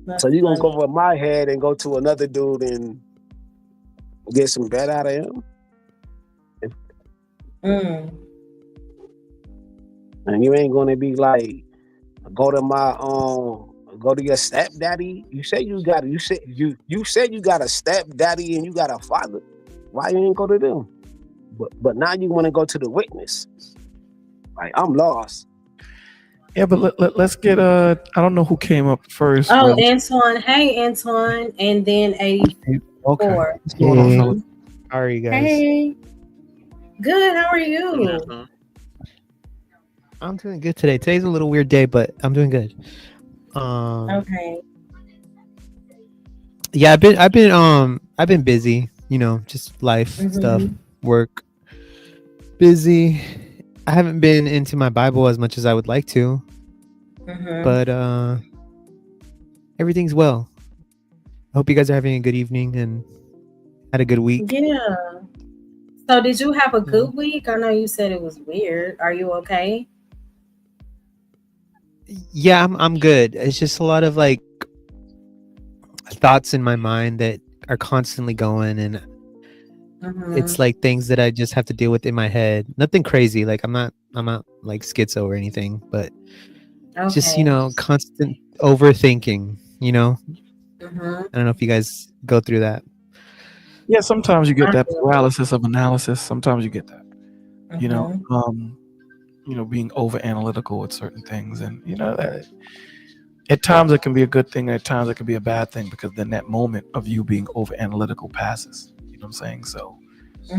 So That's you gonna go funny. over my head and go to another dude and get some bet out of him? Mm. And you ain't gonna be like, go to my go to your stepdaddy. You said you got a stepdaddy and you got a father. Why you ain't go to them? But now you want to go to the witness. Like, I'm lost. Yeah, but let's get I don't know who came up first. Oh, Well, Antoine. Hey, Antoine. And then okay. 84. What's going on, Hey, fellas? Hmm. how are you guys? Hey. Good. How are Yeah, you? I'm doing good today. Today's a little weird day, but I'm doing good. Um, Okay. yeah, I've been busy. You know, just life stuff, Mm-hmm. work, busy. I haven't been into my Bible as much as I would like to, Mm-hmm. but everything's well. I hope you guys are having a good evening and had a good week. Yeah. So, did you have a Yeah, good week? I know you said it was weird. Are you okay? yeah, I'm good. It's just a lot of like thoughts in my mind that are constantly going, and Mm-hmm. it's like things that I just have to deal with in my head. Nothing crazy. Like I'm not like schizo or anything, but just, you Okay. know, constant overthinking, you know? Mm-hmm. I don't know if you guys go through that. Yeah, sometimes you get I that feel it. paralysis of analysis. Sometimes you get that. You know, Mm-hmm. being over analytical with certain things, and that at times it can be a good thing, and at times it can be a bad thing because then that moment of you being over analytical passes. You know what I'm saying? So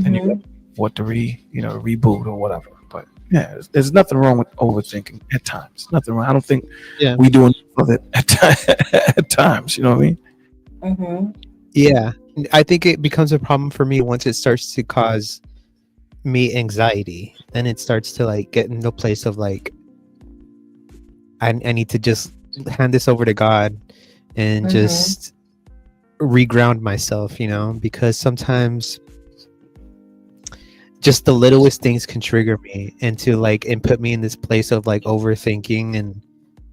then you got Mm-hmm. what to reboot or whatever. But yeah, there's nothing wrong with overthinking at times. Nothing wrong. I don't think Yeah. we do enough of it at times. You know what I mean? Mm-hmm. Yeah. I think it becomes a problem for me once it starts to cause me anxiety. Then it starts to like get into a place of like I need to just hand this over to God and Mm-hmm. just reground myself, you know, because sometimes just the littlest things can trigger me into like and put me in this place of like overthinking and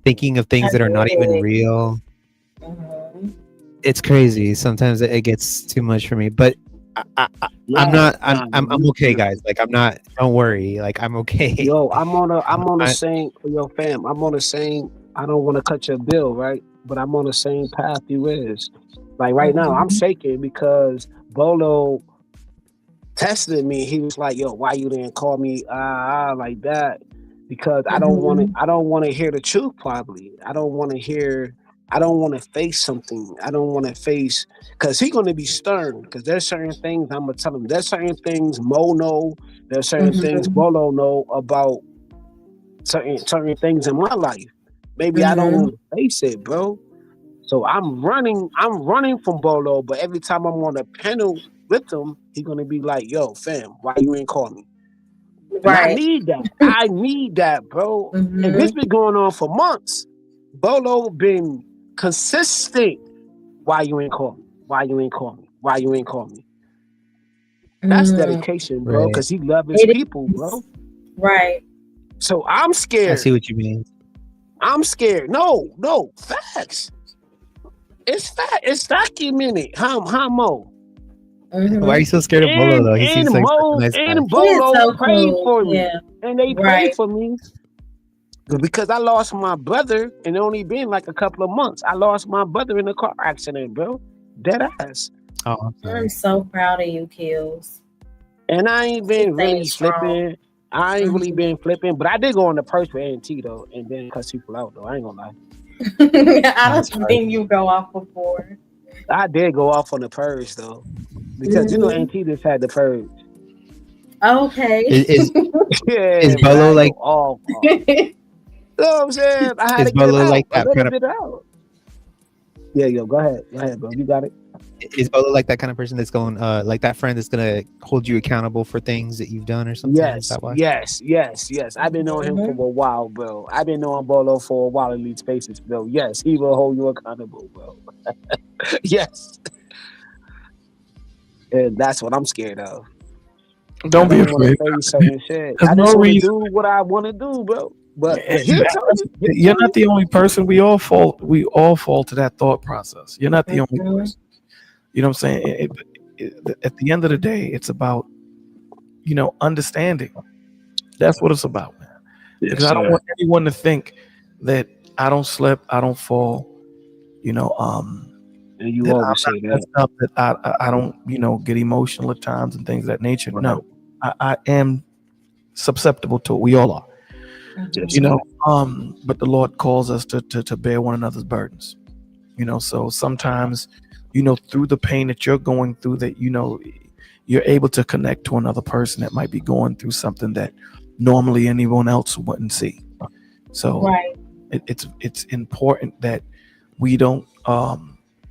thinking of I things that are not get even it. real. Mm-hmm. It's crazy. Sometimes it gets too much for me, but I'm Nah, not. nah, I'm okay, guys. Like I'm not. Don't worry. Like I'm okay. yo, I'm on the I, same, yo, fam. I'm on the same. I don't want to cut your bill, right? But I'm on the same path you is. Like right now, I'm Mm-hmm. shaking because Bolo tested me. He was like, "Yo, why you didn't call me like that?" Because I don't want to. Mm-hmm. I don't want to hear the truth. Probably, I don't want to hear. I don't want to face something. I don't want to face because he's going to be stern. Because there's certain things I'm gonna tell him. There's certain things Mo know. There's certain things Mm-hmm. Bolo know about certain things in my life. Maybe I don't Mm-hmm. want to face it, bro. So I'm running. I'm running from Bolo, but every time I'm on a panel with him, he's gonna be like, "Yo, fam, why you ain't call me?" And I Right. need that. I need that, bro. And this Mm-hmm. been going on for months. Bolo been consistent. Why you ain't call me? Why you ain't call me? Why you ain't call me? That's Mm. dedication, bro. right. Because he love his It people, is. bro. Right. So I'm I see scared. what you mean. I'm scared. No, no, facts. It's fact. It's documented. How Mo? Why are Mm-hmm. you so scared of Bolo though? He seems like such a nice guy. And He is Bolo so prayed cool. for me, Yeah. and they prayed Right. for me because I lost my brother, and it only been like a couple of months. I lost my brother in a car accident, bro. Dead ass. Oh, I'm I'm sorry. so proud of you, Kills. And I ain't Keep been staying really strong. flipping. I ain't really Mm-hmm. been flipping, but I did go on the purse with ANT though, and then cuss people out though. I ain't gonna lie. I That's don't hard. think you go off before. I did go off on the purge though, because Mm-hmm. ANT just had the purge. Okay. Is is, Yeah, is but I Bolo ain't go like off. You know what I'm saying? I had is to get it Bolo out, like a that little kind of bit out. Yeah, yo, go ahead, bro. You got it. is Bolo like that kind of person that's going like that friend that's gonna hold you accountable for things that you've done or something? Is Yes, that why? yes, yes, yes. I've been knowing him for Mm-hmm. a while, bro. I've been knowing Bolo for a while in these spaces, bro. Yes, he will hold you accountable, bro. Yes, and that's what I'm scared of. I Don't be don't want to afraid. face certain shit. There's I no just want to reason. do what I want to do, bro. but he'll tell you. You're not the only person. We all fall to that thought process. You're not the only Mhm. person. You know what I'm saying? At the end of the day, it's about, understanding. That's what it's about, man. Yes, Because I don't sir. want anyone to think that I don't slip, I don't fall, And you that I'm always say not that. messed up, that I don't, get emotional at times and things of that nature. Right. No, I am susceptible to it. We all are. Yes, You sir. know, but the Lord calls us to bear one another's burdens. So sometimes, through the pain that you're going through, that you're able to connect to another person that might be going through something that normally anyone else wouldn't see. So Right. it's important that we don't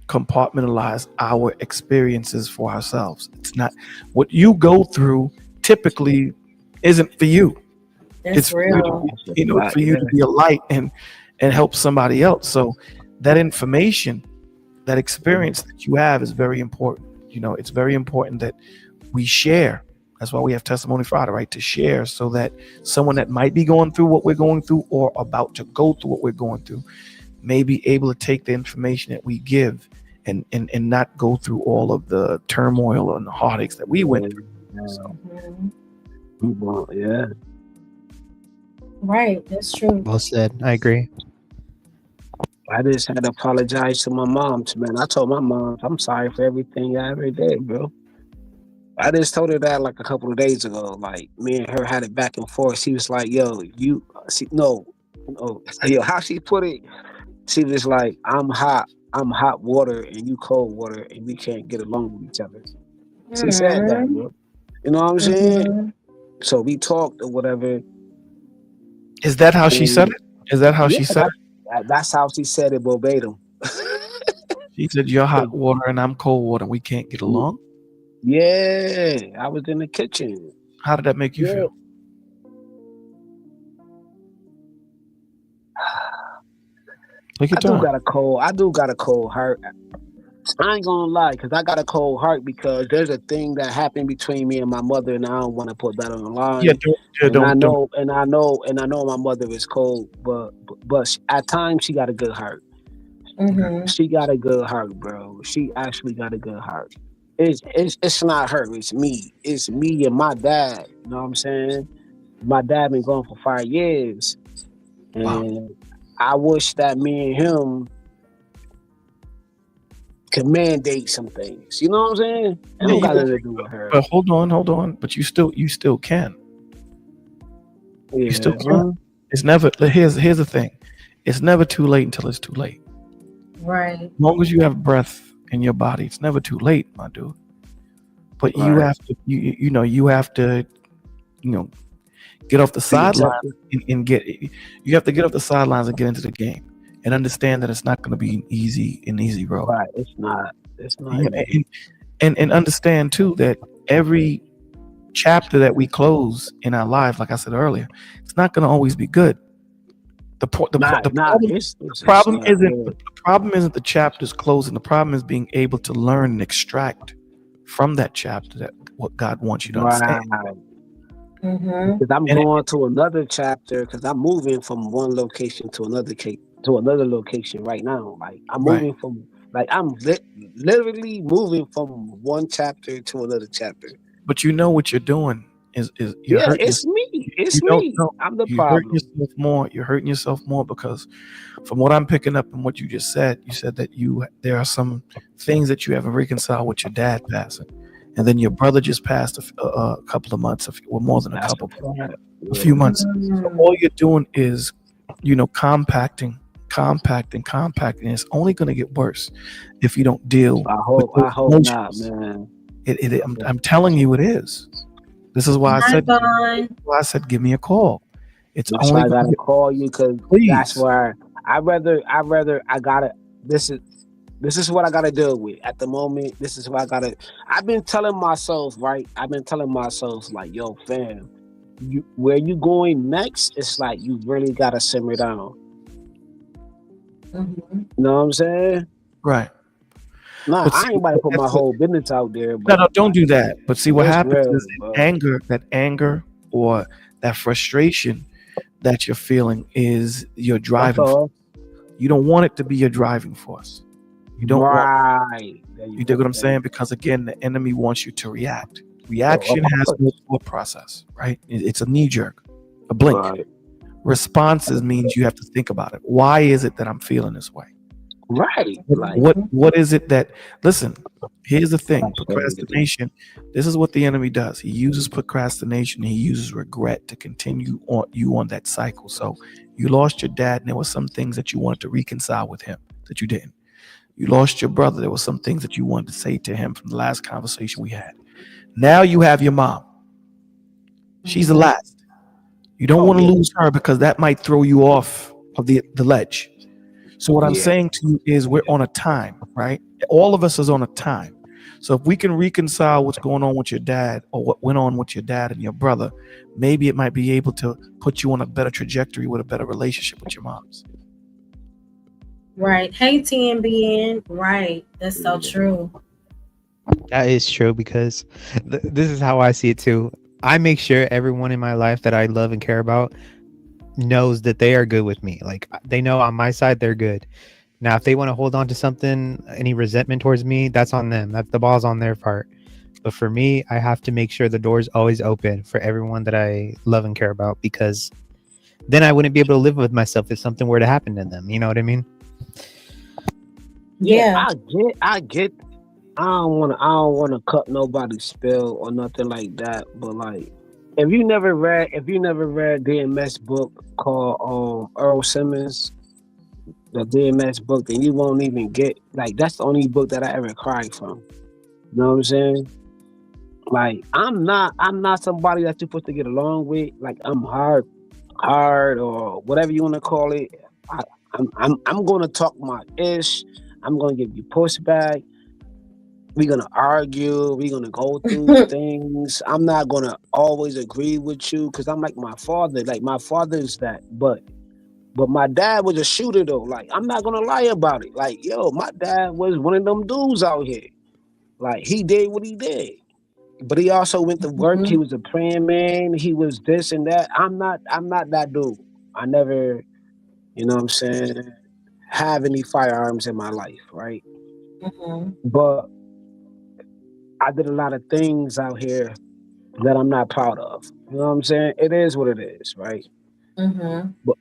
compartmentalize our experiences for ourselves. It's not what you go through typically isn't for you. That's It's for you to real. it's for you to be a light and help somebody else. So that information, that experience that you have is very important. It's very important that we share. That's why we have Testimony Friday, right? To share, so that someone that might be going through what we're going through or about to go through what we're going through may be able to take the information that we give and not go through all of the turmoil and the heartaches that we went through. So, Mhm. Yeah. Right. That's true. Well said. I agree. I just had to apologize to my mom, man. I told my mom, I'm sorry for everything I ever did, bro. I just told her that like a couple of days ago. Like, me and her had it back and forth. She was like, yo, no, yo, how she put it, she was like, I'm hot water and you cold water and we can't get along with each other. She said that, bro. You know what I'm saying? Mhm. So we talked or whatever. is that how she said it? Is that how she said it? That's how she said it verbatim. She said, "You're hot water and I'm cold water. We can't get along." Yeah, I was in the kitchen. How did that make you feel? Take your I do time. got a cold heart. I ain't gonna lie, because I got a cold heart because there's a thing that happened between me and my mother, and I don't want to put that on the line. Yeah, I don't. know my mother is cold, but at times she got a good heart. Mhm. She got a good heart, bro. She actually got a good heart. It's not her. It's me. It's me and my dad. You know what I'm saying? My dad been gone for 5 years, Wow. and I wish that me and him could mandate some things. You know what I'm saying? It Yeah, don't you got can- nothing to do with her. But hold on. But you still can. You still Yeah, can. It's never. Here's the thing. It's never too late until it's too late. Right. As long as you have breath in your body, it's never too late, my dude. But you Right. have to. You have to. Get off the sidelines and get. You have to get off the sidelines and get into the game and understand that it's not going to be an easy road. Right. It's not. And understand too that every chapter that we close in our life, like I said earlier, it's not going to always be good. The problem isn't the chapters closing. The problem is being able to learn and extract from that chapter that what God wants you to understand. Mhm. Because I'm going to another chapter because I'm moving from one location to another location right now. Like I'm moving from literally moving from one chapter to another chapter. But you know what you're doing is it's me. It's me. I'm the problem. You're hurting yourself more because from what I'm picking up and what you just said, you said that there are some things that you haven't reconciled with your dad passing. And then your brother just passed a couple of months, or more than a few months. So all you're doing is, compacting. It's only going to get worse if you don't deal. I hope not, man. I'm telling you, it is. This is why I said, give me a call. That's why I gotta call you because that's where I gotta. This is what I gotta deal with at the moment. This is what I gotta. I've been telling myself, right? Like, yo, fam, where you going next? It's like you really gotta simmer down. Mm-hmm. You know what I'm saying? Right. Nah, I ain't about to put my whole business out there. But no, don't do that. But see, what happens is that anger or that frustration that you're feeling is your That's driving force. all. You don't want it to be your driving force. You don't want, Right. There you you dig go. what I'm There saying? you Because again, the enemy wants you to react. go. Of Reaction has no course. thought process, right? It's a knee jerk, a blink. Right. Responses means you have to think about it. Why is it that I'm feeling this way? Right. Like, What is it that, listen, here's the thing, that's what it is. procrastination, this is what the enemy does. He uses procrastination, he uses regret to continue on you on that cycle. So you lost your dad and there were some things that you wanted to reconcile with him that you didn't. You lost your brother, there were some things that you wanted to say to him from the last conversation we had. Now you have your mom. She's the last. You don't Oh, want to yeah. lose her because that might throw you off of the ledge. So what I'm Yeah. saying to you is we're on a time, right? All of us is on a time. So if we can reconcile what's going on with your dad or what went on with your dad and your brother, maybe it might be able to put you on a better trajectory with a better relationship with your moms. Right. Hey, TNBN. Right. That's so true. That is true because this is how I see it too. I make sure everyone in my life that I love and care about knows that they are good with me. Like they know on my side they're good. Now, if they want to hold on to something, any resentment towards me, that's on them. That's the ball's on their part. But for me, I have to make sure the door's always open for everyone that I love and care about, because then I wouldn't be able to live with myself if something were to happen to them. You know what I mean? Yeah. I get. I don't want to cut nobody's spell or nothing like that. But like, if you never read DMS book called Earl Simmons, the DMS book, then you won't even get, like, that's the only book that I ever cried from. You know what I'm saying? Like, I'm not somebody that you're supposed to get along with. Like, I'm hard or whatever you want to call it. I'm going to talk my ish. I'm going to give you pushback. We're going to argue. We're going to go through things. I'm not going to always agree with you because I'm like my father. Like, my father is that. But my dad was a shooter, though. Like, I'm not going to lie about it. Like, yo, my dad was one of them dudes out here. Like, he did what he did. But he also went to work. He was a praying man. He was this and that. I'm not that dude. I never, you know what I'm saying, have any firearms in my life, right? But I did a lot of things out here that I'm not proud of. You know what I'm saying? It is what it is, right? But,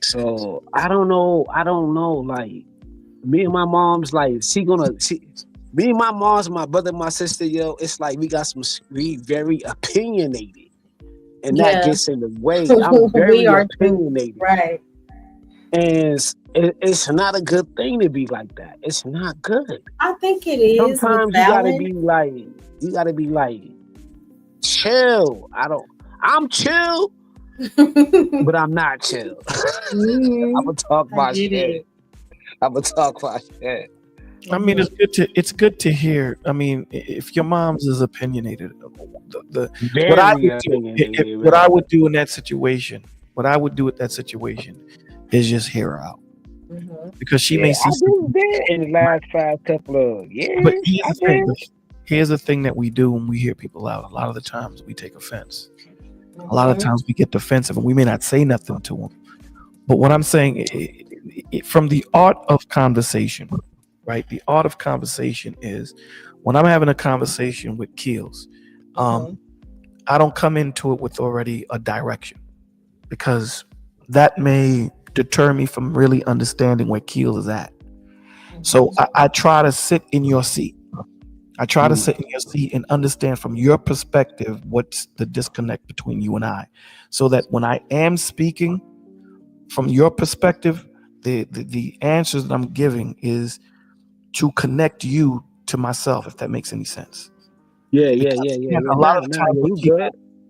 so I don't know. Like, me and my mom's like, me and my mom's, my brother, my sister, yo, it's like we very opinionated. And that gets in the way. I'm very opinionated. Right. And it's not a good thing to be like that. It's not good. I think it is. Sometimes you gotta be like, chill. I'm chill, but I'm not chill. I'm gonna talk my shit. I mean, it's good to hear. I mean, if your mom's is opinionated, what I would do in that situation, is just hear her out, because she may see in the last 5 couple of years. But here's the thing that we do when we hear people out. A lot of the times we take offense. A lot of times we get defensive, and we may not say nothing to them. But what I'm saying, from the art of conversation, right? The art of conversation is when I'm having a conversation with Keels, I don't come into it with already a direction, because that may deter me from really understanding where Keel is at. So I try to sit in your seat. I try to sit in your seat and understand from your perspective what's the disconnect between you and I, so that when I am speaking from your perspective, the answers that I'm giving is to connect you to myself, if that makes any sense. Yeah. A lot of times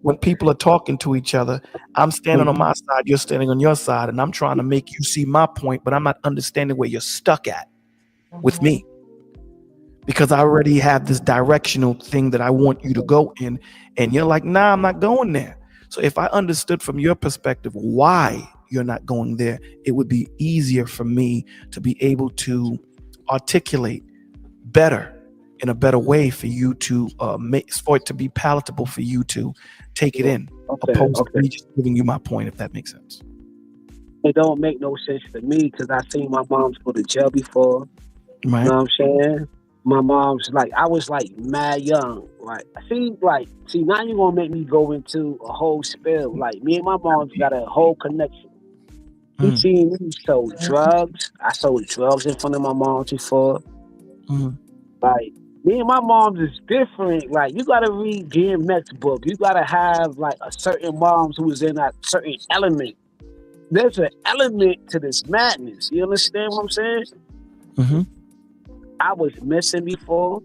when people are talking to each other, I'm standing on my side, you're standing on your side, and I'm trying to make you see my point, but I'm not understanding where you're stuck at with me, because I already have this directional thing that I want you to go in, and you're like, nah, I'm not going there. So if I understood from your perspective why you're not going there, it would be easier for me to be able to articulate better in a better way for you to for it to be palatable for you to take it in, opposed to me just giving you my point, if that makes sense. It don't make no sense to me because I seen my mom's go to jail before. Right. You know what I'm saying? My mom's like, I was like mad young. Like, see, now you're gonna make me go into a whole spill. Like, me and my mom's got a whole connection. You seen me sold drugs. I sold drugs in front of my mom before. Like, me and my mom's is different. Like, you gotta read DMX book. You gotta have like a certain moms who is in a certain element. There's an element to this madness. You understand what I'm saying? I was missing before.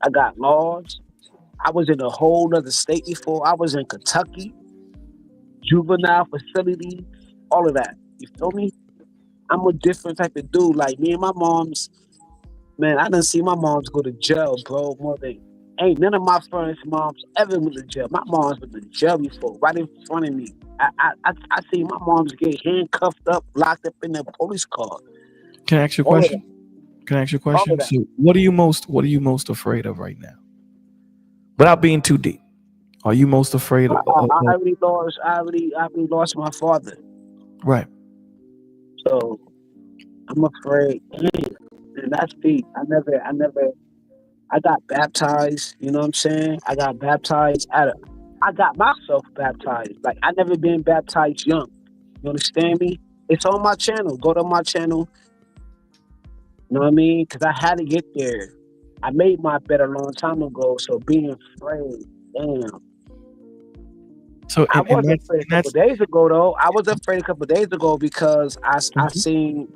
I got lost. I was in a whole other state before. I was in Kentucky, juvenile facility, all of that. You feel me? I'm a different type of dude. Like, me and my mom's, man, I done see my moms go to jail, bro. More than ain't none of my friends' moms ever went to jail. My mom's been to jail before, right in front of me. I see my moms get handcuffed up, locked up in the police car. Can I ask you a question? So what are you most afraid of right now? Without being too deep, are you most afraid of? I already lost my father. Right. So I'm afraid, and that's deep. I got baptized. You know what I'm saying? I got baptized I got myself baptized. Like, I never been baptized young. You understand me? It's on my channel. Go to my channel. You know what I mean? Because I had to get there. I made my bed a long time ago. So being afraid, damn. So I was afraid a couple days ago, though. I was afraid a couple days ago because I seen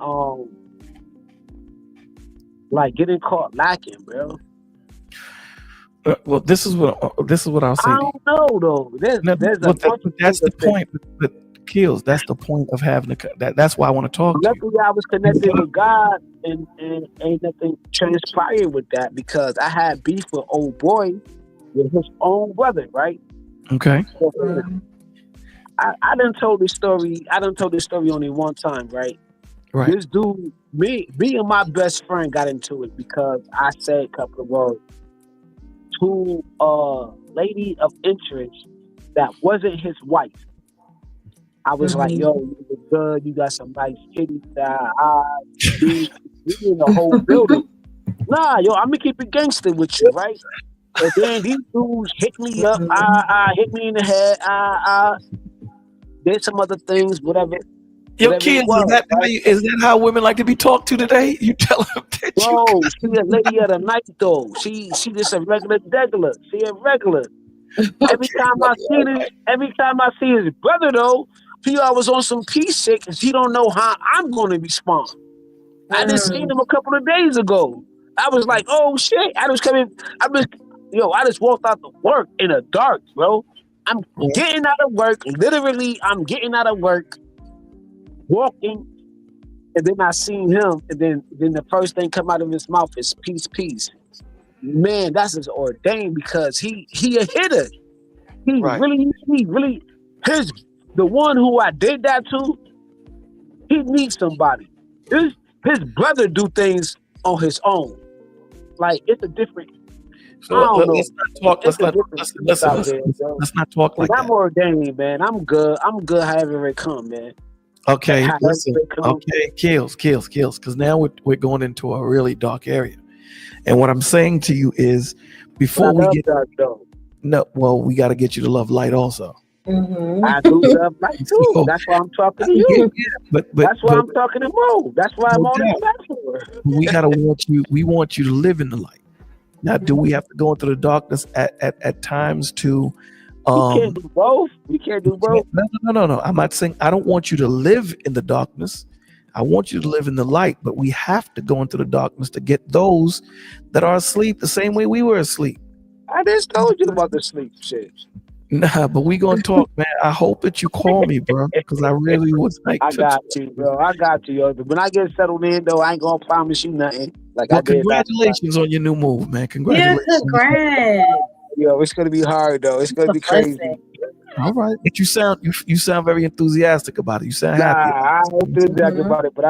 like getting caught lacking, bro. Well, this is what I'll say. I don't know though. That's the point. But Kills. That's the point of having that's why I want to talk to you. Luckily, I was connected with God, and ain't nothing transpired with that because I had beef with old boy with his own brother, right? Okay. So, I done told this story. I done told this story only one time, right? Right. This dude, me and my best friend got into it because I said a couple of words to a lady of interest that wasn't his wife. I was like, yo, you look good, you got some nice titties, you in the whole building. Nah, yo, I'm gonna keep it gangster with you, right? And then these dudes hit me up, hit me in the head, did some other things, whatever. Yo, kids, is that how women like to be talked to today? You tell them that bro, she a lady of the night though. She just a regular degular. She a regular. Every time I see his brother though, he always on some peace shit because he don't know how I'm gonna respond. I just seen him a couple of days ago. I was like, oh shit. I just walked out to work in the dark, bro. I'm getting out of work. Literally, I'm getting out of work, walking, and then I seen him, and then the first thing come out of his mouth is peace, peace. Man, that's just ordained because he a hitter. He really the one who I did that to, he needs somebody. His brother do things on his own. Like, it's a different. So let's not talk like that. I'm ordained, man. I'm good however it come, man. Okay, listen. Okay, kills. Because now we're going into a really dark area. And what I'm saying to you is, before we get dark, we got to get you to love light also. Mm-hmm. I do love light too. So, that's why I'm talking to you. But that's why I'm talking to Mo. That's why I'm on this platform. We want you to live in the light. Now, do we have to go into the darkness at times to? We can't do both. No. I'm not saying I don't want you to live in the darkness. I want you to live in the light, but we have to go into the darkness to get those that are asleep the same way we were asleep. I just told you about the sleep shit. Nah, but we gonna talk, man. I hope that you call me, bro, because I really would like I got you, bro. I got you, yo. When I get settled in, though, I ain't gonna promise you nothing. Congratulations on your new move, man. Congratulations. Yeah, congrats. Yo, it's gonna be hard, though. It's gonna be crazy. All right, but you sound very enthusiastic about it. You sound Nah, happy. I ain't feel jack Mhm. about it, but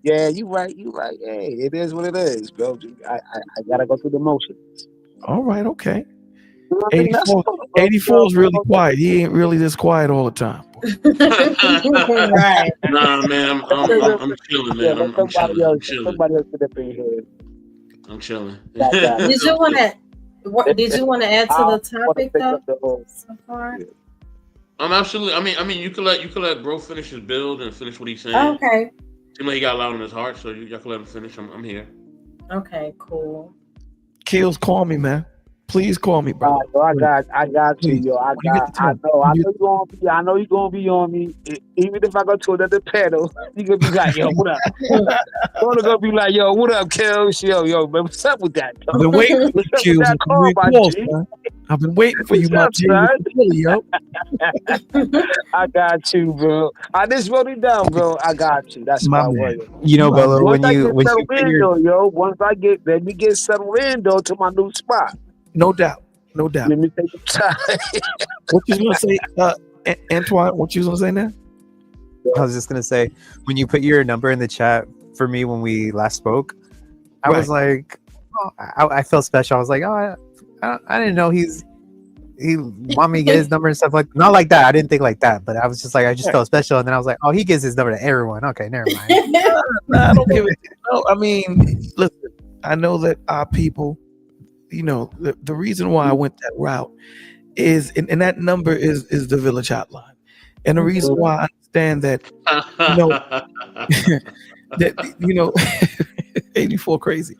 yeah, you right. Hey, it is what it is, bro. I gotta go through the motion. All right, okay. You know what I mean? That's 84, all, bro. 84 is really quiet. He ain't really this quiet all the time. Right. Nah, man, I'm chilling, Yeah, man. let I'm chilling. I'm chilling. somebody else get up in here. I'm chilling. Got that. Did you want to? What did you want to add to I the want to topic pick though? up the whole. So far. Yeah. I'm absolutely. I mean, you could let bro finish his build and finish what he's saying. Okay. Seems like he got a lot on his heart, so y'all can let him finish. I'm here. Okay. Cool. Kills, call me, man. Please call me, brother. So I got you, Please. yo. When you get the time. I know you gonna be on me. Even if I go to another panel, you gonna be like, yo, what up? Gonna be like, yo, what up, Kills? Yo, man, what's up with that? I've been waiting for you, What's up with Kills. that call, my G? I've been waiting for you, my What's G. up, Yo. I got you, bro. I just wrote it down, bro. I got you. That's My my man. way. You know, Bello, Once when I you get settled put in, your though, let me get settled in, though, to my new spot. No doubt. No doubt. Let me take the time. What you gonna say, Antoine? What you gonna say now? I was just gonna say, when you put your number in the chat for me when we last spoke, I was like, oh, I felt special. I was like, oh, I didn't know he want me to get his number and stuff, like not like that. I didn't think like that, but I was just like, I just felt special, and then I was like, oh, he gives his number to everyone. Okay, never mind. Nah, I don't give it. No, I mean, listen. I know that our people, the reason why I went that route is, and that number is the village hotline, and the reason why I understand that, that 84 crazy.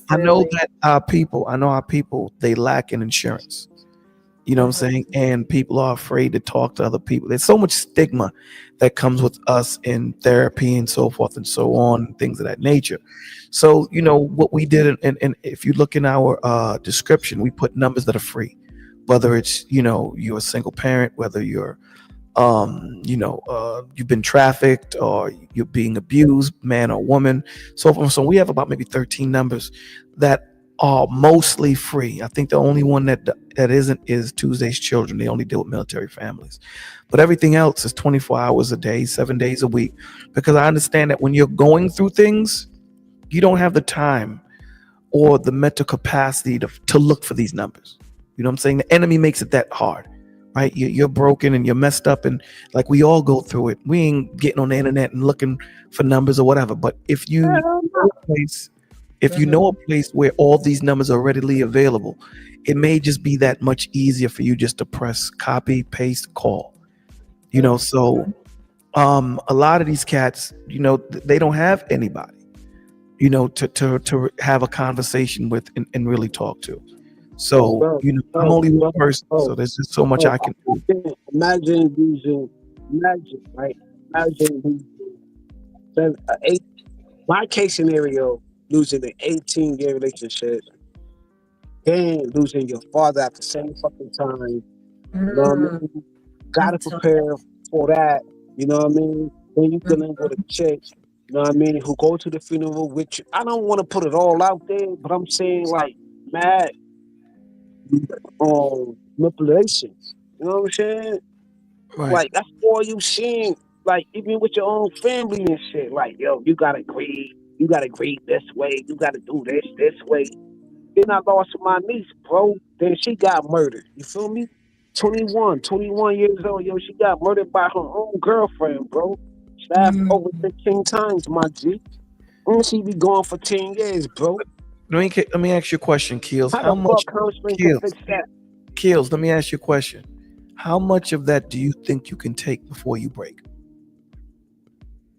I know that our people, they lack in insurance. You know what I'm saying? And people are afraid to talk to other people. There's so much stigma that comes with us in therapy and so forth and so on, things of that nature. So, what we did, and if you look in our description, we put numbers that are free, whether it's, you're a single parent, whether you're, you've been trafficked or you're being abused, man or woman, so forth. So we have about maybe 13 numbers that are mostly free. I think the only one that isn't is Tuesday's Children. They only deal with military families, but everything else is 24 hours a day, 7 days a week, because I understand that when you're going through things, you don't have the time or the mental capacity to look for these numbers. You know what I'm saying? The enemy makes it that hard, right? You're broken and you're messed up, and like we all go through it. We ain't getting on the internet and looking for numbers or whatever. But if you know a place where all these numbers are readily available, it may just be that much easier for you just to press copy, paste, call. So a lot of these cats, they don't have anybody, to have a conversation with and really talk to. So, I'm only one person, so there's just so much I can do. Imagine using my case scenario, losing an 18-year relationship, then losing your father at the same fucking time. You know what I mean? Gotta prepare for that. You know what I mean? Then you can live with a chick, you know what I mean, who go to the funeral with you. I don't want to put it all out there, but I'm saying like mad manipulation. You know what I'm saying? Right. Like that's all you seen. Like even with your own family and shit. Like, yo, you gotta grieve. You gotta grieve this way. You gotta do this way. Then I lost my niece, bro. Then she got murdered. You feel me? 21 years old. Yo, she got murdered by her own girlfriend, bro. Stabbed over 15 times, my G. And she be gone for 10 years, bro. Let me ask you a question, Keels. How much counseling can fix that? Keels, let me ask you a question. How much of that do you think you can take before you break?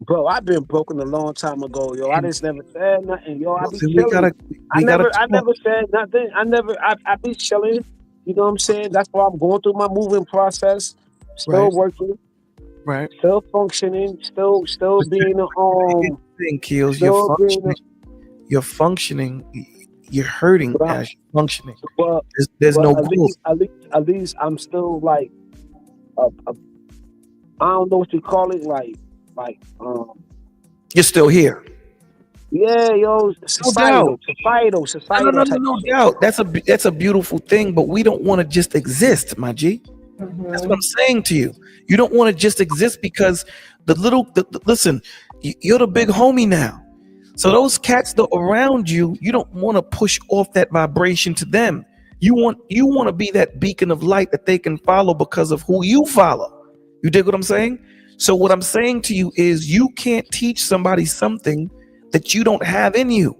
Bro, I've been broken a long time ago, yo. I just never said nothing, yo. I be So chilling. I never said nothing. I be chilling. You know what I'm saying? That's why I'm going through my moving process. Still working. Right. Still functioning. Still being thing, Keels. You're functioning. You're hurting as you're functioning. There's no growth. At least I'm still like I don't know what you call it, like you're still here. Yeah, yo, societal. No doubt. That's a beautiful thing, but we don't want to just exist, my G. That's what I'm saying to you. You don't want to just exist because listen, you're the big homie now. So those cats that are around you, you don't want to push off that vibration to them. You want to be that beacon of light that they can follow because of who you follow. You dig what I'm saying? So what I'm saying to you is you can't teach somebody something that you don't have in you.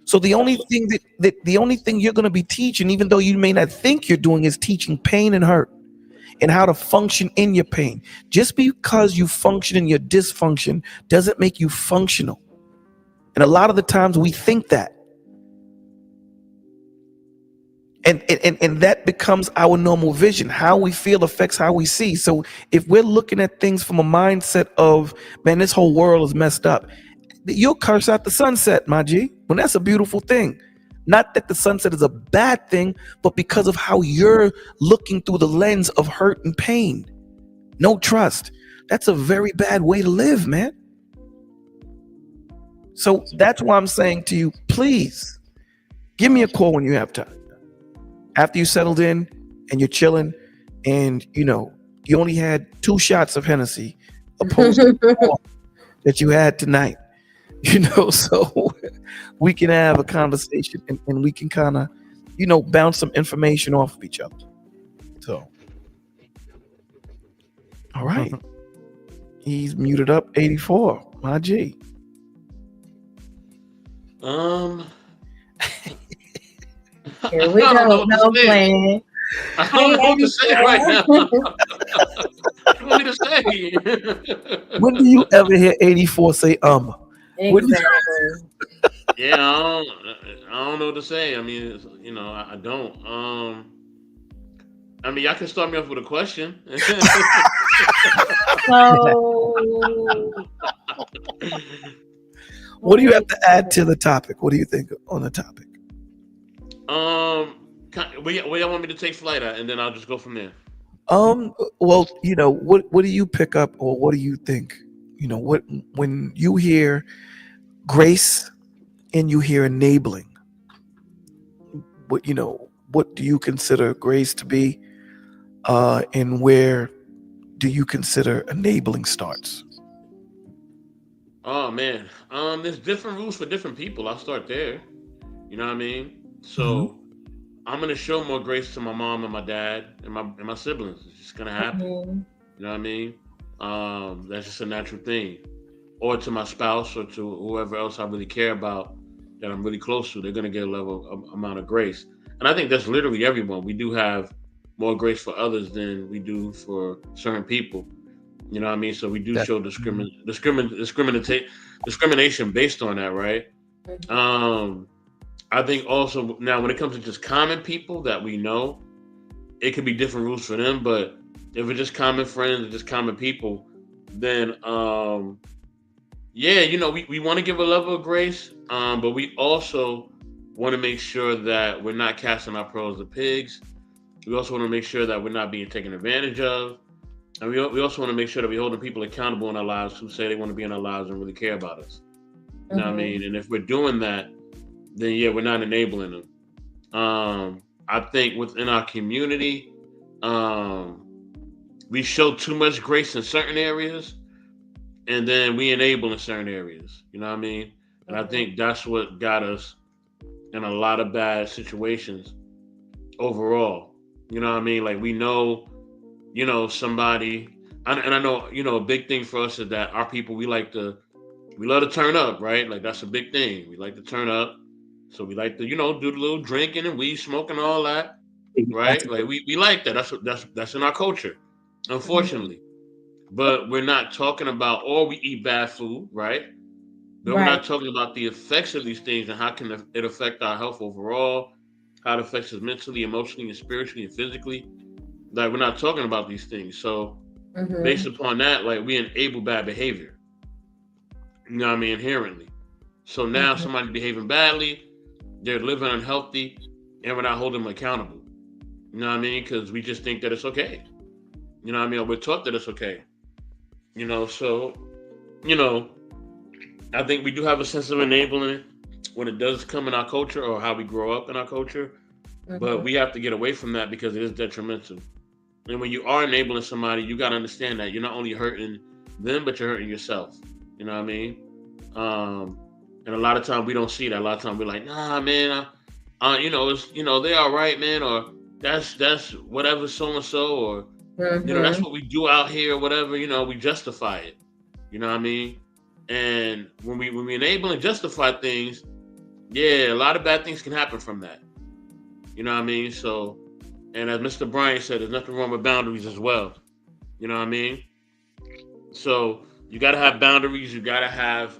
So the only thing the only thing you're going to be teaching, even though you may not think you're doing, is teaching pain and hurt and how to function in your pain. Just because you function in your dysfunction doesn't make you functional. And a lot of the times we think that. And that becomes our normal vision. How we feel affects how we see. So if we're looking at things from a mindset of, man, this whole world is messed up, you'll curse out the sunset, my G, when that's a beautiful thing. Not that the sunset is a bad thing, but because of how you're looking through the lens of hurt and pain. No trust. That's a very bad way to live, man. So that's why I'm saying to you, please give me a call when you have time. After you settled in and you're chilling and, you only had 2 shots of Hennessy opposed to 4 that you had tonight, so we can have a conversation and we can kind of, bounce some information off of each other. So, all right. He's muted up 84, my G. Here we go. No plan. I don't know what to say right now. What do you want me to say? When do you ever hear 84 say Exactly. Yeah, I don't know what to say. I mean, I don't. I mean, y'all can start me off with a question. So, What do you have to add to the topic? What do you think on the topic? Where y'all want me to take flight at, and then I'll just go from there. Well, what do you pick up, or what do you think? What when you hear grace and you hear enabling, what do you consider grace to be, and where do you consider enabling starts? Oh man, there's different rules for different people. I'll start there. You know what I mean? So I'm gonna show more grace to my mom and my dad and my siblings. It's just gonna happen. You know what I mean? That's just a natural thing. Or to my spouse or to whoever else I really care about that I'm really close to, they're gonna get a amount of grace. And I think that's literally everyone. We do have more grace for others than we do for certain people. You know what I mean? So we do show discrimination based on that, right? I think also now when it comes to just common people that we know, it could be different rules for them. But if it's just common friends or just common people, then we want to give a level of grace, but we also want to make sure that we're not casting our pearls to pigs. We also want to make sure that we're not being taken advantage of. And we also want to make sure that we're holding people accountable in our lives who say they want to be in our lives and really care about us. You know what I mean? And if we're doing that, then yeah, we're not enabling them. I think within our community, we show too much grace in certain areas, and then we enable in certain areas. You know what I mean? And I think that's what got us in a lot of bad situations overall. You know what I mean? Like we know, somebody, and I know, a big thing for us is that our people, we love to turn up, right? Like that's a big thing. We like to turn up. So we like to, do the little drinking and weed smoking and all that, right? Like we like that. That's in our culture, unfortunately. But we're not talking about, or we eat bad food, right? But we're not talking about the effects of these things and how can it affect our health overall, how it affects us mentally, emotionally, and spiritually and physically. Like we're not talking about these things. So based upon that, like we enable bad behavior. You know what I mean? Inherently. So now somebody behaving badly, they're living unhealthy, and we're not holding them accountable. You know what I mean? Because we just think that it's okay. You know what I mean? We're taught that it's okay. So, I think we do have a sense of enabling when it does come in our culture or how we grow up in our culture. But we have to get away from that because it is detrimental. And when you are enabling somebody, you got to understand that you're not only hurting them, but you're hurting yourself. You know what I mean? And a lot of times we don't see that. A lot of times we're like, nah, man, it's, they all right, man, or that's whatever so and so, or that's what we do out here, or whatever. We justify it. You know what I mean? And when we enable and justify things, yeah, a lot of bad things can happen from that. You know what I mean? So, and as Mr. Bryan said, there's nothing wrong with boundaries as well. You know what I mean? So you got to have boundaries. You got to have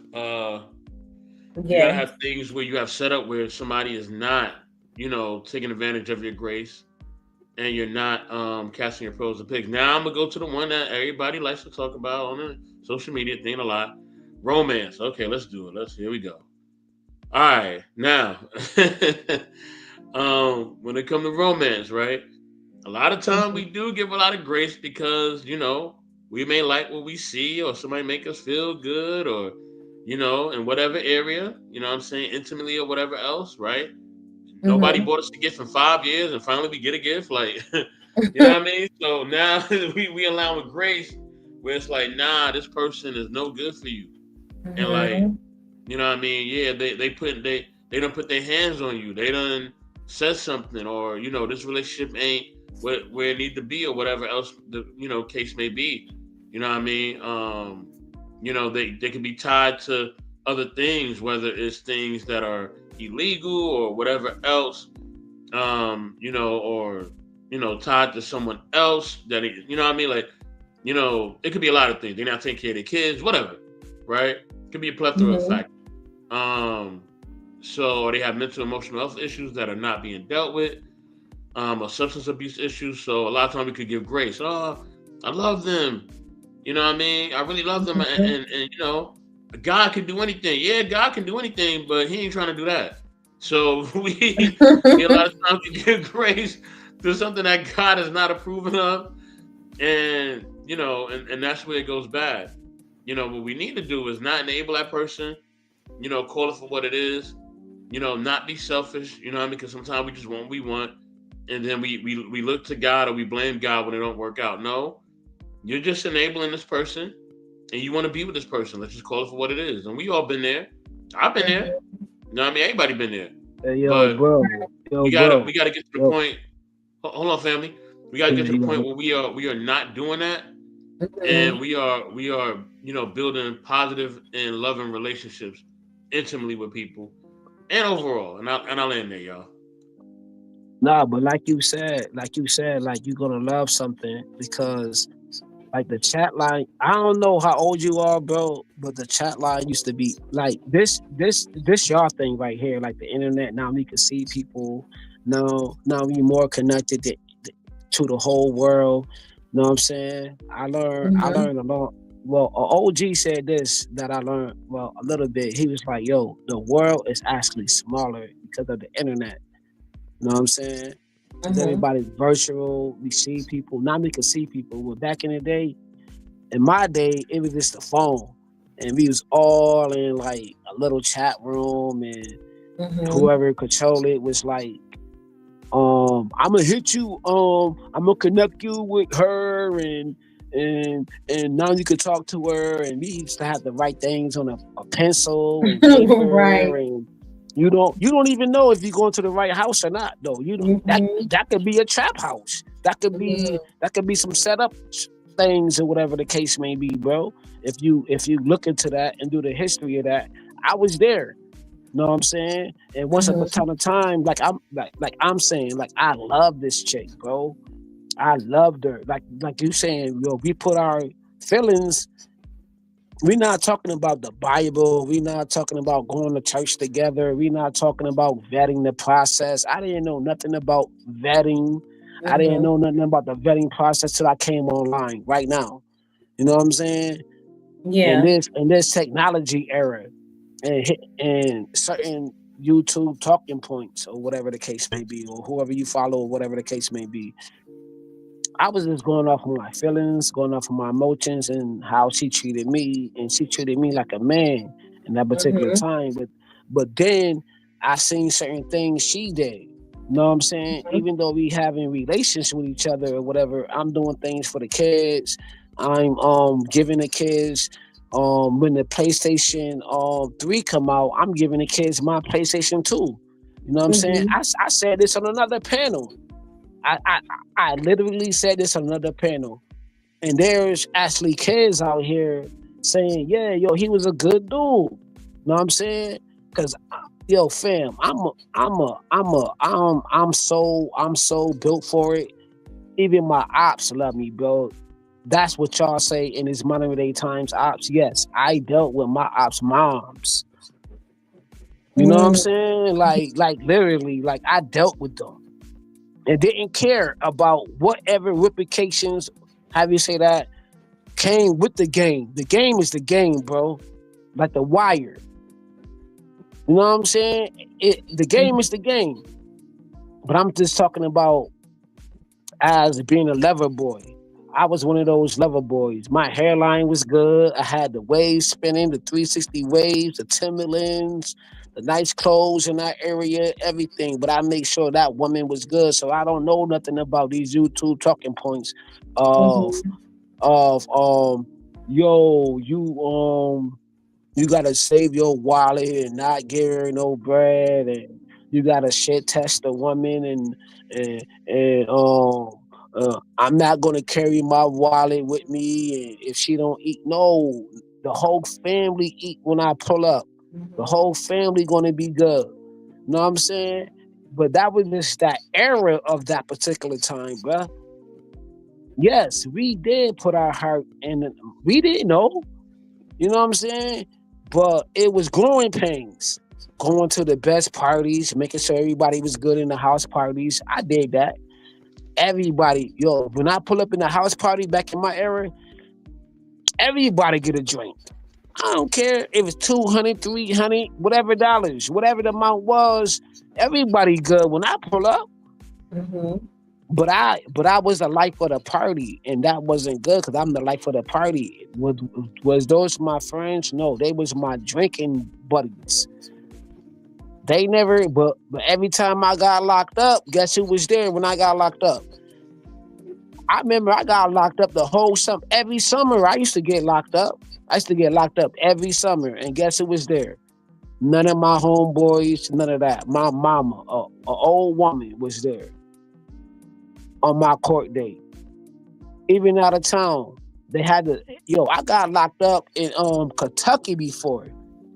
you got to have things where you have set up where somebody is not, taking advantage of your grace, and you're not casting your pearls and pigs. Now I'm gonna go to the one that everybody likes to talk about on the social media thing a lot: romance. Okay, let's do it. Here we go. All right, now when it comes to romance, right? A lot of time we do give a lot of grace because we may like what we see, or somebody make us feel good, or in whatever area, what I'm saying, intimately or whatever else, right? Nobody bought us a gift in 5 years, and finally we get a gift, like, you know what I mean? So now we allow grace where it's like, nah, this person is no good for you. And like, you know what I mean? Yeah, they don't put their hands on you. They done said something, or this relationship ain't where it need to be, or whatever else the case may be. You know what I mean? They can be tied to other things, whether it's things that are illegal or whatever else, or tied to someone else that what I mean? Like, it could be a lot of things. They're not taking care of their kids, whatever, right? It could be a plethora of factors. So they have mental, emotional health issues that are not being dealt with, or substance abuse issues. So a lot of times we could give grace. Oh, I love them. You know what I mean? I really love them, and God can do anything. Yeah, God can do anything, but He ain't trying to do that. So we a lot of times we give grace to something that God is not approving of, and and that's where it goes bad. What we need to do is not enable that person. Call it for what it is. Not be selfish. You know what I mean? Because sometimes we just want what we want, and then we look to God, or we blame God when it don't work out. No, you're just enabling this person, and you want to be with this person. Let's just call it for what it is. And we all been there. I've been there. You know what I mean? Everybody been there. But we gotta get to the point. Hold on, family. We gotta get to the point where we are not doing that, and we are building positive and loving relationships intimately with people and overall. And I'll end there, y'all. Nah, but like you said, like you're gonna love something because, like, the chat line, I don't know how old you are, bro, but the chat line used to be like this y'all thing right here, like the internet. Now we can see people. Now we more connected to the whole world. You know what I'm saying? I learned a lot. Well, an OG said this that I learned, well, a little bit. He was like, yo, the world is actually smaller because of the internet. You know what I'm saying? Everybody's virtual. We see people. Now we can see people. But back in the day, in my day, it was just the phone. And we was all in like a little chat room, and whoever controlled it was like, I'm gonna hit you, I'm gonna connect you with her, and now you can talk to her, and we used to have to write things on a pencil and paper, Right. and you don't even know if you're going to the right house or not, though. That could be a trap house. That could be some setup things or whatever the case may be, bro. If you look into that and do the history of that, I was there. You know what I'm saying? And once upon a time, like I'm saying, like, I love this chick, bro. I loved her. Like you saying, we put our feelings. We're not talking about the Bible. We're not talking about going to church together. We're not talking about vetting the process. I didn't know nothing about vetting. I didn't know nothing about the vetting process till I came online right now. You know what I'm saying? Yeah. In this technology era, and certain YouTube talking points, or whatever the case may be, or whoever you follow, or whatever the case may be, I was just going off of my feelings, going off of my emotions, and how she treated me, and she treated me like a man in that particular time. But then I seen certain things she did, You know what I'm saying? Even though we having relations with each other or whatever, I'm doing things for the kids. I'm giving the kids when the PlayStation 3 come out, I'm giving the kids my PlayStation 2. You know what I'm saying? I said this on another panel. I literally said this on another panel. And there's actually kids out here saying, yeah, yo, he was a good dude. You know what I'm saying? Cause yo, fam, I'm so built for it. Even my ops love me, bro. That's what y'all say in this modern day times ops. Yes, I dealt with my ops moms. You know what I'm saying? Like literally, like I dealt with them. And didn't care about whatever replications, have you say that, came with the game. The game is the game, bro. Like The Wire. You know what I'm saying? The game is the game. But I'm just talking about as being a lover boy. I was one of those lover boys. My hairline was good. I had the waves spinning, the 360 waves, the Timberlands, the nice clothes in that area, everything. But I make sure that woman was good. So I don't know nothing about these YouTube talking points of yo, you gotta save your wallet and not give her no bread, and you gotta shit test a woman, and I'm not gonna carry my wallet with me, and if she don't eat, no, the whole family eat when I pull up. The whole family gonna be good. You know what I'm saying? But that was just that era of that particular time, bruh. Yes, we did put our heart in it. We didn't know. You know what I'm saying? But it was growing pains. Going to the best parties, making sure everybody was good in the house parties. I did that. Everybody, yo, when I pull up in the house party back in my era, everybody get a drink. I don't care if it's 200, 300, whatever dollars, whatever the amount was, everybody good when I pull up. But I was the life of the party, and that wasn't good because I'm the life of the party. Was those my friends? No, they was my drinking buddies. They never, but every time I got locked up, guess who was there when I got locked up? I remember I got locked up the whole summer. Every summer I used to get locked up. I used to get locked up every summer, and guess who was there? None of my homeboys, none of that. My mama, an old woman, was there on my court date. Even out of town, they had to. Yo, I got locked up in Kentucky before.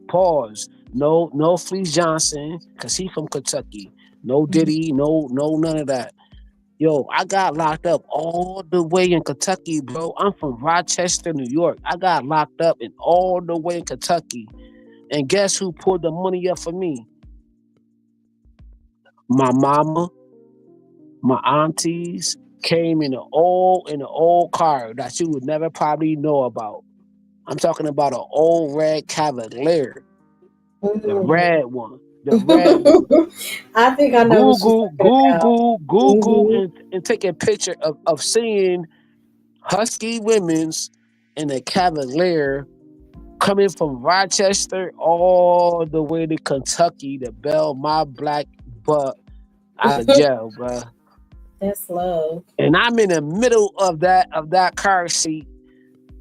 Pause. No Fleece Johnson, cause he from Kentucky. No Diddy, no none of that. Yo, I got locked up all the way in Kentucky, bro. I'm from Rochester, New York. I got locked up in all the way in Kentucky. And guess who pulled the money up for me? My mama, my aunties came in an old car that you would never probably know about. I'm talking about an old red Cavalier. The red one. The red one. I think I know. Google, and take a picture of seeing husky women's in a Cavalier coming from Rochester all the way to Kentucky to bail my black butt out of jail, bro. That's love. And I'm in the middle of that car seat,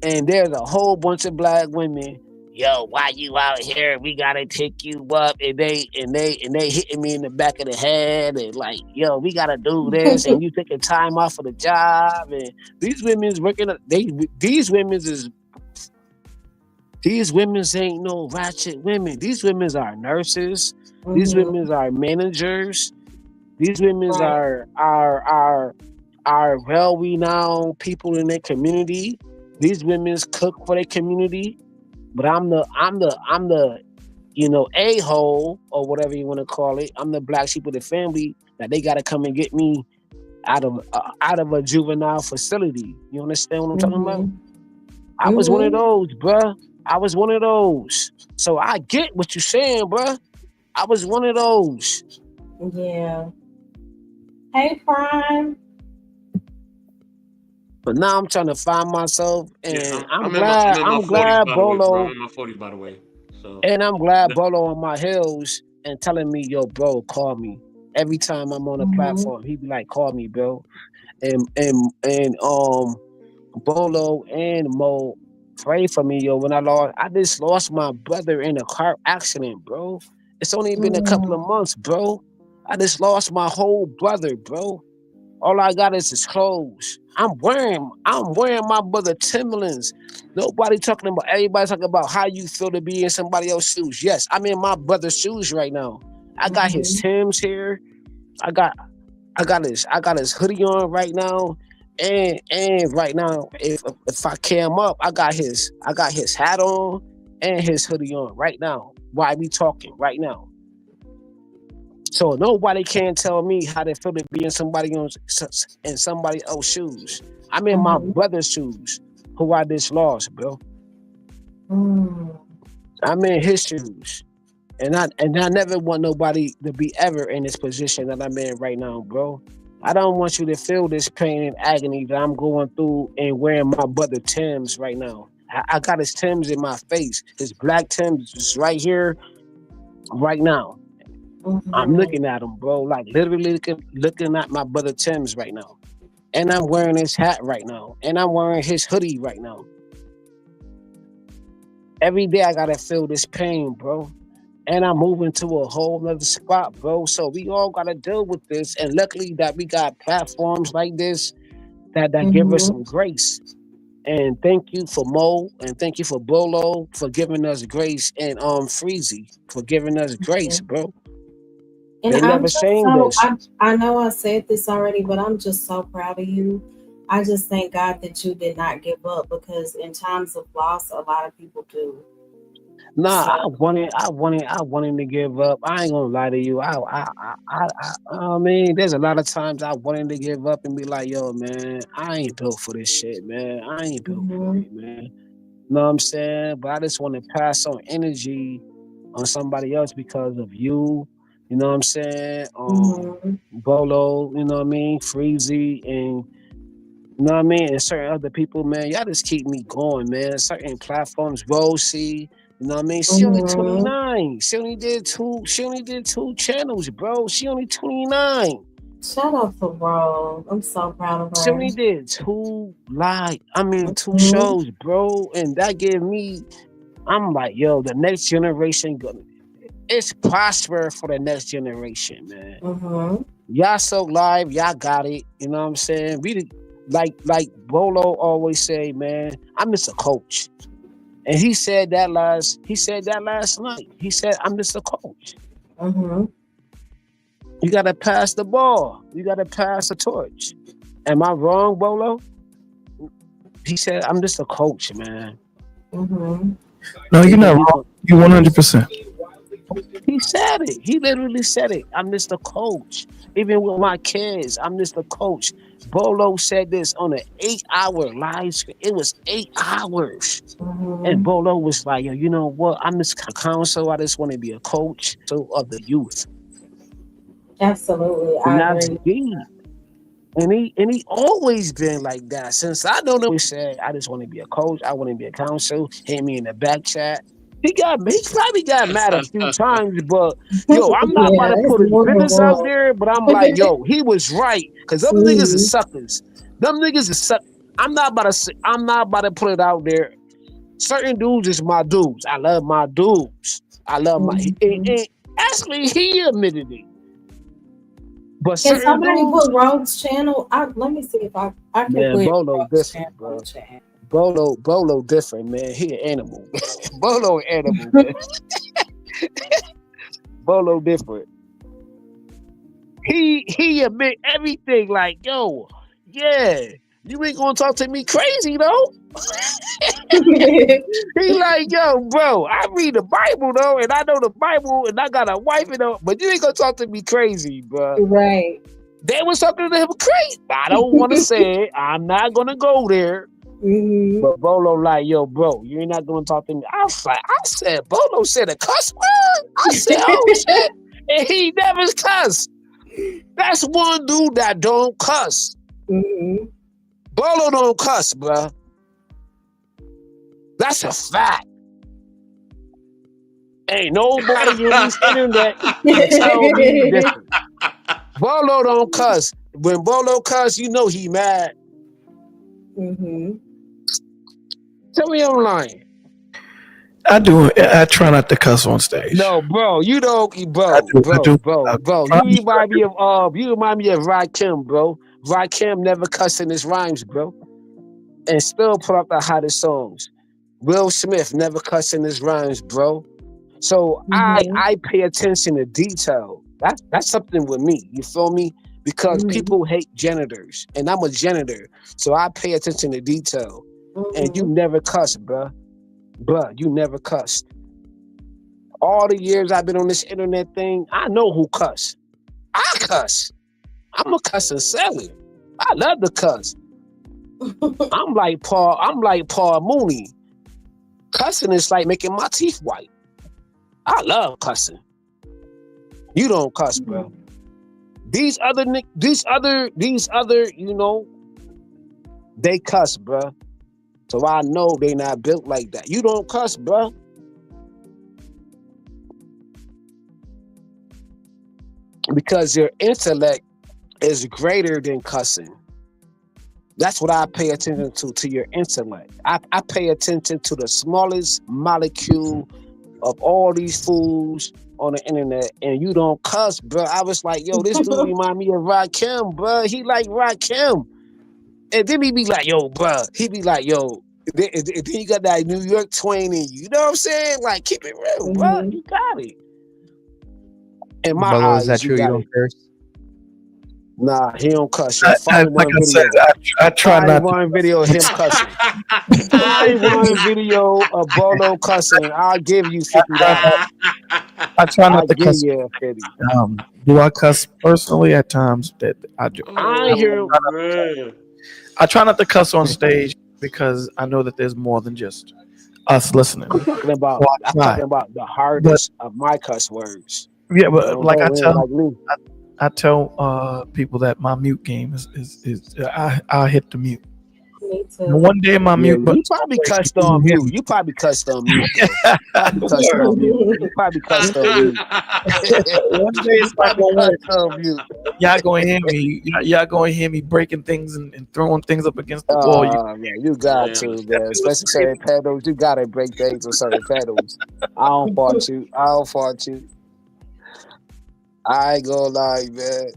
and there's a whole bunch of black women. Yo, why you out here? We gotta take you up, and they hitting me in the back of the head, and like, yo, we gotta do this, and you taking time off of the job, and these women's working. These women's ain't no ratchet women. These women's are nurses. These women's are managers. These women's are well-renowned people in their community. These women's cook for their community. But I'm the a-hole or whatever you want to call it. I'm the black sheep of the family that they got to come and get me out of a juvenile facility. You understand what I'm talking about? I was one of those, bruh. I was one of those. So I get what you're saying, bruh. I was one of those. Yeah. Hey, Prime. But now I'm trying to find myself, and Yeah, I'm glad Bolo. I'm in my 40s, by the way. So. And I'm glad Bolo on my heels and telling me, yo, bro, call me. Every time I'm on a Mhm. platform, he be like, "Call me, bro." And Bolo and Mo pray for me, yo. When I just lost my brother in a car accident, bro. It's only been a couple of months, bro. I just lost my whole brother, bro. All I got is his clothes. I'm wearing my brother Timberlands. Nobody talking about. Everybody talking about how you feel to be in somebody else's shoes. Yes, I'm in my brother's shoes right now. I got his Timbs here. I got I got his hoodie on right now. And right now, if I cam up, I got his hat on and his hoodie on right now. Why we talking right now? So nobody can tell me how they feel to be in somebody else's shoes. I'm in my brother's shoes, who I just lost, bro. I'm in his shoes. And I never want nobody to be ever in this position that I'm in right now, bro. I don't want you to feel this pain and agony that I'm going through and wearing my brother Tim's right now. I got his Tim's in my face. His black Tim's is right here, right now. I'm looking at him, bro. Like literally looking at my brother Tim's right now. And I'm wearing his hat right now. And I'm wearing his hoodie right now. Every day I gotta feel this pain, bro. And I'm moving to a whole nother spot, bro. So we all gotta deal with this. And luckily that we got platforms like this that give us some grace. And thank you for Mo and thank you for Bolo for giving us grace and Freezy for giving us grace, bro. And They I'm never just saying so this. I know I said this already, but I'm just so proud of you. I just thank God that you did not give up, because in times of loss, a lot of people do. Nah, So, I wanted to give up. I ain't gonna lie to you. I mean, there's a lot of times I wanted to give up and be like, yo, man, I ain't built for this shit, man. I ain't built for it, man. You know what I'm saying? But I just want to pass on energy on somebody else because of you. You know what I'm saying? Bolo, you know what I mean? Freezy, and you know what I mean? And certain other people, man, y'all just keep me going, man. Certain platforms, Rosie, you know what I mean? She only 29. She only did two channels, bro. She only 29. Shout out to Bro. I'm so proud of She her. only did two shows, bro. And that gave me, I'm like, yo, the next generation it's prosper for the next generation, man. Y'all so live, y'all got it. You know what I'm saying? Like Bolo always say, man, I'm just a coach. And he said that last night. He said, I'm just a coach. You gotta pass the ball. You gotta pass the torch. Am I wrong, Bolo? He said, I'm just a coach, man. No, you're not wrong. You 100%. He said it. He literally said it. I'm just a coach. Even with my kids, I'm just a coach. Bolo said this on an 8-hour live stream. It was 8 hours. And Bolo was like, yo, you know what? I'm just a counsel. I just want to be a coach of the youth. Absolutely. And I that's agree. deep. And he always been like that. Since I know him, he said, I just want to be a coach. I want to be a counsel. Hit me in the back chat. He probably got mad a few times, but yo, I'm not about to put his business out there, but I'm like, yo, he was right. Cause them niggas is suckers. Them niggas is suckers. I'm not about to put it out there. Certain dudes is my dudes. I love my dudes. I love my and actually he admitted it. But Can certain somebody dudes, put Rogue's channel? Let me see if I can man, put Bolo Rogue's different, channel bro. in chat. Bolo different, man. He an animal. Bolo an animal, man. Bolo different. He admit everything like, yo, yeah, you ain't gonna talk to me crazy though. He like, yo, bro, I read the Bible though, and I know the Bible, and I got a wife, but you ain't gonna talk to me crazy, bro. Right. They was talking to him crazy. I don't want to say it. I'm not gonna go there. But Bolo like, yo, bro, you're not gonna talk to me. I said, Bolo said a cuss word. I said, oh shit, and he never cussed. That's one dude that don't cuss. Bolo don't cuss, bro. That's a fact. Ain't nobody on this internet can tell me different. Bolo don't cuss. When Bolo cuss, you know he mad. Mm-hmm. Tell me I'm lying. I do. I try not to cuss on stage. No, bro, you don't, I bro, do. bro. I You remind me of Rakim, bro. Rakim never cussed in his rhymes, bro, and still put up the hottest songs. Will Smith never cussed in his rhymes, bro. So Mm-hmm. I pay attention to detail. That's something with me. You feel me? Because Mm-hmm. people hate janitors, and I'm a janitor, so I pay attention to detail. And you Mm-hmm. never cuss, bruh. Bruh, you never cussed. All the years I've been on this internet thing, I know who cuss. I cuss. I'm a cussing seller. I love to cuss. I'm like Paul Mooney. Cussing is like making my teeth white. I love cussing. You don't cuss, bro. These other, you know, they cuss, bro. So I know they not built like that. You don't cuss, bro. Because your intellect is greater than cussing. That's what I pay attention to your intellect. I pay attention to the smallest molecule of all these fools on the internet, and you don't cuss, bro. I was like, yo, this dude remind me of Rakim, bro. He like Rakim. And then he be like, yo, bro. He be like, yo. Then you got that New York twain in you. You know what I'm saying? Like, keep it real, bro. Mm-hmm. You got it. In my Bolo, is that eyes, you true? You got don't it. curse? Nah, he don't cuss. Yo, Like find I one video. said, I try Find not to. one video of him cussing. Find one video of Bolo cussing. I'll give you $50. I try I'll not to give cuss. you 50. Do I cuss personally at times? That I do. I ain't hear. Oh, man. I try not to cuss on stage because I know that there's more than just us listening. I'm talking about. Well, I I'm try. talking about the hardest of my cuss words. Yeah, but Don't like go I in tell like me. I tell people that my mute game is I hit the mute. Me And too. one day my Yeah, mute button. you probably cussed on mute. You probably cussed on mute. Bro. Probably cussed on mute. You probably cussed on mute. One day You it's not probably gonna work. cussed on mute. Y'all gonna hear me. Y'all gonna hear me breaking things and throwing things up against the wall. Man, you got Yeah. to, man. Especially certain pedals. You gotta break things with certain pedals. I don't fault you. I ain't gonna lie, man.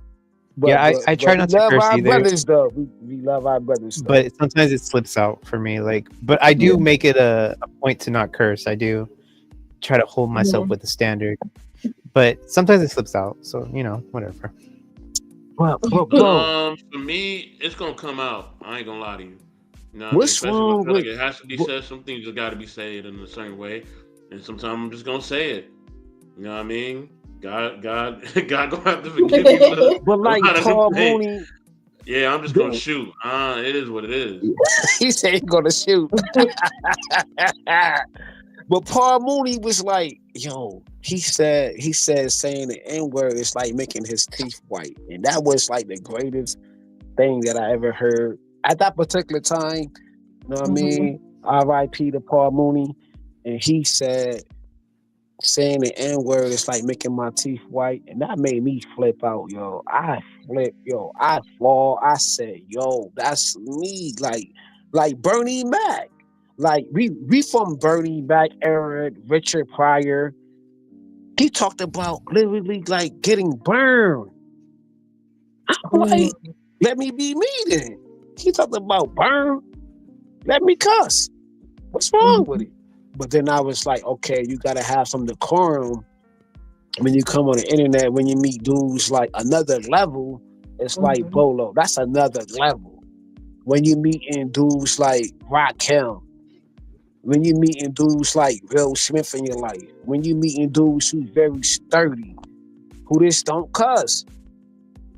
But, Yeah, I try we not to love curse our either. brothers, though. We love our brothers, though. But sometimes it slips out for me. Like, but I do make it a point to not curse. I do try to hold myself with the standard. But sometimes it slips out. So, you know, whatever. Bro. For me, it's gonna come out. I ain't gonna lie to you. You know what What's I mean? Especially when I wrong feel like with- it has to be said. Some things just got to be said in a certain way, and sometimes I'm just gonna say it. You know what I mean? God gonna have to forgive me for the. But like a lot of Paul them things. Mooney, Yeah, I'm just gonna shoot. It is what it is. he said he's gonna shoot. But Paul Mooney was like, yo, he said saying the N-word is like making his teeth white. And that was like the greatest thing that I ever heard at that particular time. You know what I mean? R.I.P. to Paul Mooney. And he said saying the N-word is like making my teeth white. And that made me flip out, yo. I fall. I said, yo, that's me. Like Bernie Mac. Like we from Bernie Mac era, Richard Pryor. He talked about literally like getting burned. I'm like, let me be me then. He talked about burn. Let me cuss. What's wrong with it? But then I was like, okay, you gotta have some decorum when you come on the internet. When you meet dudes like another level, it's like Bolo. That's another level. When you meet in dudes like Rakim. When you meeting dudes like Will Smith in your life, when you meeting dudes who's very sturdy, who just don't cuss,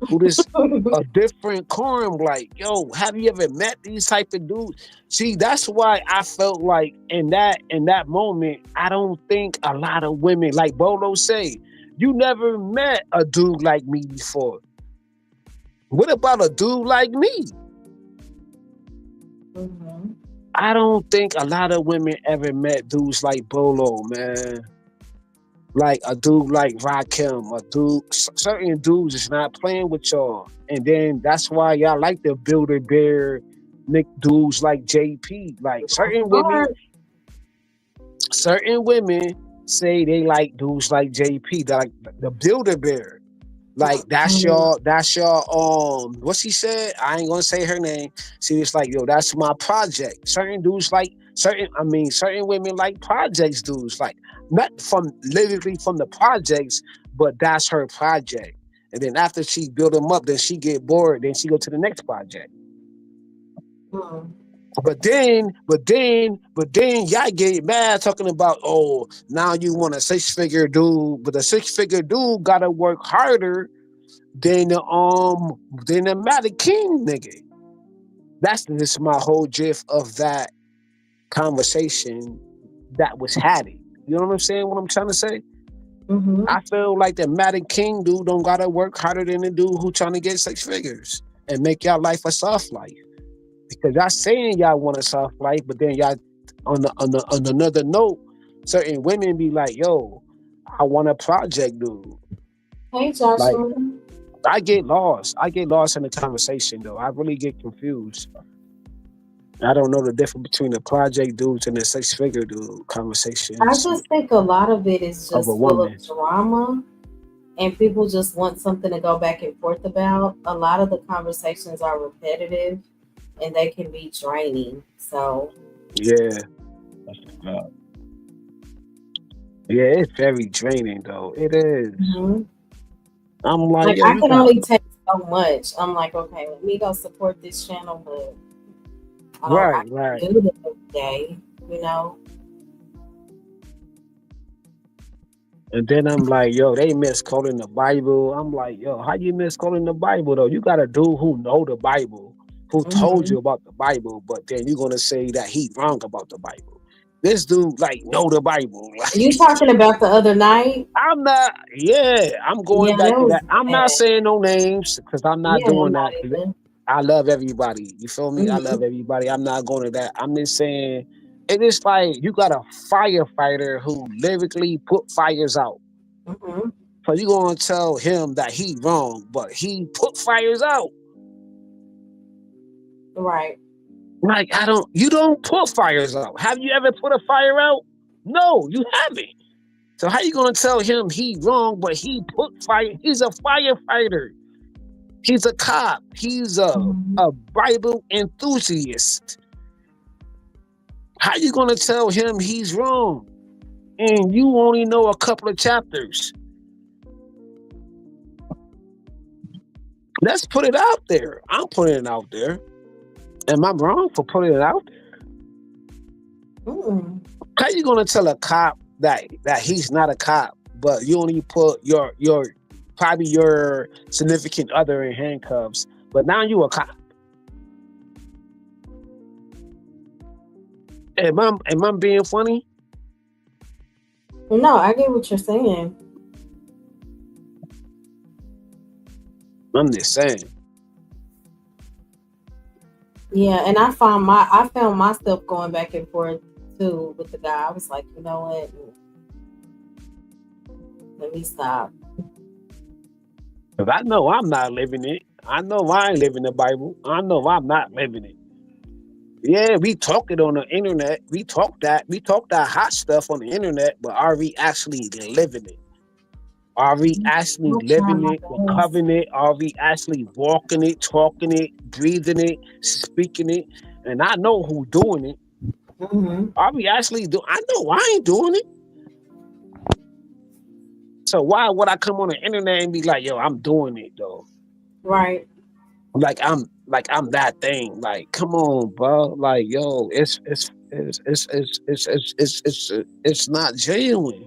who just a different quorum, like, yo, have you ever met these type of dudes? See, that's why I felt like in that moment, I don't think a lot of women, like Bolo say, you never met a dude like me before. What about a dude like me? I don't think a lot of women ever met dudes like Bolo, man. Like a dude like Rakim, a dude, certain dudes is not playing with y'all, and then that's why y'all like the Builder Bear, Nick dudes like JP. Like Or certain women say they like dudes like JP, that like the Builder Bear. Like that's your what's he said? I ain't gonna say her name. See, it's like, yo, that's my project. Certain dudes like certain women like projects dudes, like not from literally from the projects, but that's her project. And then after she build them up, then she get bored, then she go to the next project. But then y'all get mad talking about, oh, now you want a 6-figure dude, but the 6-figure dude gotta work harder than the Matter King nigga. That's just my whole gist of that conversation that was had it. You know what I'm saying? What I'm trying to say? I feel like the Matter King dude don't gotta work harder than the dude who trying to get 6 figures and make y'all life a soft life. Because y'all saying y'all want a soft life, but then y'all on another note, certain women be like, yo, I want a project dude. Hey, Joshua. Like, I get lost in the conversation though. I really get confused. I don't know the difference between the project dudes and the 6-figure dude conversations. I just think a lot of it is just full of drama, and people just want something to go back and forth about. A lot of the conversations are repetitive, and they can be draining. So yeah, it's very draining though. It is. I'm like, I can only take so much. I'm like, okay, let me go support this channel, but I can't do it every day, you know. And then I'm like, yo, they misquoting the Bible. I'm like, yo, how you misquoting the Bible though? You got a dude who know the Bible, who told you about the Bible, but then you're gonna say that he wrong about the Bible. This dude like know the Bible. Like, you talking about the other night? I'm not. Yeah, I'm going back to that. I'm not saying no names because I'm not doing that. I love everybody. You feel me? I love everybody. I'm not going to that. I'm just saying it is like you got a firefighter who lyrically put fires out. So you gonna tell him that he wrong, but he put fires out. Right. Like you don't put fires out. Have you ever put a fire out? No, you haven't. So how you gonna tell him he wrong, but he put fire? He's a firefighter. He's a cop. He's a Bible enthusiast. How you gonna tell him he's wrong? And you only know a couple of chapters. Let's put it out there. I'm putting it out there. Am I wrong for putting it out there? How you gonna tell a cop that he's not a cop, but you only put your probably your significant other in handcuffs, but now you a cop? Am I being funny? No, I get what you're saying. I'm just saying. Yeah, and I found myself going back and forth too with the guy. I was like, you know what? Let me stop. Because I know I'm not living it. I know I ain't living the Bible. I know I'm not living it. Yeah, we talk it on the internet. We talk that hot stuff on the internet, but are we actually living it? Are we actually living it, recovering it? Are we actually walking it, talking it, breathing it, speaking it? And I know who's doing it. Are we actually doing? I know I ain't doing it. So why would I come on the internet and be like, yo, I'm doing it though? Right. Like I'm that thing. Like, come on, bro. Like, yo, it's not genuine.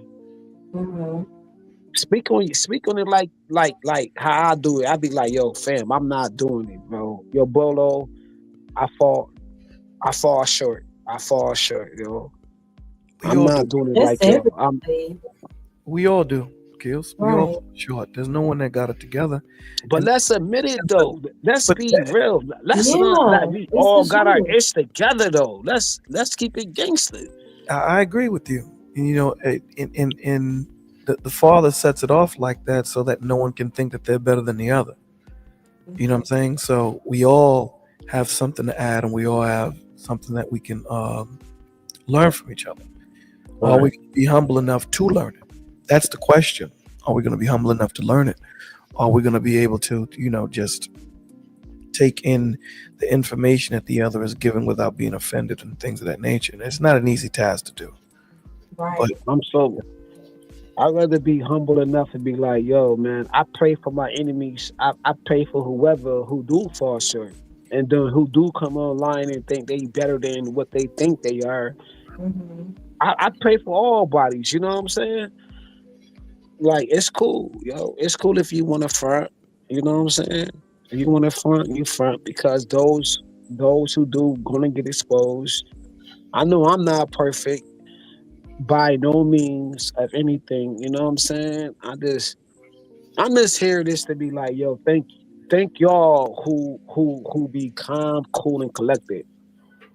Speak on it like how I do it. I be like, yo, fam, I'm not doing it, bro. Yo, Bolo, I fall short. Yo. I'm not doing it like yo. We all do, Kills. We all fall short. There's no one that got it together. But let's admit it though. Let's be real. Let's not that we all got our ish together though. Let's keep it gangster. I agree with you. You know, in the father sets it off like that so that no one can think that they're better than the other. You know what I'm saying? So we all have something to add, and we all have something that we can learn from each other. Are we going to be humble enough to learn it? That's the question. Are we going to be humble enough to learn it? Are we going to be able to, just take in the information that the other is giving without being offended and things of that nature? And it's not an easy task to do. Right. But I'd rather be humble enough to be like, yo, man, I pray for my enemies. I pray for whoever who do fall short. And then who do come online and think they better than what they think they are. Mm-hmm. I pray for all bodies, you know what I'm saying? Like, it's cool, yo. It's cool if you want to front, you know what I'm saying? If you want to front, you front, because those who do gonna get exposed. I know I'm not perfect by no means of anything, you know what I'm saying? I'm just here this to be like, yo, thank y'all who be calm, cool, and collected.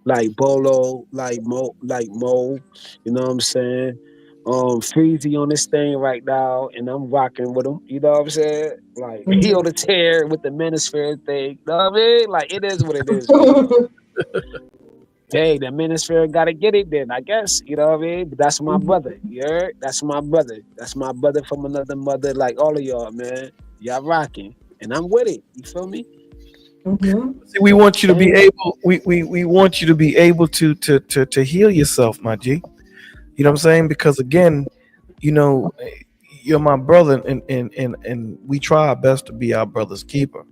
Like Bolo, like Mo, you know what I'm saying? Freezy on this thing right now, and I'm rocking with him, you know what I'm saying? Like, he on the tear with the Manosphere thing, you know what I mean? Like, it is what it is, man. Hey, the Manosphere gotta get it then, I guess, you know what I mean? But that's my brother, you heard? That's my brother. That's my brother from another mother, like all of y'all, man. Y'all rocking, and I'm with it, you feel me? Mm-hmm. See, we want you to be able. We want you to be able to heal yourself, my G. You know what I'm saying? Because again, you're my brother, and we try our best to be our brother's keeper.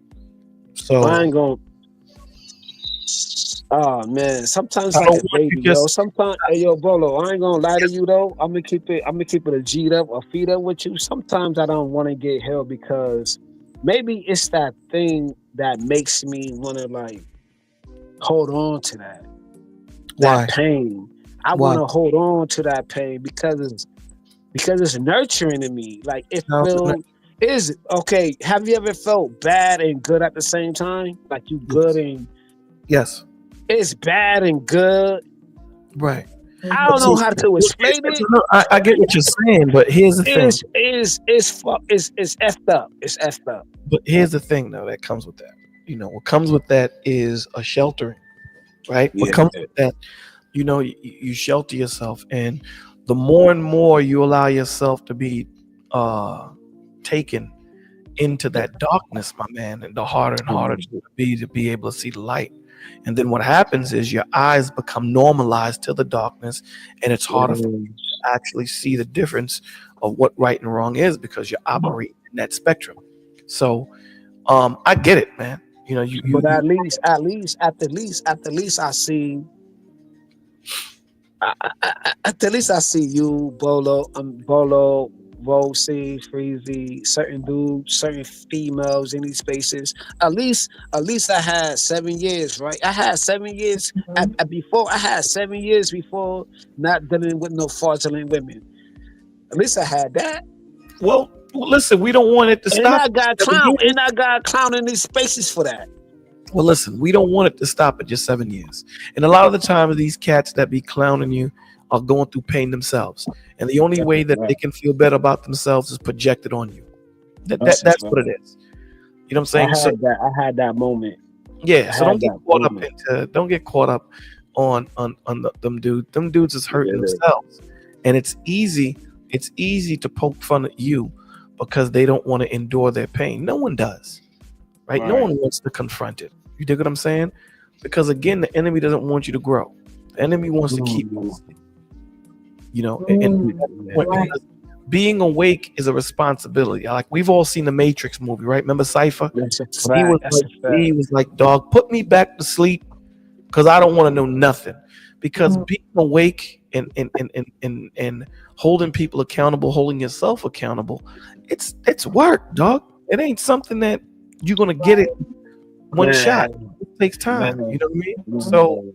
So I ain't gonna. Oh man, sometimes I like don't a want you baby, just- yo. Sometimes, hey yo, Bolo, I ain't gonna lie to you though. I'm gonna keep it a G'd up or feed up with you. Sometimes I don't want to get held because maybe it's that thing that makes me want to like hold on to that Why? pain. I Why? want to hold on to that pain because it's nurturing to me. Like, it How's it feels is okay. Have you ever felt bad and good at the same time? Like, you good and Yes. it's bad and good. Right. I don't know how to explain it. I get what you're saying, but here's the thing. It's effed up. It's effed up. But here's the thing, though, that comes with that. What comes with that is a sheltering, right? Yeah. What comes with that, you shelter yourself, and the more and more you allow yourself to be taken into that darkness, my man, and the harder and harder to be able to see the light. And then what happens is your eyes become normalized to the darkness, and it's harder for you to actually see the difference of what right and wrong is because you're operating in that spectrum. So I get it, man. But at least I see. At least I see you, Bolo, Rosie, Freezy, certain dudes, certain females in these spaces. At least I had 7 years, right? I had 7 years before. I had 7 years before not dealing with no fraudulent women. At least I had that. Well, listen, we don't want it to stop. And I got clown in these spaces for that. Well, listen, we don't want it to stop at just 7 years. And a lot of the time, these cats that be clowning you are going through pain themselves. And the only way that they can feel better about themselves is projected on you. That's what it is. You know what I'm saying? I had that moment. Yeah. So don't get caught up on them dudes. Them dudes is hurting themselves. And it's easy to poke fun at you because they don't want to endure their pain. No one does. Right? No one wants to confront it. You dig what I'm saying? Because again, the enemy doesn't want you to grow. The enemy wants to keep you asleep. And being awake is a responsibility. Like, we've all seen the Matrix movie, right? Remember Cypher? He was like, dog, put me back to sleep because I don't want to know nothing. Because being awake and holding people accountable, holding yourself accountable, it's work, dog. It ain't something that you're gonna get it one shot. It takes time. You know what I mean? So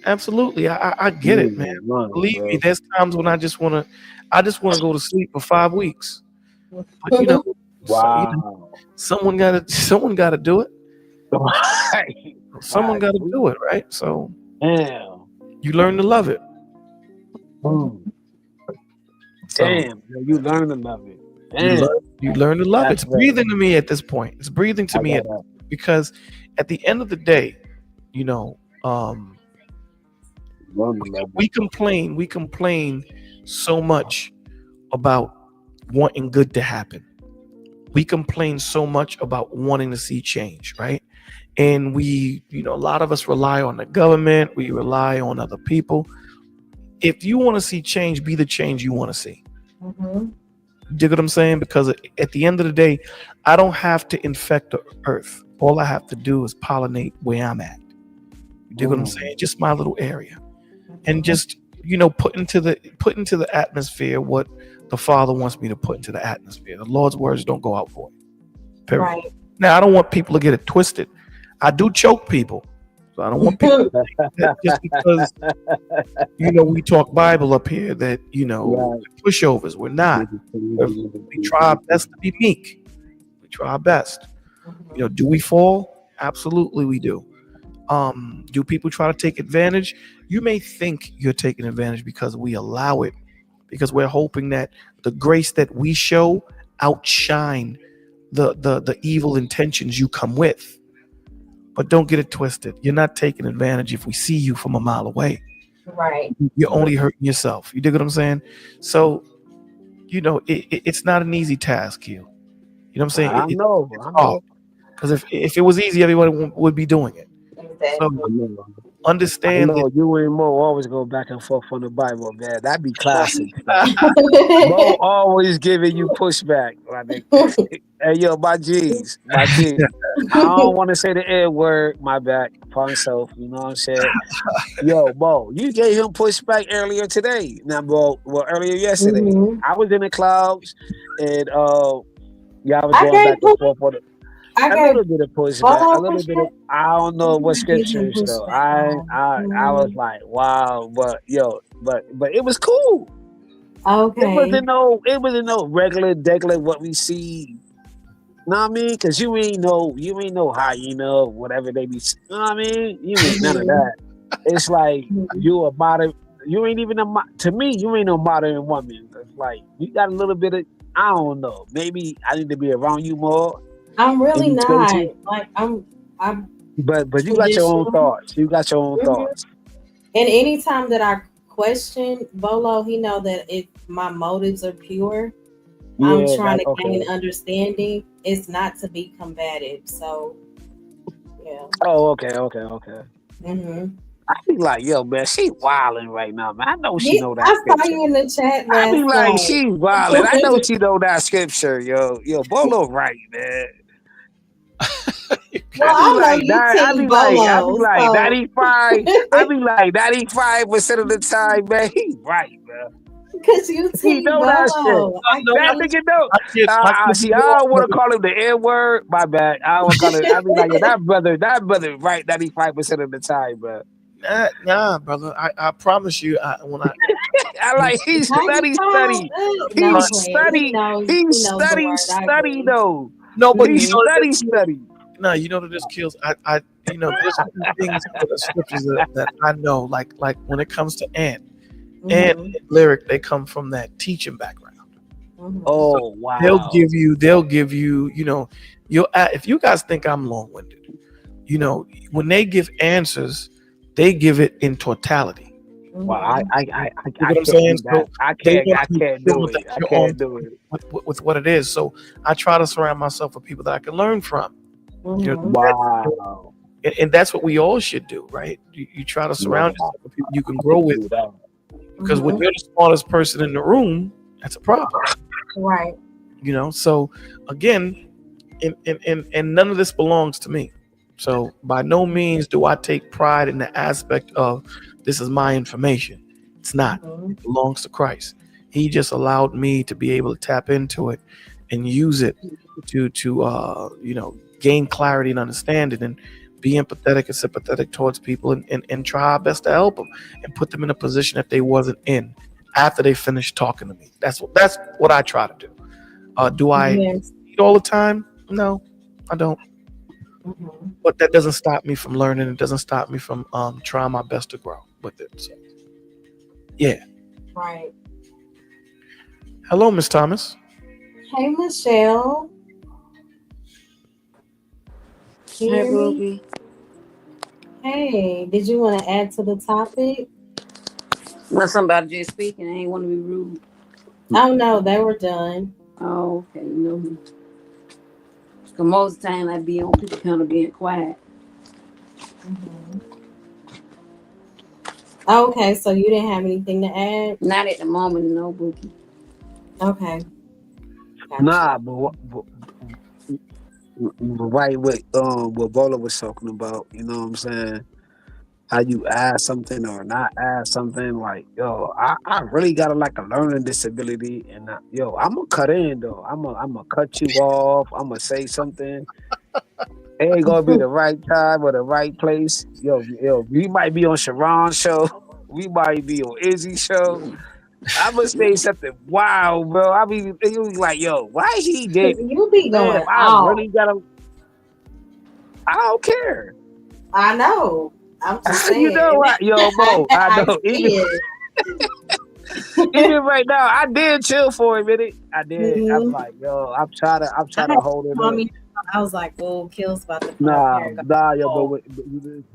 absolutely, I get it, man. Believe me, there's times when I just wanna go to sleep for 5 weeks. But someone gotta do it. Someone gotta do it, right? So you learn to love it. So Damn, you learn to love it. you learn to love it. That's It's breathing to me at this point. It's breathing to me because at the end of the day, you know, we complain so much about wanting good to happen. We complain so much about wanting to see change, right? And we, a lot of us rely on the government. We rely on other people. If you want to see change, be the change you want to see. Mm-hmm. You get what I'm saying? Because at the end of the day, I don't have to infect the earth. All I have to do is pollinate where I'm at. You dig what I'm saying? Just my little area. And just, put into the atmosphere what the Father wants me to put into the atmosphere. The Lord's words don't go out void. Period. Right. Now, I don't want people to get it twisted. I do choke people. So I don't want people to think that just because, we talk Bible up here that, pushovers. We're not. We try our best to be meek. We try our best. Do we fall? Absolutely we do. Do people try to take advantage? You may think you're taking advantage because we allow it, because we're hoping that the grace that we show outshine the evil intentions you come with. But don't get it twisted. You're not taking advantage if we see you from a mile away. Right. You're only hurting yourself. You dig what I'm saying? So, it's not an easy task here. You know what I'm saying? I know. Because if it was easy, everybody would be doing it. So understand. I know you and Mo always go back and forth on the Bible, man. That'd be classic. Mo always giving you pushback. Hey, yo, my G's. I don't want to say the N word. My back, upon self. You know what I'm saying? Yo, Mo, you gave him pushback earlier today. Now, Mo, earlier yesterday. Mm-hmm. I was in the clouds, and y'all was going back and forth on it. A little bit of pushback, a little bit of, I don't know what scriptures though. I was like, wow, but it was cool. Okay. It wasn't no regular what we see. You know what I mean? Because you ain't no hyena, whatever they be. You know what I mean? You ain't none of that. It's like you a modern. You ain't even to me. You ain't no modern woman. It's like you got a little bit of. I don't know. Maybe I need to be around you more. I'm really not like I'm. But you got your own thoughts. You got your own thoughts. And anytime that I question Bolo, he know that my motives are pure. Yeah, I'm trying to gain understanding. It's not to be combative. So, yeah. Oh, okay. Mm-hmm. I be like, yo, man, she wilding right now, man. I know she know that. I saw you in the chat. I be like, she wilding. I know she know that scripture, yo. Bolo right, man. I be like 95% of the time, man, he right, man. Because you know that shit. That nigga know. See, I don't want to call him the N word. My bad. I don't call it. I be like, that brother right 95% of the time, bro. Nah, brother. I promise you, when I like he study. Though. No, but he study. No, that this kills. There's things in the scriptures that I know, like when it comes to Ant and Lyric, they come from that teaching background. Oh, so wow! They'll give you. If you guys think I'm long-winded, when they give answers, they give it in totality. Wow, I what I'm saying? So I can't do it. I can't do it with what it is. So I try to surround myself with people that I can learn from. Wow. And that's what we all should do, right? You try to surround yourself with people you can grow with. Because when you're the smartest person in the room, that's a problem. Right. So again, and none of this belongs to me. So by no means do I take pride in the aspect of this is my information. It's not. It belongs to Christ. He just allowed me to be able to tap into it and use it to gain clarity and understanding and be empathetic and sympathetic towards people and try our best to help them and put them in a position that they wasn't in after they finished talking to me. That's what I try to do. Do I eat all the time? No, I don't. But that doesn't stop me from learning. It doesn't stop me from trying my best to grow with it. So, yeah. Right. Hello, Miss Thomas. Hey, Michelle. Can you Hey, hear me? Ruby. Hey, did you want to add to the topic? Well, somebody just speaking. I ain't want to be rude. Oh no, they were done. Oh, okay. You know me. Because most of the time I be on people kind of being quiet. Mhm. Okay, so you didn't have anything to add? Not at the moment, no, Bookie. Okay. Gotcha. Nah, but right what Bola was talking about, you know what I'm saying? How you add something or not add something, like, yo, I really got like a learning disability, and yo, I'm gonna cut in though. I'm gonna cut you off. I'm gonna say something. It ain't gonna be the right time or the right place. Yo, we might be on Sharon's show. We might be on Izzy's show. I'm gonna say something wild, bro. I mean, you be like, yo, why he did? You be Damn, going I off. really gotta. I don't care. I know. I'm just You know saying. what, yo, Mo? I I know. see it. Even right now, I did chill for a minute. I did. I'm Mhm. like, yo, I'm I trying had to to hold it calm up. me down. I was like, "Oh, Kill's about to come up Nah, here and go." nah, yo, Oh.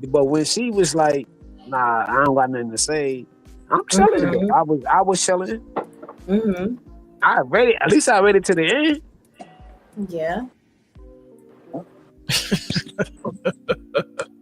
but when she was like, nah, I don't got nothing to say. I'm chilling though. Mhm. I was chilling. Mhm. I read it. At least I read it to the end. Yeah.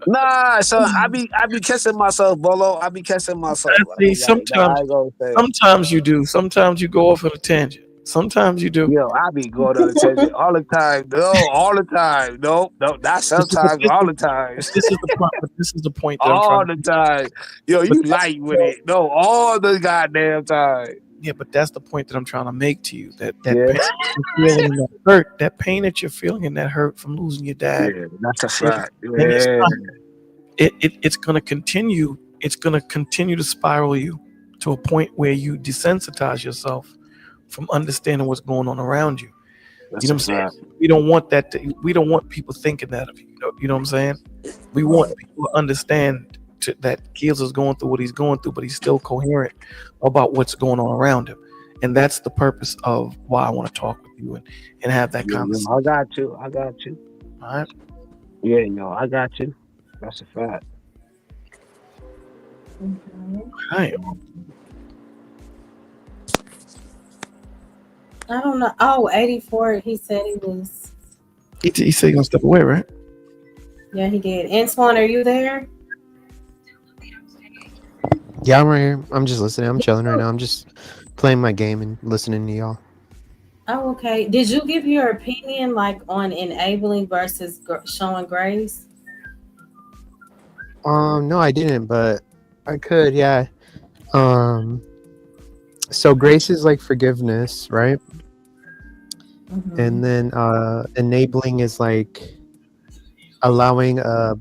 Nah, so I be catching myself, Bolo. I be catching myself. I See, be like, nah, I ain't gonna say. sometimes you do. Sometimes you go off on a tangent. Sometimes you do. Yo, I be going on a tangent all the time. No, all the time. No, not This is, sometimes. this All is, the time. this is the point. But this is the point that I'm All trying to the make. time. Yo, But you that's, light with it. No, all the goddamn time. yeah, but that's the point that I'm trying to make to you. That Yeah, pain that you're feeling, and that hurt, that pain that you're feeling, and that hurt from losing your dad. yeah, that's a And, fact. and Yeah, it's going to continue. It's going to continue to spiral you to a point where you desensitize yourself from understanding what's going on around you. You that's know a what I'm saying? fact. We don't want that. We don't want people thinking that of you. You know what I'm saying? We want people to understand that Keels is going through what he's going through, but he's still coherent about what's going on around him. And that's the purpose of why I want to talk with you and have that Yeah, conversation. I got you. I got you. All right. Yeah, I got you. That's a fact. Mhm. All right. I don't know. Oh, 84. He said he was. He said he's gonna step away, right? Yeah, he did. Antoine, are you there? Yeah, I'm right here. I'm just listening. I'm chilling right now. I'm just playing my game and listening to y'all. Oh, okay. Did you give your opinion like on enabling versus showing grace? No, I didn't, but I could. Yeah. So grace is like forgiveness, right? Mhm. And then enabling is like allowing a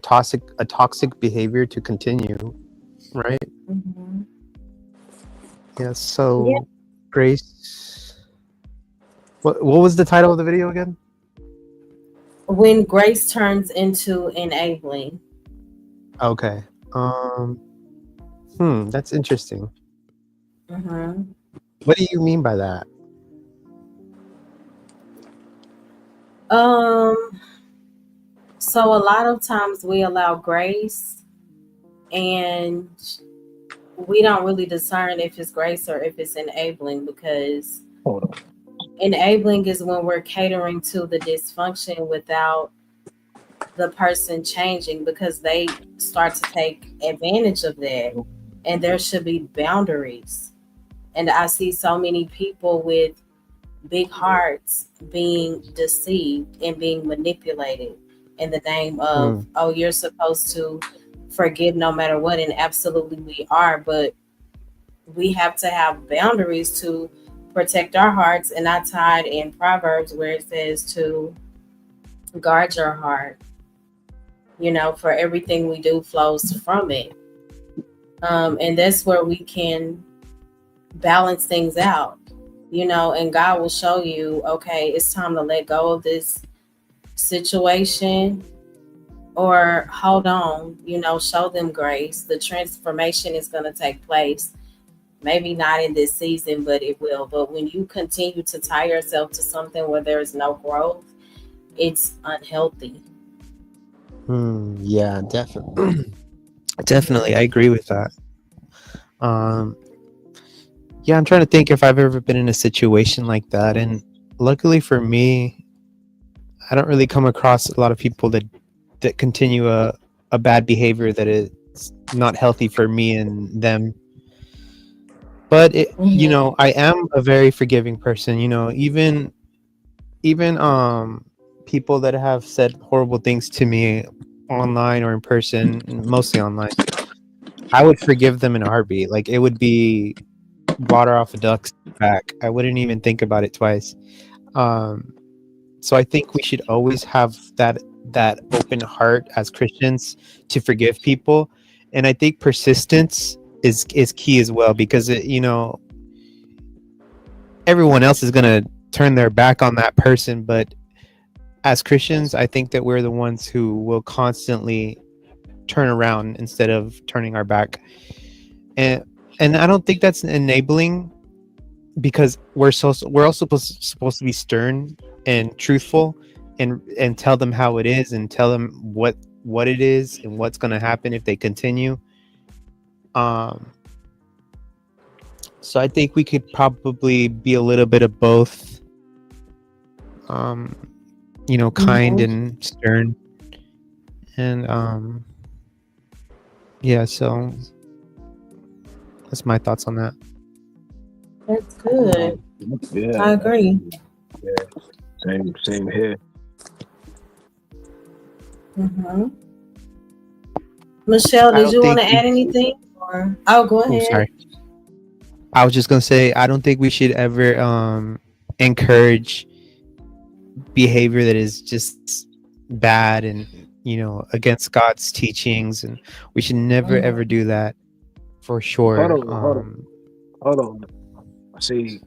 toxic behavior to continue, right? Mhm. Yeah. So Yeah. grace. What was the title of the video again? When grace turns into enabling. Okay. That's interesting. Mhm. What do you mean by that? So a lot of times we allow grace and we don't really discern if it's grace or if it's enabling, because Hold on. enabling is when we're catering to the dysfunction without the person changing, because they start to take advantage of that, and there should be boundaries. And I see so many people with big hearts being deceived and being manipulated in the name of, oh, you're supposed to forgive no matter what. And absolutely we are, but we have to have boundaries to protect our hearts. And I tied in Proverbs where it says to guard your heart. For everything we do flows from it. And that's where we can balance things out, and God will show you, okay, it's time to let go of this situation, or hold on, show them grace. The transformation is going to take place. Maybe not in this season, but it will. But when you continue to tie yourself to something where there is no growth, it's unhealthy. Yeah, definitely. Definitely, I agree with that. Yeah, I'm trying to think if I've ever been in a situation like that, and luckily for me, I don't really come across a lot of people that continue a bad behavior that is not healthy for me and them. But you know, I am a very forgiving person. You know, even people that have said horrible things to me online or in person, mostly online, I would forgive them in a heartbeat. Like it would be water off a duck's back. I wouldn't even think about it twice. So I think we should always have that open heart as Christians to forgive people, and I think persistence is key as well, because you know, everyone else is gonna turn their back on that person, but as Christians, I think that we're the ones who will constantly turn around instead of turning our back, and I don't think that's enabling, because we're all supposed to be stern and truthful and tell them how it is and tell them what it is and what's going to happen if they continue. So I think we could probably be a little bit of both, you know, kind and stern, and yeah, so that's my thoughts on that. That's good. Yeah, I agree. Yeah, same here. Michelle, did you want to add anything? Or go ahead. Oh, sorry. I was just gonna say, I don't think we should ever encourage behavior that is just bad and, you know, against God's teachings, and we should never ever do that, for sure. Hold on. See,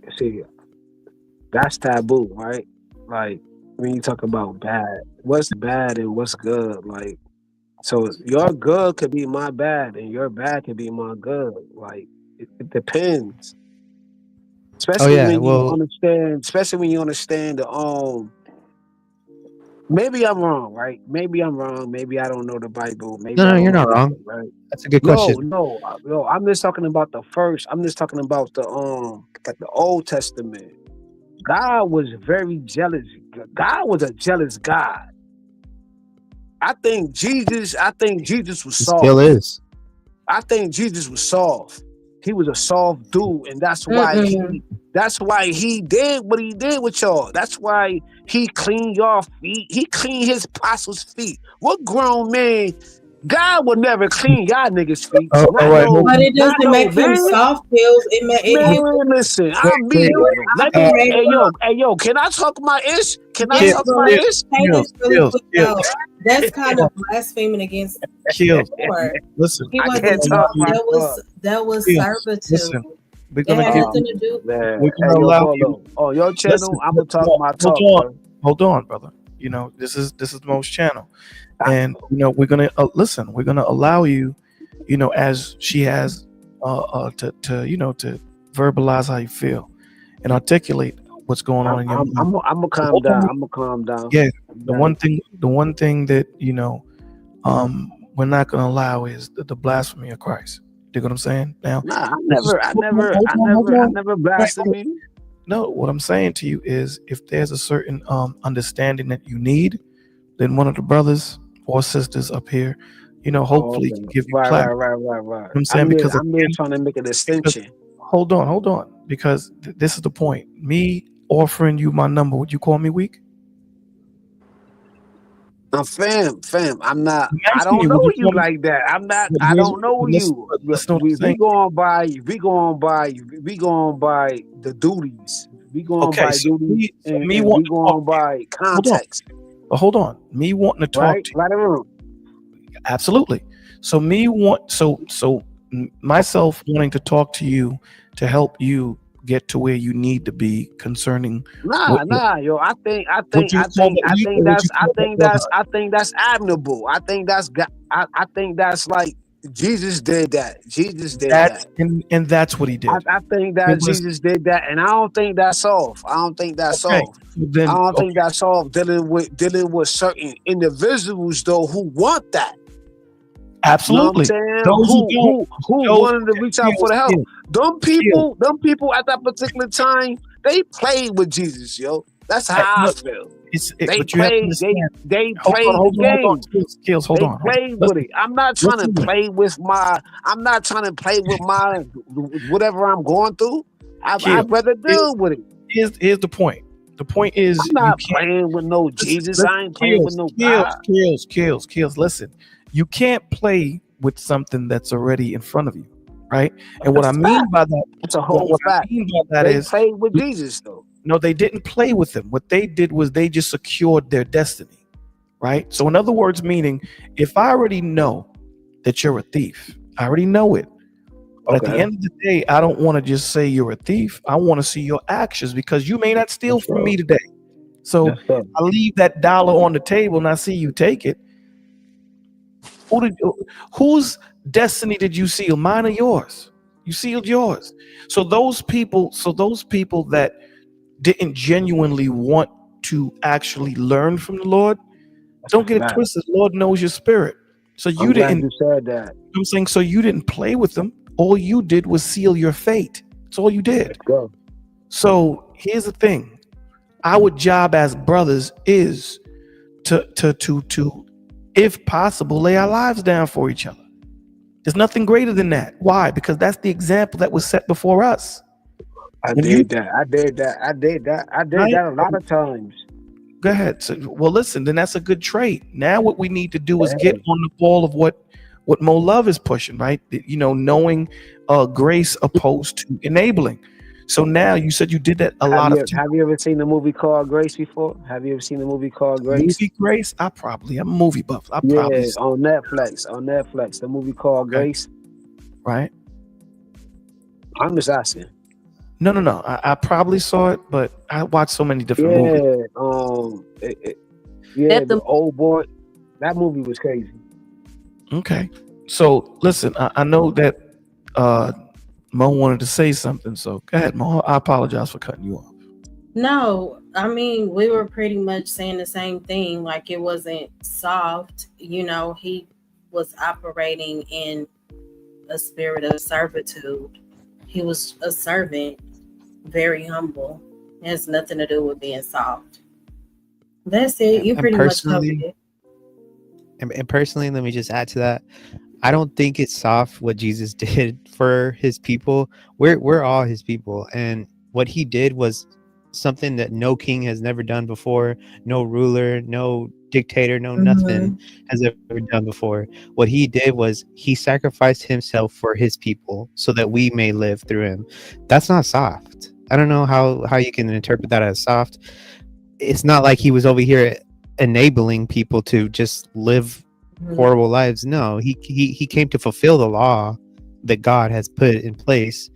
that's taboo, right? Like when you talk about bad, what's bad and what's good, like, so your good could be my bad and your bad could be my good. Like it depends. Especially when you understand the maybe I'm wrong, right? Maybe I'm wrong. Maybe I don't know the Bible. Maybe No, I don't you're know not wrong. anything, right? That's a good question. No. I'm just talking about the first. I'm just talking about the like the Old Testament. God was very jealous. God was a jealous God. I think Jesus was He soft. still is. I think Jesus was soft. He was a soft dude, and that's why he did what he did with y'all. That's why he cleaned y'all feet. He cleaned his apostles' feet. What grown man? God would never clean y'all niggas' feet. Oh, all right. But it doesn't make him soft, Pills. Man, listen, I'm being. Hey yo, can I talk my ish? Can I talk my ish? That's kind of blaspheming against. Listen, he wasn't soft. That was servitude. Listen, we're It gonna had give nothing to do. we're gonna allow you. On your channel, Listen, I'm gonna talk my talk. Hold on, brother. You know, this is Mo's channel, and you know, we're gonna listen. We're gonna allow you, you know, as she has, to you know, to verbalize how you feel and articulate what's going on in your mind. I'm gonna calm down. I'm gonna calm down. Yeah, the one thing that, you know, we're not gonna allow is the blasphemy of Christ. You know what I'm saying? Now, I never blasphemy. No, what I'm saying to you is, if there's a certain understanding that you need, then one of the brothers or sisters up here, you know, hopefully can give you clarity. Right. You know what I'm saying? Because I'm really trying to make a distinction. Hold on, because this is the point. Me offering you my number, would you call me weak? Fam, I'm not. I don't know you like that. I'm not. I don't know you. We going by the duties. We going by duties. We going by context. But hold on. Me wanting to talk to you. Right or wrong? Absolutely. So myself wanting to talk to you to help you get to where you need to be concerning. Yo. I think that's admirable. I think that's like Jesus did that. Jesus did That's that. and that's what he did. I think It that was Jesus did that, and I don't think that's soft. I don't think that's okay. soft. So then, I don't okay, think that's soft dealing with certain individuals though who want that. You know what I'm absolutely. saying? Those who don't, Who those wanted to reach out for skills, the help? skills. Them people at that particular time, they played with Jesus, yo. That's how I Look, feel. but you have to understand. They Hold on, played the hold on, hold on. game. Skills, hold They on, hold on. played with it. I'm not trying to Listen. play with my. I'm not trying to play with my whatever I'm going through. I'd rather deal with it. Here's the point. The point is I'm you not can't playing with no Jesus. listen, I ain't playing with no God. skills. Listen, you can't play with something that's already in front of you, right? And what I mean by that, It's a whole what I fact. mean by that They is, played with Jesus though. no, they didn't play with him. What they did was they just secured their destiny, right? So in other words, meaning if I already know that you're a thief, I already know it. But at the end of the day, I don't want to just say you're a thief. I want to see your actions because you may not steal from me today. So I leave that dollar on the table and I see you take it. Whose destiny did you seal? Mine or yours? You sealed yours. So those people that didn't genuinely want to actually learn from the Lord, don't get it twisted. The Lord knows your spirit. So you didn't. You said that. I'm saying so you didn't play with them. All you did was seal your fate. That's all you did. Let's go. So here's the thing. Our job as brothers is to if possible, lay our lives down for each other. There's nothing greater than that. Why? Because that's the example that was set before us. I did that a lot of times. Go ahead. So, well, listen, then that's a good trait. Now what we need to do is get on the ball of what Mo Love is pushing, right? You know, knowing grace opposed to enabling. So now you said you did that a lot of times. Have you ever seen the movie called Grace before? Have you ever seen the movie called Grace? Movie Grace? I'm a movie buff. On Netflix. The movie called Grace. Right. I'm just asking. No. I probably saw it, but I watched so many different movies. The Old Boy. That movie was crazy. Okay. So listen, I know that Mo wanted to say something, so go ahead, Mo. I apologize for cutting you off. No, I mean, we were pretty much saying the same thing. Like, it wasn't soft. You know, he was operating in a spirit of servitude. He was a servant, very humble. It has nothing to do with being soft. That's it. You pretty much covered it. And personally, let me just add to that. I don't think it's soft what Jesus did for his people. We're all his people, and what he did was something that no king has never done before, no ruler, no dictator, no nothing has ever done before. What he did was he sacrificed himself for his people so that we may live through him. That's not soft. I don't know how you can interpret that as soft. It's not like he was over here enabling people to just live horrible lives. No, he came to fulfill the law that God has put in place,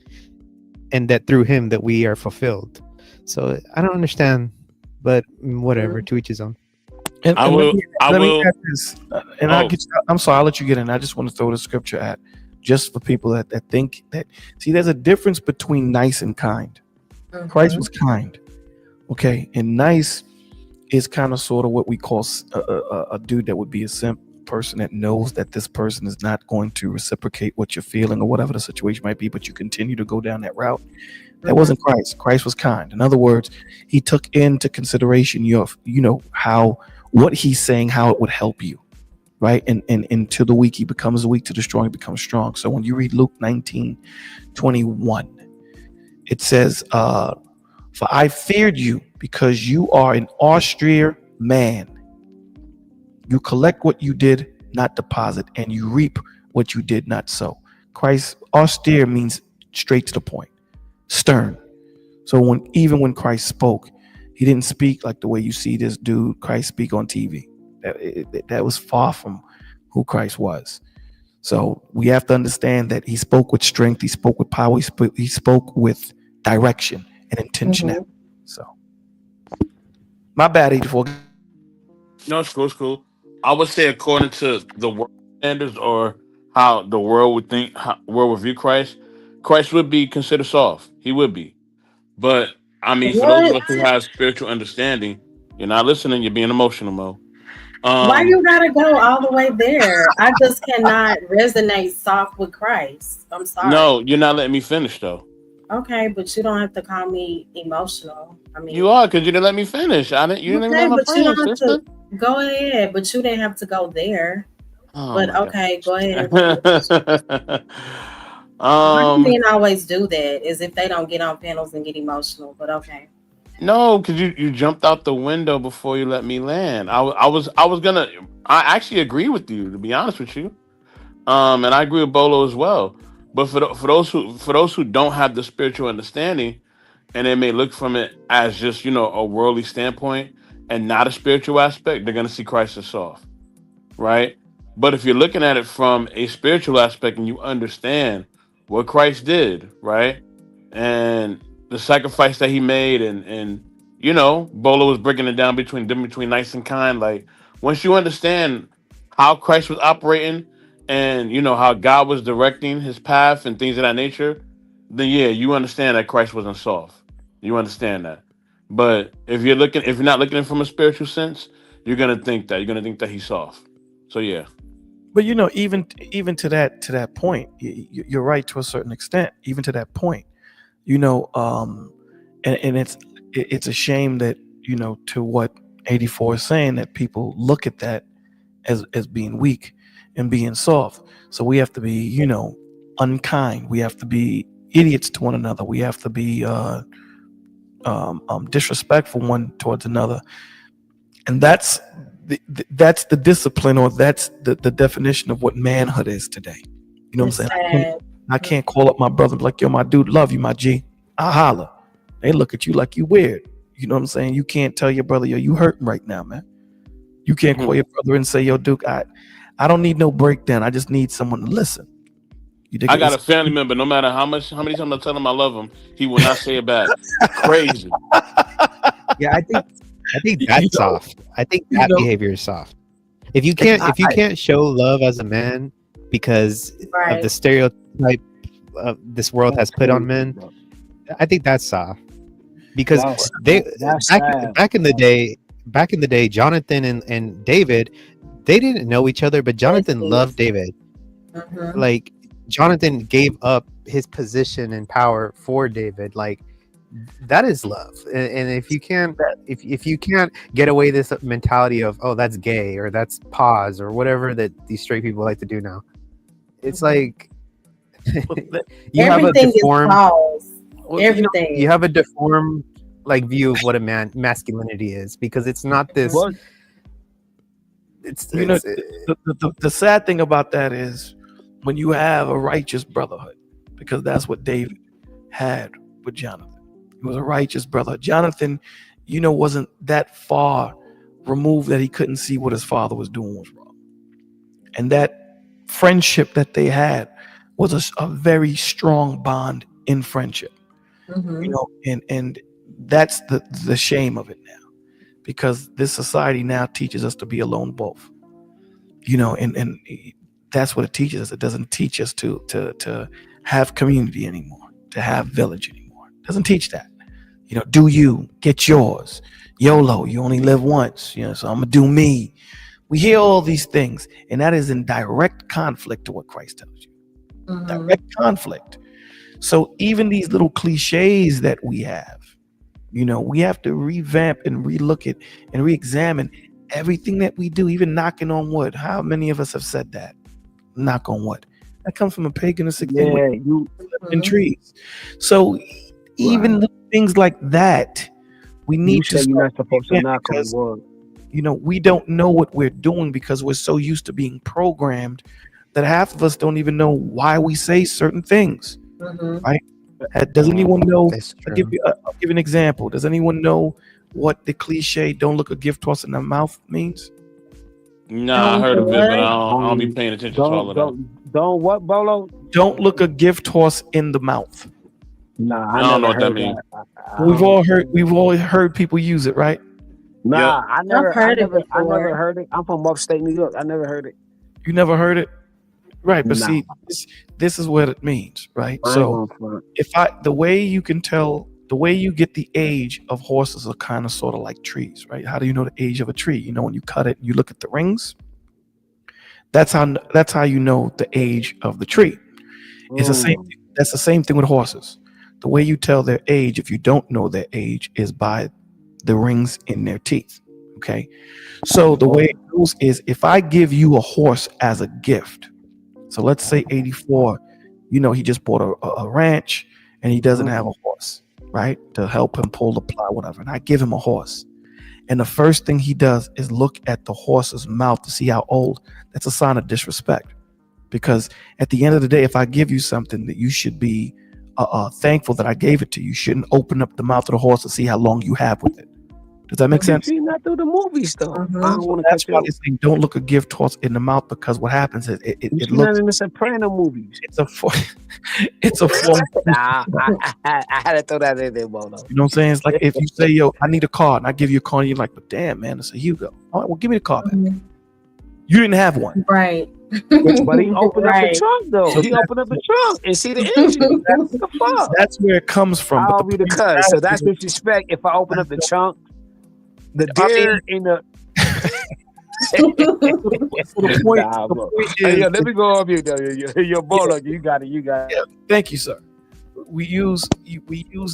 and that through him that we are fulfilled. So I don't understand, but whatever, to each his own. And let me add this, and I'm sorry, I'll let you get in. I just want to throw the scripture at just for people that think that, see, there's a difference between nice and kind. Christ was kind, okay, and nice is kind of sort of what we call a dude that would be a simp person that knows that this person is not going to reciprocate what you're feeling or whatever the situation might be, but you continue to go down that route. That wasn't Christ. Christ was kind. In other words, he took into consideration what he's saying, how it would help you, right? And to the weak he becomes weak, to the strong he becomes strong. So when you read Luke 19:21, it says, for I feared you because you are an austere man. You collect what you did not deposit, and you reap what you did not sow. Christ, austere means straight to the point, stern. So even when Christ spoke, he didn't speak like the way you see this dude Christ speak on TV. That was far from who Christ was. So we have to understand that he spoke with strength, he spoke with power, he spoke with direction and intentionality. So my bad, 84. No, it's cool. I would say according to the world standards or how the world would think, how world would view Christ, Christ would be considered soft. He would be. But I mean, for those of What? us who have spiritual understanding, you're not listening. You're being emotional, Mo. Why Um, you gotta go all the way there? I just cannot resonate soft with Christ. I'm sorry. no, you're not letting me finish though. Okay, but you don't have to call me emotional. I mean, You are, because you didn't let me finish. I didn't. You didn't okay, even let but my you plan, don't have sister. to go ahead. But you didn't have to go there. Oh But my okay, go ahead. God. Men always do that, as if they don't get on panels and get emotional. But okay. No, because you jumped out the window before you let me land. I was gonna. I actually agree with you, to be honest with you. And I agree with Bolo as well. But for those who don't have the spiritual understanding, and they may look from it as just a worldly standpoint and not a spiritual aspect, they're gonna see Christ as soft, right? But if you're looking at it from a spiritual aspect and you understand what Christ did, right, and the sacrifice that he made, and Bolo was breaking it down between nice and kind. Like once you understand how Christ was operating, and how God was directing his path and things of that nature, then yeah, you understand that Christ wasn't soft. You understand that. But if you're not looking at it from a spiritual sense, you're gonna think that he's soft. So yeah. But even to that point, you're right to a certain extent. Even to that point, and it's a shame that to what 84 is saying, that people look at that as being weak and being soft. So we have to be unkind. We have to be idiots to one another. We have to be disrespectful one towards another, and that's the discipline, or that's the definition of what manhood is today. You know what I'm saying? I can't call up my brother and be like, yo, my dude, love you, my G. I holler. They look at you like you weird. You know what I'm saying? You can't tell your brother, yo, you hurting right now, man. You can't call your brother and say, yo, Duke, I don't need no breakdown. I just need someone to listen. I got a family member. No matter how many times I tell him I love him, he will not say it back. Crazy. Yeah, I think that's soft. I think that behavior is soft. If you can't show love as a man because of the stereotype this world has put on men, I think that's soft. Because back in the day, Jonathan and David, they didn't know each other, but Jonathan loved David. Mm-hmm. Like Jonathan gave up his position and power for David. Like that is love. And if you can't get away this mentality of, oh, that's gay or that's pause or whatever that these straight people like to do now, it's like you have a deformed everything. You have a deformed like view of what a masculinity is, because it's not this. The sad thing about that is when you have a righteous brotherhood, because that's what David had with Jonathan. He was a righteous brother. Jonathan, wasn't that far removed that he couldn't see what his father was doing was wrong. And that friendship that they had was a very strong bond in friendship. Mm-hmm. And that's the shame of it now, because this society now teaches us to be a lone wolf, and that's what it teaches us. It doesn't teach us to have community anymore, to have village anymore. It doesn't teach that. Do you get yours, YOLO, you only live once, so I'm gonna do me. We hear all these things, and that is in direct conflict to what Christ tells you. Mm-hmm. Direct conflict. So even these little cliches that we have, we have to revamp and relook at and re-examine everything that we do, even knocking on wood. How many of us have said that? Knock on wood. That comes from a paganistic thing. In trees. So even little things like that, we need to. You're not supposed to knock on wood. We don't know what we're doing because we're so used to being programmed that half of us don't even know why we say certain things. Mm-hmm. Right? Does anyone know? I'll give you an example. Does anyone know what the cliche "don't look a gift horse in the mouth" means? Nah, I heard of it, but I don't be paying attention to all of that. Don't what, Bolo? Don't look a gift horse in the mouth. Nah, I don't know what that means. We've all heard people use it, right? Nah, I've heard it before. I never heard it. I'm from upstate New York. I never heard it. You never heard it? Right, but Nah, see, this is what it means, right? I ain't So gonna front. the way you can tell, the way you get the age of horses are kind of sort of like trees, right? How do you know the age of a tree? You know, when you cut it, you look at the rings. That's how you know the age of the tree. It's the same. Mm. That's the same thing with horses. The way you tell their age, if you don't know their age, is by the rings in their teeth. Okay, so the way it goes is if I give you a horse as a gift. So let's say 84, he just bought a ranch and he doesn't have a horse, right? To help him pull the plow, whatever. And I give him a horse. And the first thing he does is look at the horse's mouth to see how old. That's a sign of disrespect. Because at the end of the day, if I give you something, that you should be thankful that I gave it to you. You shouldn't open up the mouth of the horse to see how long you have with it. Does that make sense? See, not through the movies though. I don't So want to that's cut why you. they say don't look a gift horse in the mouth, because what happens is You it see looks that in the Soprano movies. it's a it's a form. Nah, I had to throw that in there, Bono. You know what I'm saying? It's like if you say, yo, I need a car, and I give you a car, and you're like, but damn, man, it's a Hugo. All right, well, give me the car back. Mhm. You didn't have one. Right. But he opened up the Right. trunk though. So He opened up the trunk and see the engine. What the fuck? That's where it comes from. I'll But be the cuz. So that's disrespect if I open up the trunk. The I deer in the. the point, Nah, the bro. point Hey, is, yo, let me go on mute though. Your Bono, you got it. You got it. yeah, thank you, sir. We use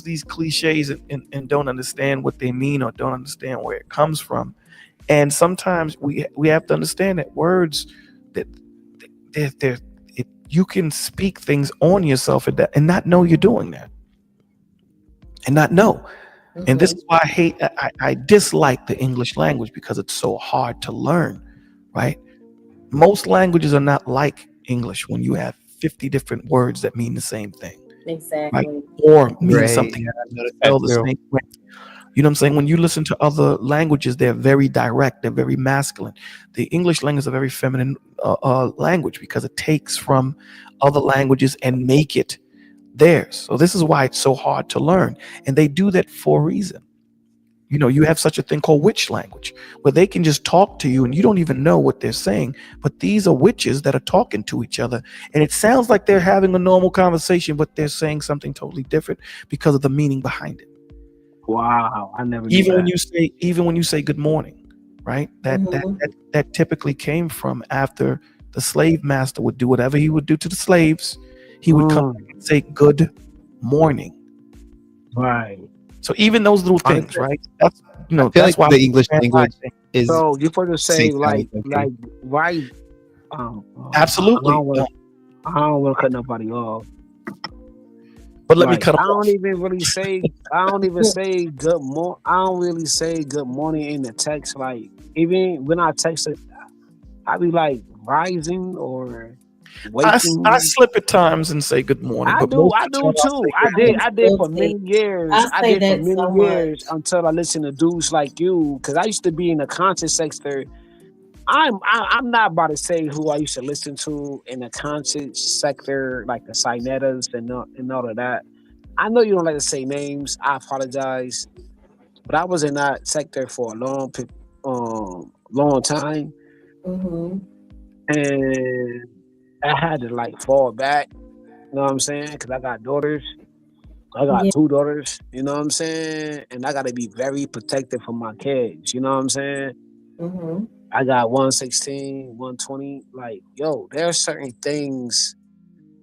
these cliches and don't understand what they mean or don't understand where it comes from. And sometimes we have to understand that words that you can speak things on yourself and not know you're doing that, and not know. And this is why I dislike the English language, because it's so hard to learn, right? Most languages are not like English when you have 50 different words that mean the same thing, Exactly. right? Or mean Right. something Yeah, that that's spell the true. same way. You know what I'm saying? When you listen to other languages, they're very direct, they're very masculine. The English language is a very feminine language, because it takes from other languages and make it theirs. So this is why it's so hard to learn. And they do that for a reason. You have such a thing called witch language, where they can just talk to you and you don't even know what they're saying. But these are witches that are talking to each other. And it sounds like they're having a normal conversation, but they're saying something totally different because of the meaning behind it. Wow, I never. Knew Even that. when you say good morning, right? That typically came from after the slave master would do whatever he would do to the slaves. He would come and say good morning. Right. So even those little things, right? That's I feel that's like why the English language is So you're supposed to say satanic, okay. like why? absolutely. I don't want to cut nobody off. But let me Like, cut I them off. don't even really say. I don't even say good morning. I don't really say good morning in the text. Like even when I text it, I be like rising or waking. I slip at times and say good morning. I but do. most I of the do time I'll too. say I did for many years. I I say did for that many so years much. until I listened to dudes like you. Because I used to be in the conscious sector. I'm not about to say who I used to listen to in the conscious sector, like the Sinettas and all of that. I know you don't like to say names. I apologize, but I was in that sector for a long time, Mm-hmm. and I had to like fall back. You know what I'm saying? Because I got daughters. I got Yeah. 2 daughters. You know what I'm saying? And I got to be very protective for my kids. You know what I'm saying? Mm-hmm. I got 116, 120. Like, yo, there are certain things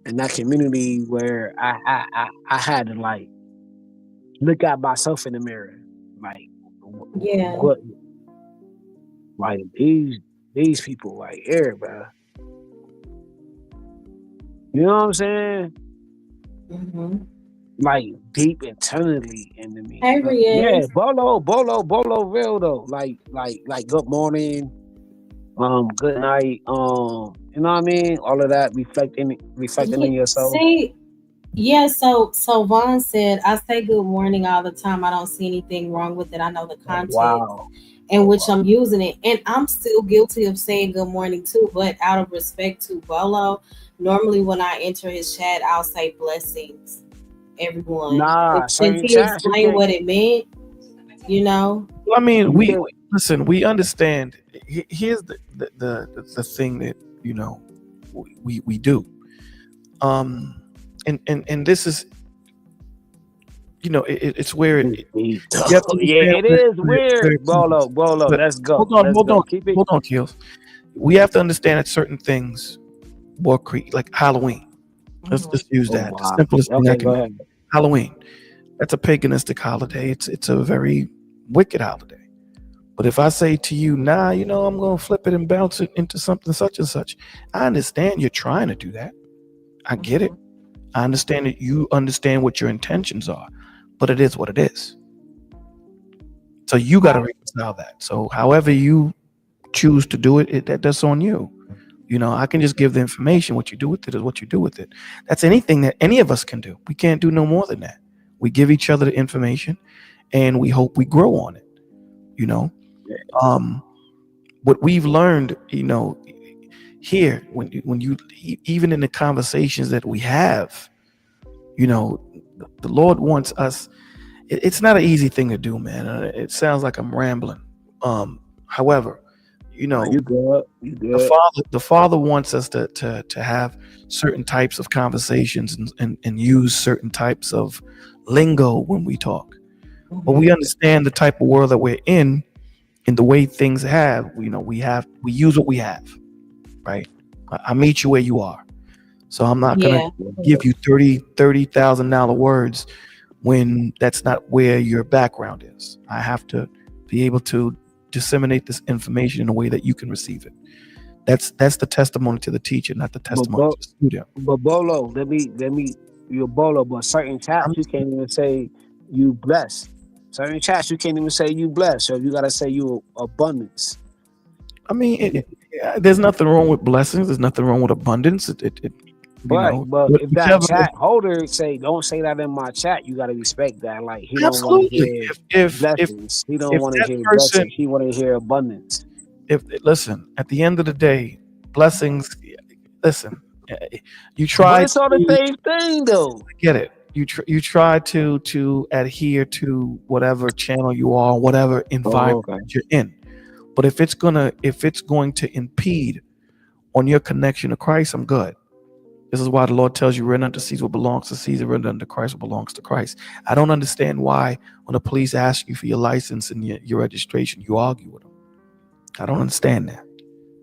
in that community where I had to like look at myself in the mirror. Like, Yeah. what? Like these people right here, bro. You know what I'm saying? Mm-hmm. Like deep internally into me. Hey, Yeah, Riaz. bolo, real though. Like good morning, good night, you know what I mean? All of that reflecting in yourself. See, yeah. So Vaughn said, "I say good morning all the time. I don't see anything wrong with it. I know the context Wow. in which I'm using it, and I'm still guilty of saying good morning too. But out of respect to Bolo, normally when I enter his chat, I'll say blessings, everyone. Nah, Since certain he chats you explained can't. what it meant, you know. Well, I mean, You we can't. listen. We understand. Here's the thing that we do. And this is, it's where you have to it understand is weird. Bolo, let's go. Hold on, Keels. We have to understand that certain things will create, like Halloween. Let's just use that. Wow. The simplest thing I can. Go ahead. Halloween. That's a paganistic holiday. It's a very wicked holiday. But if I say to you, nah, I'm going to flip it and bounce it into something such and such, I understand you're trying to do that. I get it. I understand that you understand what your intentions are, but it is what it is. So you got to reconcile that. So however you choose to do it, that's on you. I can just give the information. What you do with it is what you do with it. That's anything that any of us can do. We can't do no more than that. We give each other the information and we hope we grow on it. What we've learned, here, when you even in the conversations that we have, the Lord wants us. It's not an easy thing to do, man. It sounds like I'm rambling. However, you good. The Father wants us to have certain types of conversations and use certain types of lingo when we talk. But we understand the type of world that we're in the way things have. We use what we have, right? I meet you where you are. So I'm not gonna give you $30,000 words when that's not where your background is. I have to be able to disseminate this information in a way that you can receive it. That's the testimony to the teacher, not the testimony to the student. But Bolo, let me you're Bolo, but certain chats you can't even say you blessed. Certain chats you can't even say you blessed. So you gotta say you abundance. I mean, there's nothing wrong with blessings. There's nothing wrong with abundance. But if that chat holder say, don't say that in my chat, you gotta respect that. Like he don't want to hear blessings. He don't want to hear blessings. He want to hear abundance. Listen, at the end of the day, blessings. Listen, you try. But it's all the same thing, though. I get it. You try to adhere to whatever channel you are, whatever environment you're in. But if it's going to impede on your connection to Christ, I'm good. This is why the Lord tells you, render unto Caesar what belongs to Caesar, render unto Christ what belongs to Christ. I don't understand why when the police ask you for your license and your registration, you argue with them. I don't understand that.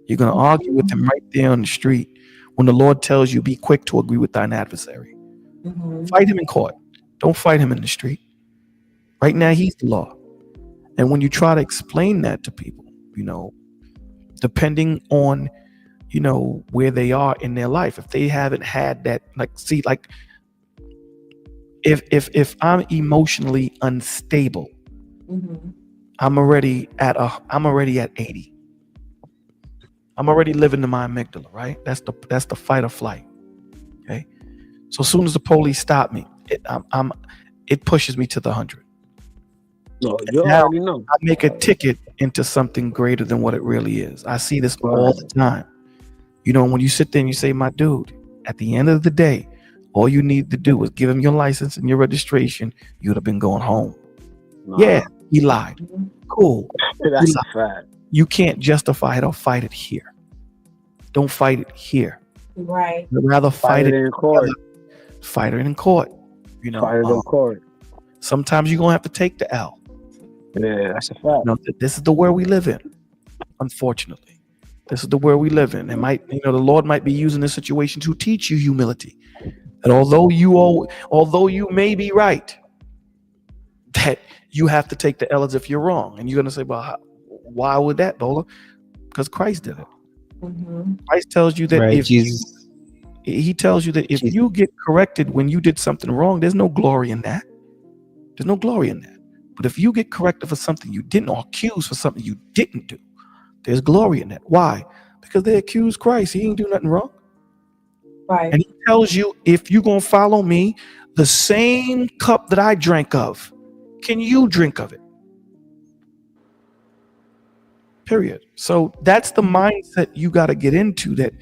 You're going to argue with them right there on the street when the Lord tells you, be quick to agree with thine adversary. Fight him in court. Don't fight him in the street. Right now, he's the law. And when you try to explain that to people, depending on, where they are in their life, if they haven't had that, if I'm emotionally unstable, I'm already at 80. I'm already living to my amygdala, right? That's the fight or flight. Okay. So as soon as the police stop me, it pushes me to the 100. No, you already know. I make a ticket into something greater than what it really is. I see this all the time. When you sit there and you say, my dude, at the end of the day, all you need to do is give him your license and your registration. You'd have been going home. Yeah, he lied. Cool. That's a fact. You can't justify it or fight it here. Don't fight it here. Right. I'd rather fight it in court. Fight it in court. Fight it in court. Sometimes you're going to have to take the L. Yeah, that's a fact. This is the world we live in. Unfortunately, this is the world we live in. It might, the Lord might be using this situation to teach you humility. That although you may be right, that you have to take the L as if you're wrong. And you're going to say, well, why would that, Bola? Because Christ did it. Christ tells you that he tells you that if you get corrected when you did something wrong, there's no glory in that. There's no glory in that. But if you get corrected for something you didn't, or accused for something you didn't do, there's glory in that. Why? Because they accuse Christ. He ain't do nothing wrong. Right. And he tells you, if you're going to follow me, the same cup that I drank of, can you drink of it? Period. So that's the mindset you got to get into, that,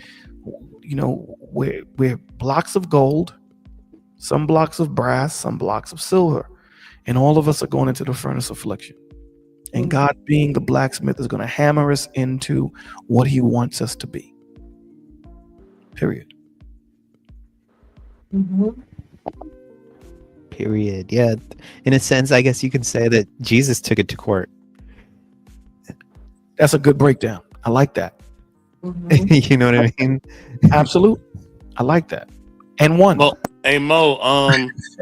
we're blocks of gold, some blocks of brass, some blocks of silver. And all of us are going into the furnace of affliction. And God, being the blacksmith, is going to hammer us into what he wants us to be. Period. Mm-hmm. Period. Yeah. In a sense, I guess you can say that Jesus took it to court. That's a good breakdown. I like that. Mm-hmm. You know what I mean? Absolutely. I like that. And one. Mo, hey Mo,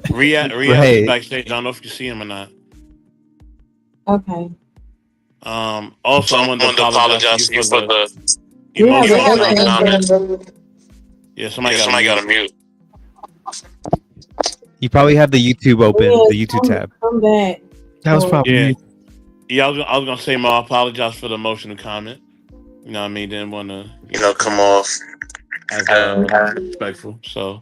Riyadh is Right. backstage. I don't know if you see him or not. Okay. Also, I wanted to apologize to you for the You have emotional an comment. Yeah, somebody got to mute. You probably have the YouTube open, Yeah, the YouTube tab. Come back. That was probably Yeah. me. Yeah, I was gonna say, Mo, I apologize for the emotional comment. You know what I mean? Didn't want to, come off as respectful. So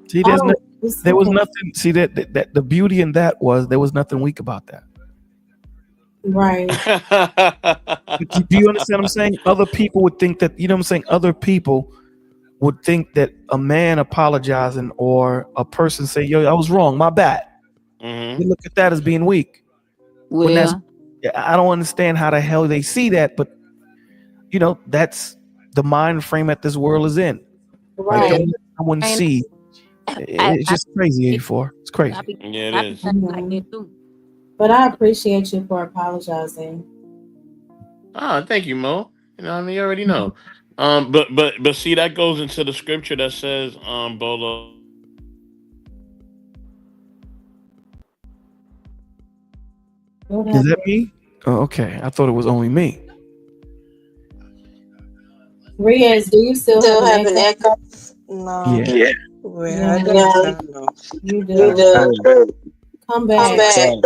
See, Oh, there was nothing. See that the beauty in that was there was nothing weak about that. right. Do you understand what I'm saying? Other people would think that, you know what I'm saying? Other people would think that a man apologizing or a person saying, yo, I was wrong, my bad. Mhm. We look at that as being weak. When that's, Well, I don't understand how the hell they see that, but you know, that's the mind frame that this world is in. Right? Right. Don't let someone see. It's just crazy, 84. It's crazy. Yeah, it is. like that too. But I appreciate you for apologizing. Oh, thank you, Mo. You know what I mean? You already know. But see, that goes into the scripture that says, Bolo. Is that me? Oh, okay. I thought it was only me. Riaz, do you still have an echo? No. Yeah. Well, I don't know. You do. Come back.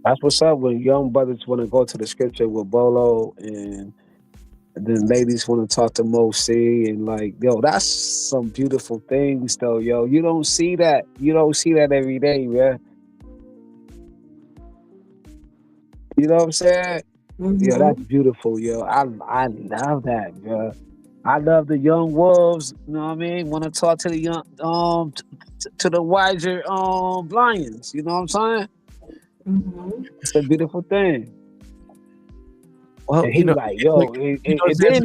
That's what's up when young brothers want to go to the scripture with Bolo, and then ladies want to talk to Mo C, and like, yo, that's some beautiful things though, yo. You don't see that. You don't see that every day, man. You know what I'm saying? Mm-hmm. Yeah, that's beautiful, yo. I love that, bro. I love the young wolves. You know what I mean? Want to talk to the young, to the wiser, lions. You know what I'm saying? Mm-hmm. It's a beautiful thing. Well, And he like, yo, and then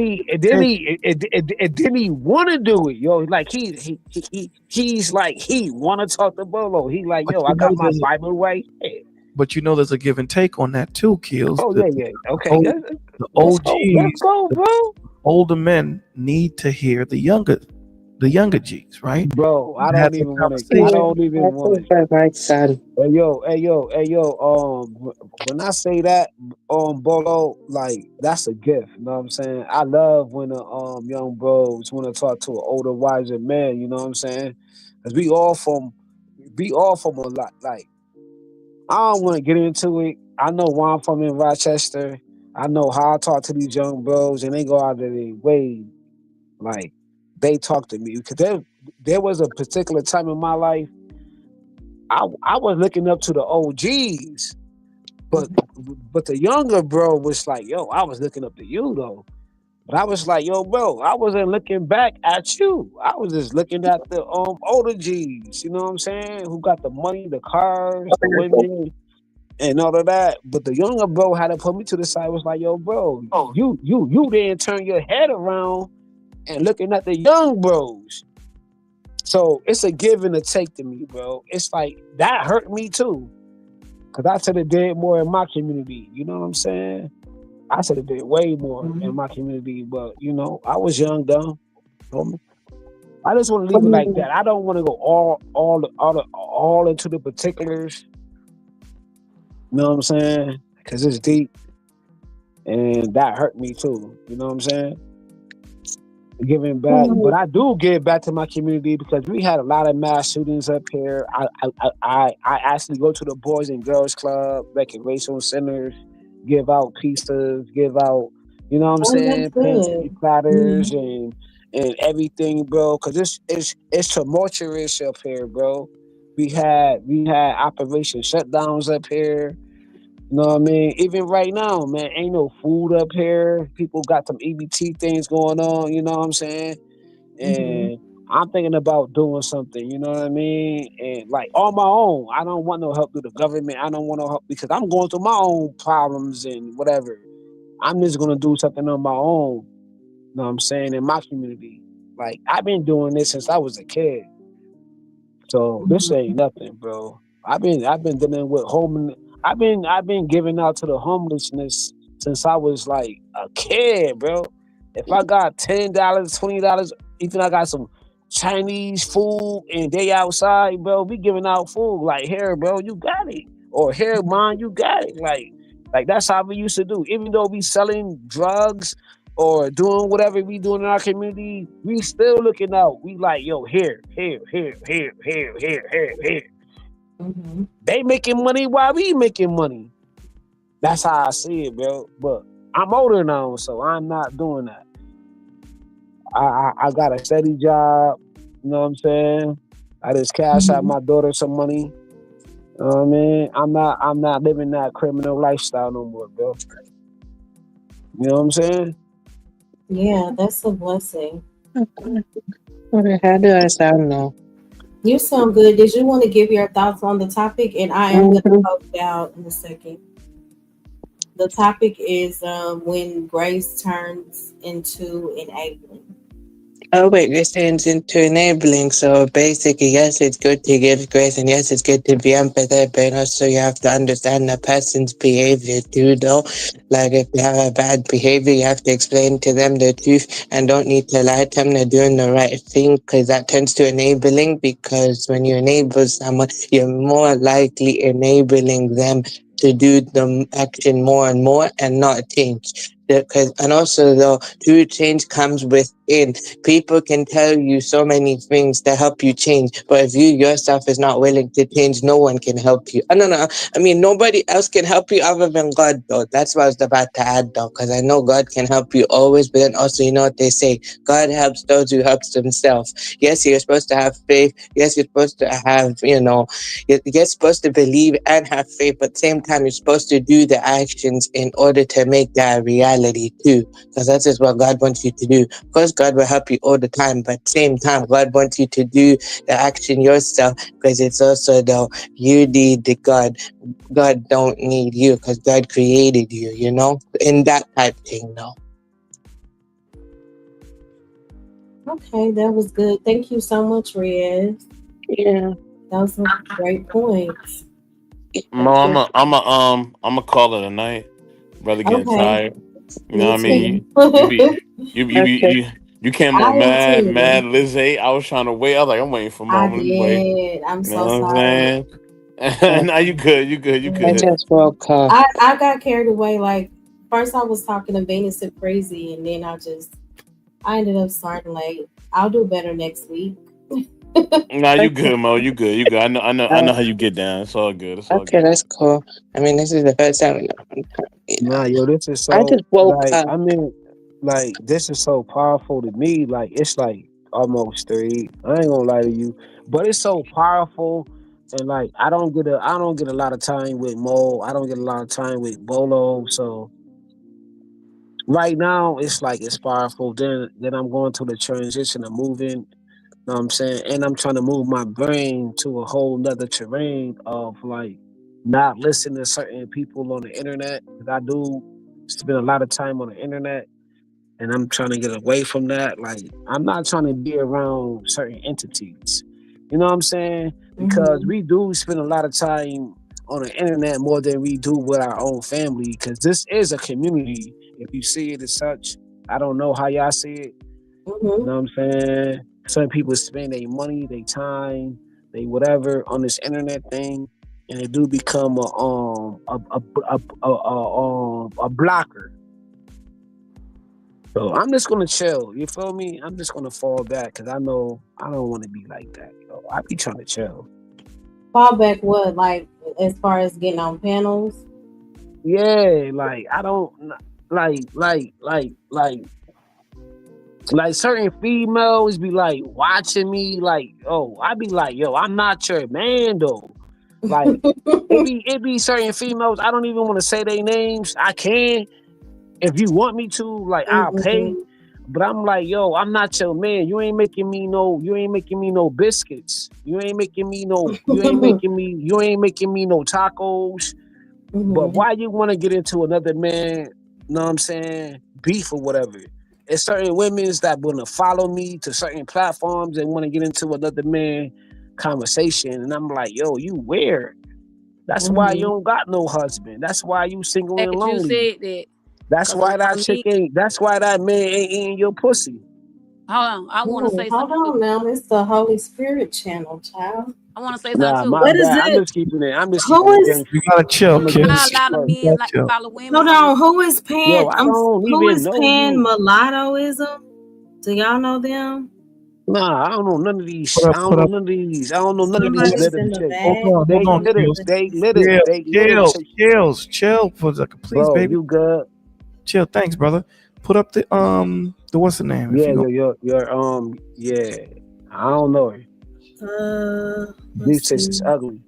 he want to do it, yo. Like he's like he want to talk to Bolo. He like, yo, I got my Bible right here. But you know, there's a give and take on that too, Keels. Oh yeah. Okay, the OGs, let's go, bro. Older men need to hear the younger G's, right? Bro, I don't even want to. I don't even want to. Hey yo. When I say that, Bolo, like that's a gift. You know what I'm saying? I love when the young bros want to talk to an older, wiser man. You know what I'm saying? Cause we all from a lot. Like I don't want to get into it. I know where I'm from in Rochester. I know how I talk to these young bros, and they go out of their way. Like they talk to me because there was a particular time in my life I was looking up to the OGs, but the younger bro was like, yo, I was looking up to you though. But I was like, yo, bro, I wasn't looking back at you. I was just looking at the older G's, you know what I'm saying? Who got the money, the cars, the women, and all of that. But the younger bro had to put me to the side. Was like, yo, bro, you didn't turn your head around and looking at the young bros. So it's a give and a take to me, bro. It's like that hurt me too. Cause I should have did more in my community. You know what I'm saying? I should have did way more in my community, but you know, I was young, dumb. I just want to leave it like that. I don't want to go all into the particulars. You know what I'm saying? Cause it's deep, and that hurt me too. You know what I'm saying? Giving back, but I do give back to my community because we had a lot of mass shootings up here. I actually go to the Boys and Girls Club, recreational centers, give out pizzas, give out, you know what I'm saying, pastry platters and everything, bro. Cause it's tumultuous up here, bro. We had Operation Shutdowns up here. You know what I mean? Even right now, man, ain't no food up here. People got some EBT things going on, you know what I'm saying? And I'm thinking about doing something, you know what I mean? And like on my own. I don't want no help through the government. I don't want no help because I'm going through my own problems and whatever. I'm just gonna do something on my own. You know what I'm saying? In my community, like I've been doing this since I was a kid. So this ain't nothing, bro. I've been dealing with home. I've been giving out to the homelessness since I was like a kid, bro. If I got $10, $20, even I got some Chinese food and they outside, bro, we giving out food. Like here, bro, you got it. Or here, man, you got it. Like that's how we used to do. Even though we selling drugs or doing whatever we doing in our community, we still looking out. We like, yo, here. Mm-hmm. They making money while we making money. That's how I see it, bro. But I'm older now, so I'm not doing that. I got a steady job. You know what I'm saying? I just cash out my daughter some money. You know what I mean? I'm not living that criminal lifestyle no more, bro. You know what I'm saying? Yeah, that's a blessing. Okay, how do I sound now? You sound good. Did you want to give your thoughts on the topic? And I am going to post out in a second. The topic is when grace turns into enabling. Oh wait, this turns into enabling. So basically, yes, it's good to give grace, and yes, it's good to be empathetic, but also you have to understand the person's behavior too, though. Like if they have a bad behavior, you have to explain to them the truth and don't need to lie to them they're doing the right thing, because that turns to enabling. Because when you enable someone, you're more likely enabling them to do the action more and more and not change. Because and also though, true change comes within. People can tell you so many things to help you change, but if you yourself is not willing to change, no one can help you. No. I mean, nobody else can help you other than God, though. That's what I was about to add, though, because I know God can help you always, but then also, you know what they say, God helps those who helps themselves. Yes, you're supposed to have faith. Yes, you're supposed to have, you're supposed to believe and have faith, but at the same time, you're supposed to do the actions in order to make that a reality, too, because that's just what God wants you to do. Of course, God will help you all the time, but at the same time, God wants you to do the action yourself, because it's also though you need the God. God don't need you because God created you, in that type thing though. Okay, that was good. Thank you so much, Riaz. Yeah. That was some great points. Mo, I'm a call it a night. Brother getting Okay. tired. You know what I Me mean? You too. you came I on am mad too. Lizzie. I was trying to wait. I was like, I'm waiting for Mo. I Let me wait. did. I'm You know so what I'm sorry. saying? Now you good. You I good. just woke up. I got carried away. Like first I was talking to Venus and Crazy, and then I ended up starting late. I'll do better next week. Nah, you good, Mo. You good. I know how you get down. It's all good. It's all Okay, good. that's cool. I mean, this is the first time. Nah, yo, this is I so just woke like up. I mean, like this is so powerful to me. Like it's like almost 3. I ain't gonna lie to you, but it's so powerful. And like I don't get a lot of time with Mo. I don't get a lot of time with Bolo. So right now it's like it's powerful. Then I'm going through the transition of moving. Know what I'm saying? And I'm trying to move my brain to a whole nother terrain of like not listening to certain people on the internet. Because I do spend a lot of time on the internet and I'm trying to get away from that. Like I'm not trying to be around certain entities. You know what I'm saying? Because we do spend a lot of time on the internet more than we do with our own family. Because this is a community. If you see it as such, I don't know how y'all see it. You know what I'm saying? Some people spend their money, their time, they whatever on this internet thing, and it do become a blocker. So I'm just gonna chill. You feel me? I'm just gonna fall back because I know I don't want to be like that. Yo, I be trying to chill. Fall back what? Like as far as getting on panels? Yeah, like I don't like certain females be like watching me like, oh, I be like, yo, I'm not your man though. Like it be certain females, I don't even want to say their names. I can if you want me to, like I'll pay. But I'm like, yo, I'm not your man. You ain't making me no biscuits. You ain't making me no tacos. But why you want to get into another man know what I'm saying, beef or whatever. It's certain women's that want to follow me to certain platforms and want to get into another man conversation. And I'm like, yo, you weird. That's why you don't got no husband. That's why you single and You lonely. said that. That's why that chick ain't. That's why that man ain't eating your pussy. Hold on, I want to say something. Hold on, ma'am. It's the Holy Spirit channel, child. I want to say something too. What is it? I'm just keeping it. I'm just Who keeping is? it. You gotta chill, kid. Not a lot of men like to follow women. Hold on. Who is Pan? Yo, I don't who even is know Pan you. Mulattoism? Do y'all know them? Nah, I don't know none of these. Put up, I don't put know up. none of these. I don't know none of Somebody these send little a chicks. bag. Hold on, Kills. They lit it. Chill for a second, please, Bro, baby. you good? Chill, thanks, brother. Put up the what's the name? Yeah, yeah. I don't know. These chicks is ugly.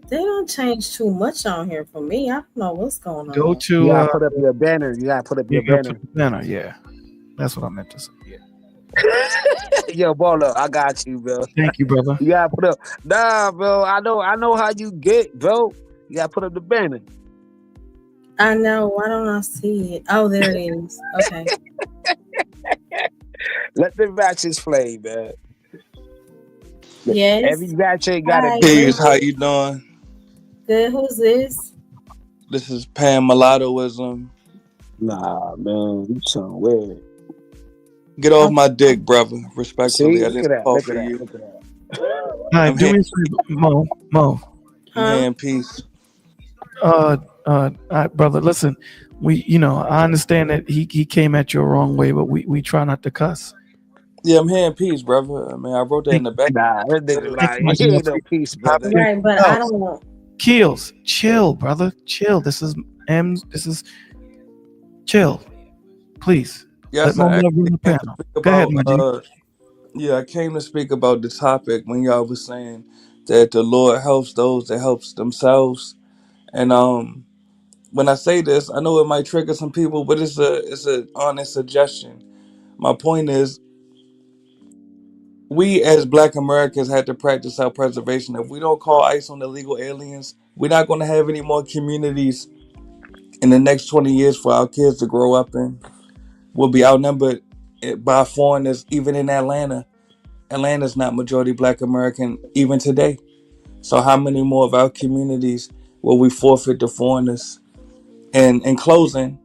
They don't change too much on here for me. I don't know what's going on. Go to You gotta put up your banner. You gotta put up your banner. Yeah, that's what I meant to say. Yeah. Yo, Bolo, I got you, bro. Thank you, brother. You gotta put up. Nah, bro. I know how you get, bro. You gotta put up the banner. I know. Why don't I see it? Oh, there it is. Okay. Let the matches play, man. Yes. Every match ain't got a Peace, how you doing? Good. Who's this? This is Pan Mulattoism. Nah, man, you sound weird. Get off my dick, brother. Respectfully, See, I look at didn't that. call Look for at you. that. Look at that. All right, do me a favor, Mo. I'm here in peace. All right, brother. Listen, I understand that he came at you the wrong way, but we try not to cuss. Yeah, I'm here in peace, brother. I mean, I wrote that in the back. Nah, that nigga like, he ain't no peace, brother. Right, but I don't want. Keels, chill, brother. Chill. This is chill. Please. Yes, Let I Mo run the panel. Go ahead, my G. Yeah, I came to speak about the topic when y'all was saying that the Lord helps those that helps themselves. And when I say this, I know it might trigger some people, but it's a honest suggestion. My point is, we as Black Americans had to practice self-preservation. If we don't call ICE on illegal aliens, we're not going to have any more communities in the next 20 years for our kids to grow up in. We'll be outnumbered by foreigners, even in Atlanta. Atlanta's not majority Black American even today. So how many more of our communities will we forfeit to foreigners? And in closing,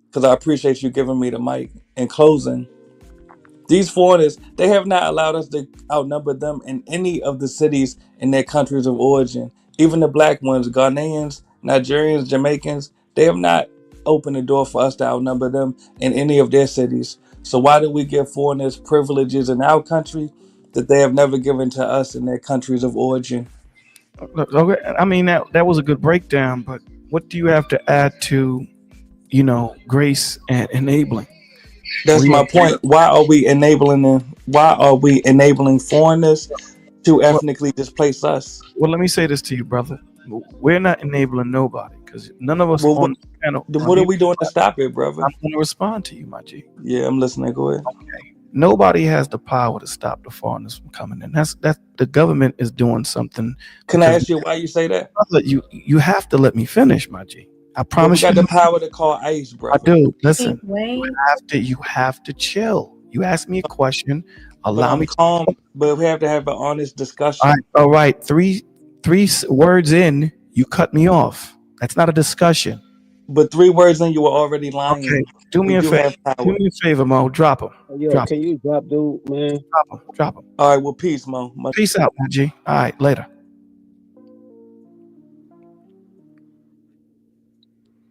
because I appreciate you giving me the mic, in closing, these foreigners, they have not allowed us to outnumber them in any of the cities in their countries of origin. Even the black ones, Ghanaians, Nigerians, Jamaicans, they have not opened the door for us to outnumber them in any of their cities. So why do we give foreigners privileges in our country that they have never given to us in their countries of origin? Okay, I mean that was a good breakdown, but what do you have to add to, grace and enabling? That's my point. Why are we enabling them? Why are we enabling foreigners to ethnically displace us? Well, let me say this to you, brother. We're not enabling nobody because none of us on the panel. Then what are we doing to stop it, brother? I'm going to respond to you, my G. Yeah, I'm listening. Go ahead. Okay. Nobody has the power to stop the foreigners from coming in. That's the government is doing something. Can I ask you why you say that? Brother, you have to let me finish, my G. I promise you. You got the power to call ICE, bro. I do. Listen, you have to chill. You ask me a question. Allow me calm, but we have to have an honest discussion. All right. Three words in, you cut me off. That's not a discussion. But 3 words in, you were already lying. Okay. Do me a favor, Mo. Drop him. Yo, can you drop, dude, man? Drop him. All right. Well, peace, Mo. Peace out, my G. All right. Later.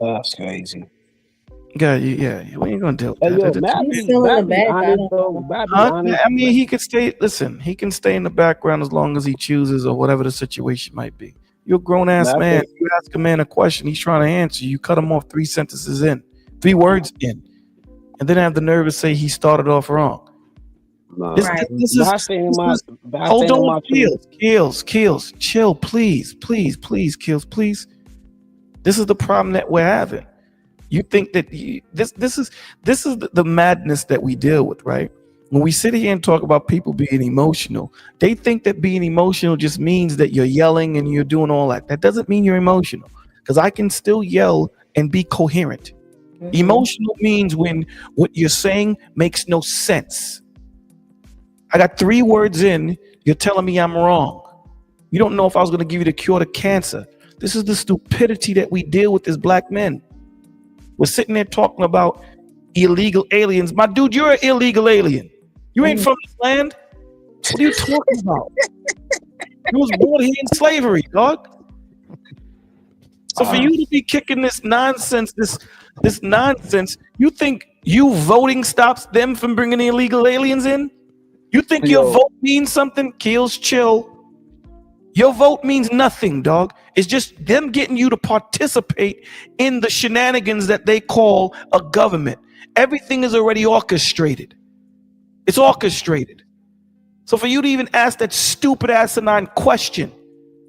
That's crazy. Yeah. We ain't gonna deal with that. He's still in the background. I mean, he could stay. Listen, he can stay in the background as long as he chooses, or whatever the situation might be. You're a grown ass man. You ask a man a question, he's trying to answer. You cut him off 3 sentences in, 3 words in, and then have the nerve to say he started off wrong. No. Hold on, Kills, chill, please, Kills, please. This is the problem that we're having. You think that this is the madness that we deal with, right? When we sit here and talk about people being emotional, they think that being emotional just means that you're yelling and you're doing all that. That doesn't mean you're emotional, because I can still yell and be coherent. Mhm. Emotional means when what you're saying makes no sense. I got 3 words in, you're telling me I'm wrong. You don't know if I was going to give you the cure to cancer. This is the stupidity that we deal with as black men. We're sitting there talking about illegal aliens. My dude, you're an illegal alien. You ain't from this land. What are you talking about? You was born here in slavery, dog. So for you to be kicking this nonsense, this nonsense, you think you voting stops them from bringing the illegal aliens in? You think your vote means something? Kills, chill. Your vote means nothing, dog. It's just them getting you to participate in the shenanigans that they call a government. Everything is already orchestrated. It's orchestrated. So for you to even ask that stupid asinine question.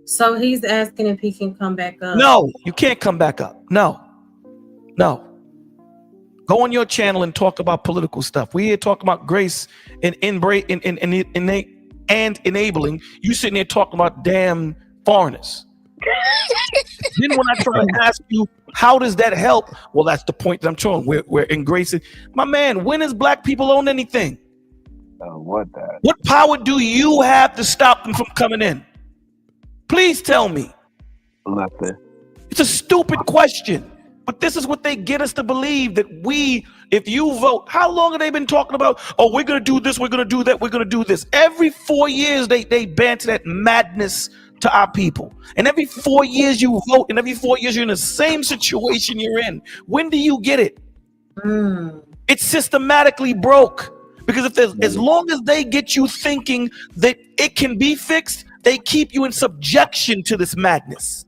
So he's asking if he can come back up. No, you can't come back up. No. Go on your channel and talk about political stuff. We here talking about grace and enabling. You sitting there talking about damn foreigners. Then when I try to ask you, how does that help? Well, that's the point that I'm showing. We're embracing. My man, when has black people owned anything? What that? What power do you have to stop them from coming in? Please tell me. Nothing. It's a stupid question. But this is what they get us to believe, that if you vote, how long have they been talking about, oh, we're going to do this, we're going to do that, we're going to do this. Every 4 years, they banter that madness to our people. And every 4 years you vote, and every 4 years you're in the same situation you're in. When do you get it? It's systematically broke. Because as long as they get you thinking that it can be fixed, they keep you in subjection to this madness.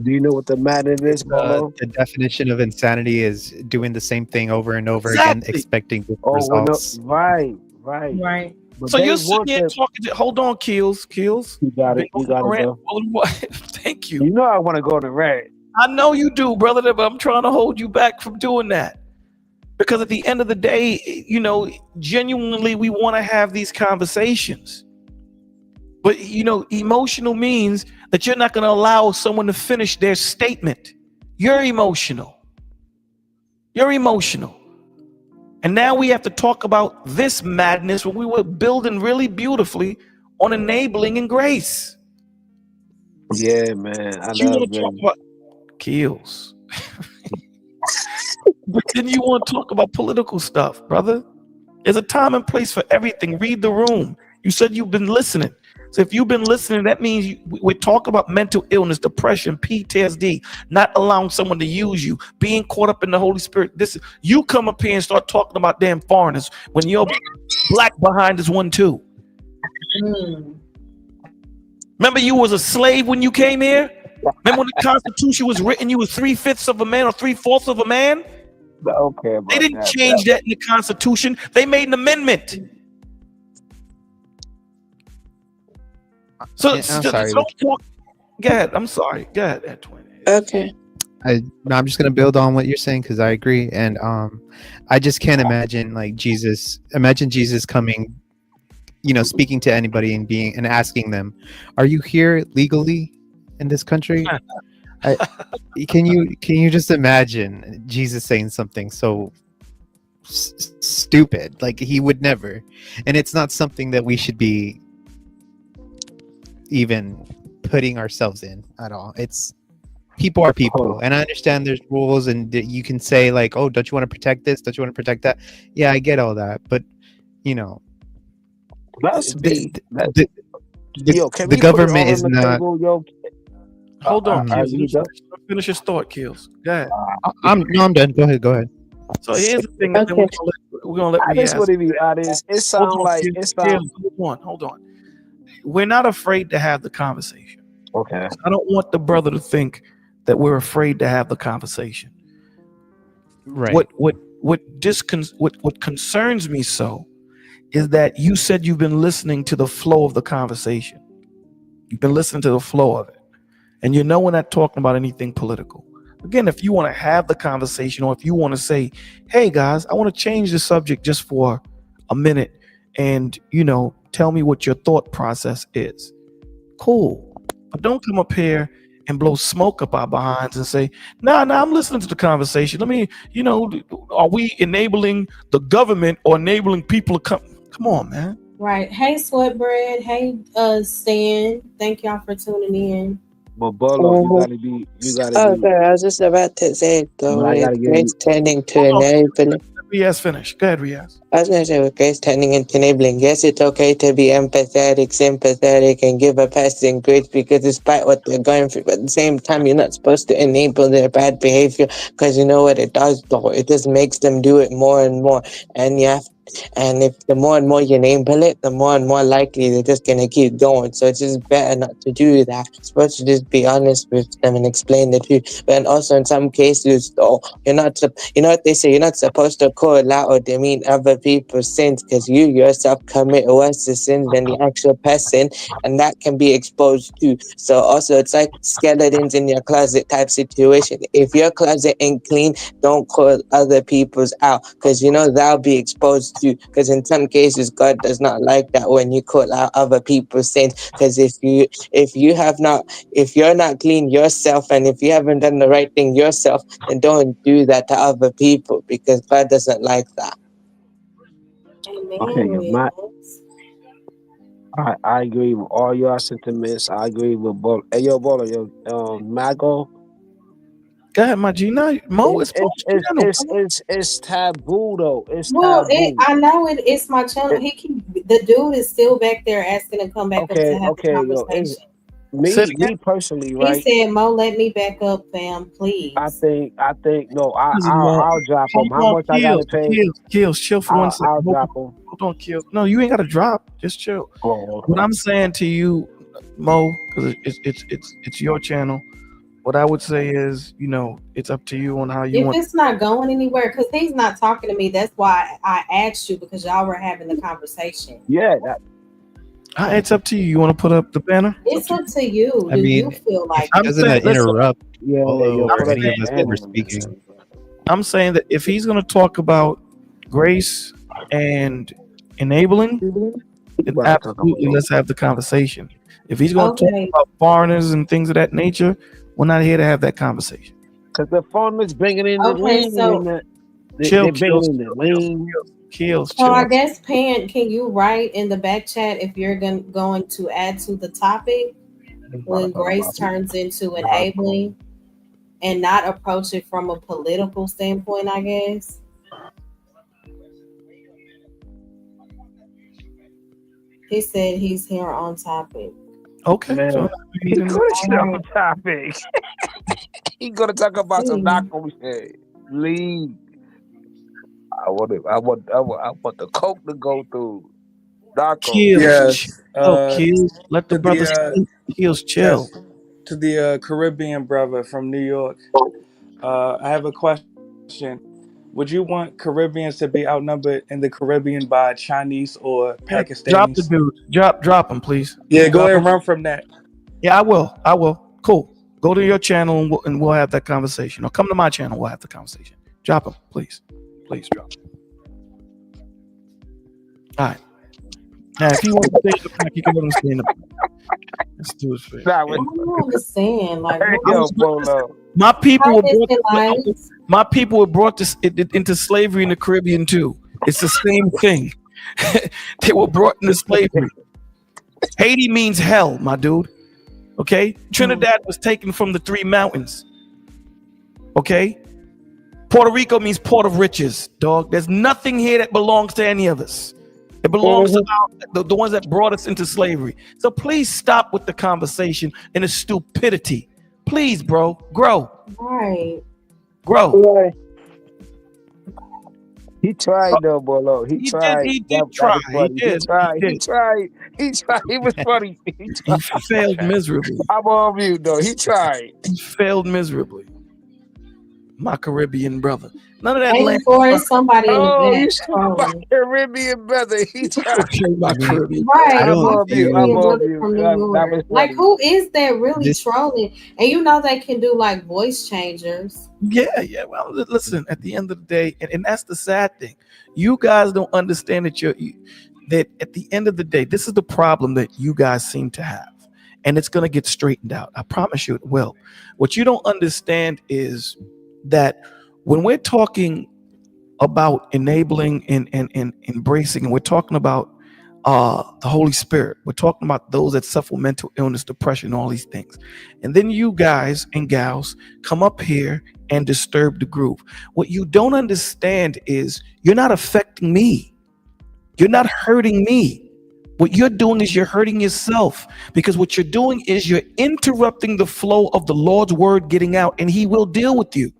Do you know what the madness is, Polo? The definition of insanity is doing the same thing over and over again, expecting different results. Right. But So you're sitting there talking to, hold on, Keels. You got it. You got it, bro. Thank you. You know I want to go to red. I know you do, brother, but I'm trying to hold you back from doing that. Because at the end of the day, you know, genuinely, we want to have these conversations. But, you know, emotional means that you're not going to allow someone to finish their statement. You're emotional. And now we have to talk about this madness when we were building really beautifully on enabling and grace. Yeah, man. I You love want to talk it. about kills. But then you want to talk about political stuff, brother. There's a time and place for everything. Read the room. You said you've been listening. So if you've been listening, that means we talk about mental illness, depression, PTSD, not allowing someone to use you, being caught up in the Holy Spirit. You come up here and start talking about damn foreigners when you're black behind this one too. Remember you was a slave when you came here? Remember when the Constitution was written, you was 3/5 of a man or 3/4 of a man? Okay, they didn't change that in the Constitution. They made an amendment. So, sorry. Go ahead. I'm sorry. Go ahead, Edwin. Okay. I'm just gonna build on what you're saying because I agree, and I just can't imagine like Jesus. Imagine Jesus coming, you know, speaking to anybody and asking them, "Are you here legally in this country?" Can you just imagine Jesus saying something so stupid? Like he would never, and it's not something that we should be even putting ourselves in at all. It's people are people, and I understand there's rules, and you can say like, oh, don't you want to protect this, don't you want to protect that? Yeah, I get all that, but you know, the government is not. Hold on, finish your thought, Kills. Go ahead. I'm done. Go ahead. So here's the thing. Okay. We're gonna let me ask. It sounds like hold on. We're not afraid to have the conversation. Okay. I don't want the brother to think that we're afraid to have the conversation. Right. What concerns me so is that you said you've been listening to the flow of the conversation. You've been listening to the flow of it. And you know we're not talking about anything political. Again, if you want to have the conversation, or if you want to say, hey guys, I want to change the subject just for a minute and, you know, tell me what your thought process is. Cool. But don't come up here and blow smoke up our behinds and say, nah, I'm listening to the conversation. Let me, are we enabling the government or enabling people to come? Come on, man. Right. Hey, Sweatbread. Hey, Stan. Thank y'all for tuning in. But Bolo, you gotta be. Okay, I was just about to say though, I with gotta give Grace you. turning to enabling. Riaz, finish. Go ahead, Riaz. I was gonna say with Grace turning into enabling. Yes, it's okay to be empathetic, sympathetic, and give a passing grace because despite what they're going through, but at the same time, you're not supposed to enable their bad behavior because you know what it does though. It just makes them do it more and more, and you have. And if the more and more you enable it, the more and more likely they're just gonna keep going. So it's just better not to do that. You're supposed to just be honest with them and explain the truth. But also in some cases, though, you're not. You know what they say? You're not supposed to call out or demean other people's sins because you yourself commit worse sins than the actual person, and that can be exposed too. So also, it's like skeletons in your closet type situation. If your closet ain't clean, don't call other people's out because they'll be exposed too. Because in some cases, God does not like that when you call out other people's sins. Because if you're not clean yourself, and if you haven't done the right thing yourself, then don't do that to other people because God doesn't like that. Amen. Okay, I agree with all your sentiments. I agree with Bolo. Hey, yo, Bolo, Mago. Go ahead, my G. No, Mo, it's taboo though. It's well, taboo. I know it's my channel. The dude is still back there asking to come back up to have the conversation. Me personally, right? He said, "Mo, let me back up, fam, please." I think no. I'll drop him. How much I gotta pay? Kills, chill for 1 second. I'll drop him. Hold on, Kills. No, you ain't gotta drop. Just chill. Oh, okay. What I'm saying to you, Mo, because it's your channel. What I would say is, it's up to you on how you want. If it's not going anywhere, because he's not talking to me, that's why I asked you, because y'all were having the conversation. Yeah, it's up to you. You want to put up the banner? It's up to you. You feel like it doesn't interrupt or any of us that we're speaking. I'm saying that if he's going to talk about grace and enabling, then absolutely let's have the conversation. If he's going to talk about foreigners and things of that nature, we're not here to have that conversation. Because the foreigners bringing in the lean. Chill. So I guess, Pan, can you write in the back chat if you're going to add to the topic when grace turns into enabling and not approach it from a political standpoint, I guess? He said he's here on topic. Okay. So he's going to sit on topic. He's going to talk about some Malcolm shit. Leave. I want the coke to go through. Yes. Kills. Let the brother Kills chill. Yes. To the Caribbean brother from New York, I have a question. Would you want Caribbeans to be outnumbered in the Caribbean by Chinese or Pakistanis? Drop the dude. Drop him, please. Yeah, go ahead and run from that. Yeah, I will. Cool. Go to your channel and we'll have that conversation. Or come to my channel. We'll have the conversation. Drop him, please. Please drop him. All right. Now, if he wants to stay in the back, you can let him stay in the back. Let's do his face. I don't understand. Like, my people were brought into slavery in the Caribbean too. It's the same thing. They were brought into slavery. Haiti means hell, my dude. Okay? Trinidad was taken from the 3 mountains. Okay? Puerto Rico means port of riches, dog. There's nothing here that belongs to any of us. It belongs to the ones that brought us into slavery. So please stop with the conversation and the stupidity. Please, bro, grow. Right. Grow. He tried though, Bolo. He tried. He tried. He was funny. He failed miserably. I'm on mute though. He tried. He failed miserably. My Caribbean brother. None of that. Somebody in the back. My Caribbean brother. He tried. My Caribbean. Right. I'm on mute. Like, who is that really trolling? And they can do like voice changers. Yeah. Well, listen. At the end of the day, and that's the sad thing. You guys don't understand that at the end of the day, this is the problem that you guys seem to have. and it's going to get straightened out. I promise you it will. What you don't understand is that when we're talking about enabling and embracing, and we're talking about the Holy Spirit, we're talking about those that suffer mental illness, depression, all these things, and then you guys and gals come up here and disturb the groove. What you don't understand is you're not affecting me. You're not hurting me. What you're doing is you're hurting yourself, because what you're doing is you're interrupting the flow of the Lord's word getting out, and he will deal with you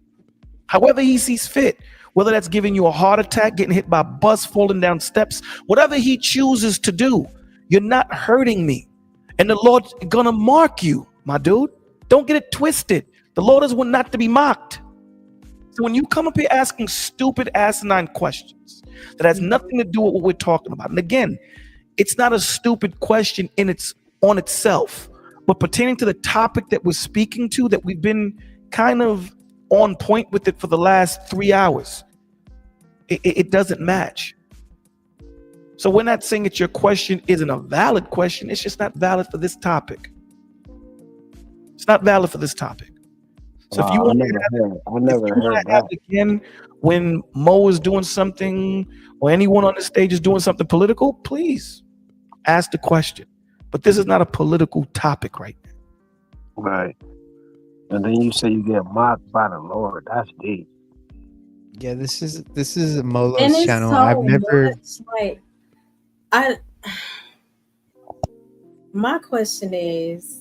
however he sees fit. Whether that's giving you a heart attack, getting hit by a bus, falling down steps, whatever he chooses to do, you're not hurting me. And the Lord's gonna mark you, my dude. Don't get it twisted. The Lord is one not to be mocked. So when you come up here asking stupid, asinine questions that has nothing to do with what we're talking about, and again, it's not a stupid question on itself, but pertaining to the topic that we're speaking to, that we've been kind of on point with it for the last 3 hours, it doesn't match. So we're not saying that your question isn't a valid question. It's just not valid for this topic. It's not valid for this topic. So if you want to have again when Mo is doing something, or anyone on the stage is doing something political, please ask the question. But this is not a political topic right now. Right. And then you say you get mocked by the Lord. That's deep. Yeah, this is Molo's channel. I've never my question is,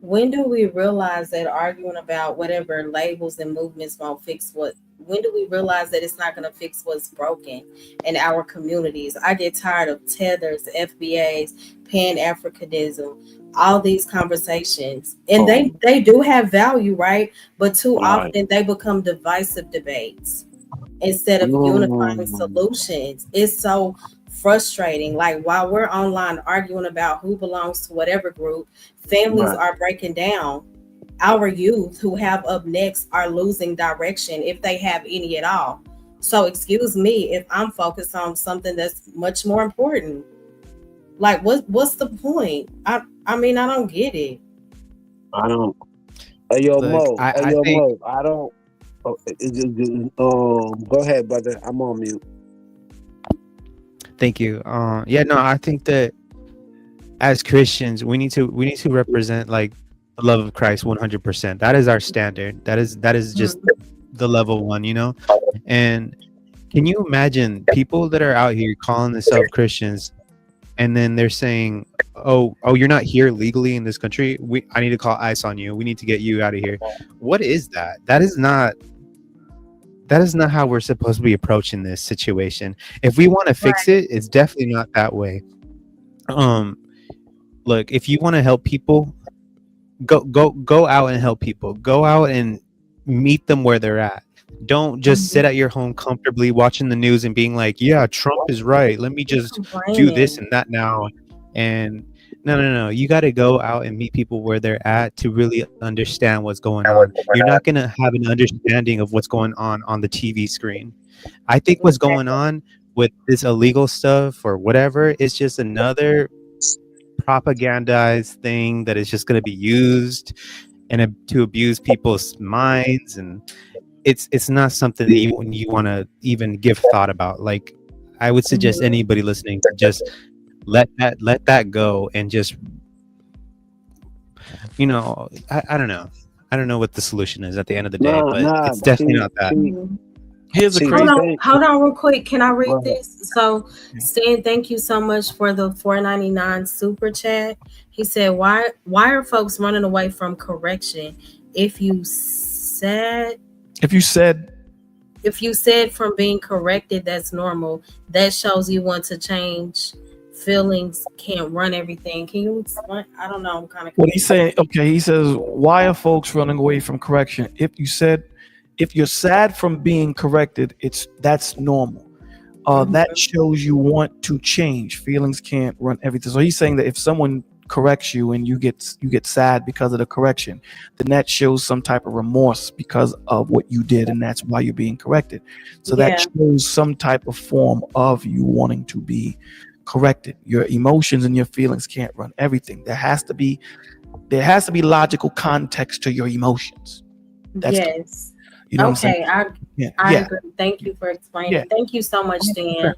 when do we realize that arguing about whatever labels and movements won't fix when do we realize that it's not going to fix what's broken in our communities? I get tired of tethers, FBAs, Pan-Africanism, all these conversations, and they do have value, right? But too often they become divisive debates instead of unifying solutions. It's so frustrating. Like, while we're online arguing about who belongs to whatever group, families are breaking down. Our youth who have up next are losing direction, if they have any at all. So excuse me if I'm focused on something that's much more important. Like, what's the point? I mean, I don't get it. I don't. Hey, yo, Mo. Mo. I don't. Go ahead, brother. I'm on mute. Thank you. I think that as Christians, we need to represent like the love of Christ 100%. That is our standard. That is just the level one, you know. And can you imagine people that are out here calling themselves Christians, and then they're saying, "Oh, you're not here legally in this country. I need to call ICE on you. We need to get you out of here." What is that? That is not how we're supposed to be approaching this situation. If we want to fix it, it's definitely not that way. Look, if you want to help people, go out and help people. Go out and meet them where they're at. Don't just sit at your home comfortably watching the news and being like, "Yeah, Trump is right. Let me just do this and that now." And no. You got to go out and meet people where they're at to really understand what's going on. You're not going to have an understanding of what's going on the TV screen. I think what's going on with this illegal stuff or whatever is just another propagandized thing that is just going to be used and to abuse people's minds, and it's not something that you want to even give thought about. Like, I would suggest anybody listening to just let that go and just, you know, I don't know what the solution is at the end of the day, but it's definitely not that. Here's a crazy. Hold on real quick. Can I read this? So Stan, thank you so much for the $4.99 super chat. He said, why are folks running away from correction? If you said from being corrected, that's normal. That shows you want to change. Feelings can't run everything. Can you explain? I don't know. I'm kind of what he's saying. Okay, he says, why are folks running away from correction? If you're sad from being corrected, that's normal. That shows you want to change. Feelings can't run everything. So he's saying that if someone corrects you and you get sad because of the correction, then that shows some type of remorse because of what you did, and that's why you're being corrected. So that shows some type of form of you wanting to be corrected. Your emotions and your feelings can't run everything. There has to be logical context to your emotions. Yes. You know okay, what I'm saying? I agree. Thank you for explaining. Yeah. Thank you so much, Dan.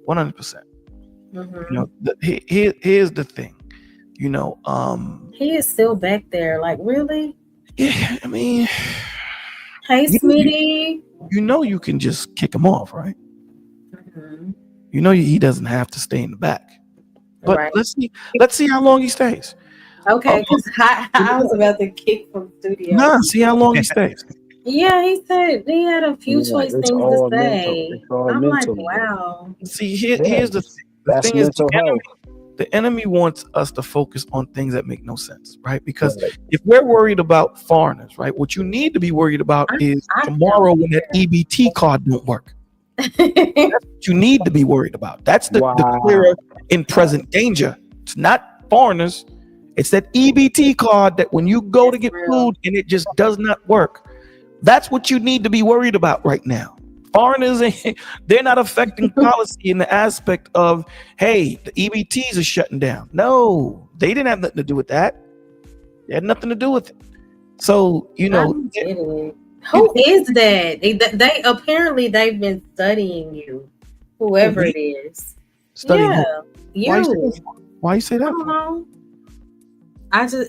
100%. Mm-hmm. You know, here's the thing. You know, he is still back there. Like, really? Yeah, I mean, hey, Smitty. You know, you can just kick him off, right? Mm-hmm. You know, he doesn't have to stay in the back. But right. let's see how long he stays. Okay, because I was about to kick from studio. Nah, see how long he stays. Yeah, he said he had a few choice things to say. I'm mental, like, wow. See, here's the thing. The thing is, the enemy wants us to focus on things that make no sense, right? Because if we're worried about foreigners, right, what you need to be worried about is tomorrow when that EBT card don't work. That's what you need to be worried about. That's the clearer in present danger. It's not foreigners. It's that EBT card that when you go to get food and it just does not work. That's what you need to be worried about right now. Foreigners, they're not affecting policy in the aspect of, hey, the EBTs are shutting down. No, they didn't have nothing to do with that. They had nothing to do with it. So, you know. Who is that? They apparently they've been studying you. Whoever it is. Studying you. Why you say that? I don't know.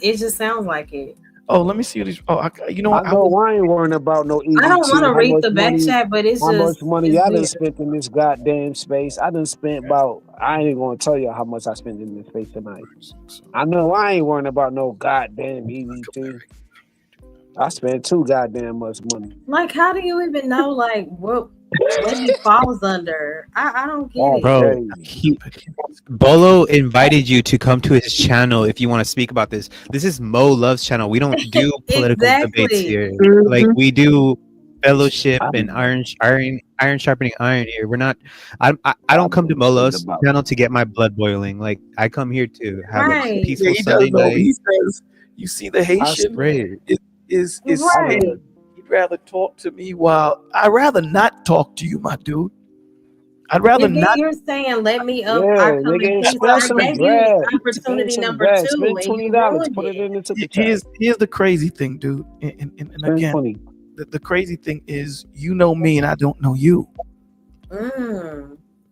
It just sounds like it. Oh, let me see what these. Oh, you know, I ain't worrying about no EBT. I don't want to read the back chat, but it's how just much money I done spent in this goddamn space. I done spent about. I ain't gonna tell you how much I spent in this space tonight. I know I ain't worrying about no goddamn EBT. I spent too goddamn much money. Like, how do you even know like what he falls under? I don't get it. Bro, Bolo invited you to come to his channel if you want to speak about this. This is Mo Love's channel. We don't do political debates here. Like, we do fellowship and iron sharpening iron here. We're not. I don't come to Mo Love's channel to get my blood boiling. Like, I come here to have a peaceful Sunday night. He says, "You see the Haitian is right. He'd rather talk to me while I'd rather not talk to you, my dude. I'd rather not." You're saying, let me up. I come in peace. I gave you opportunity number 2. Spend $20. Put it in the super chat. Here's the crazy thing, dude. And again, the crazy thing is, you know me and I don't know you.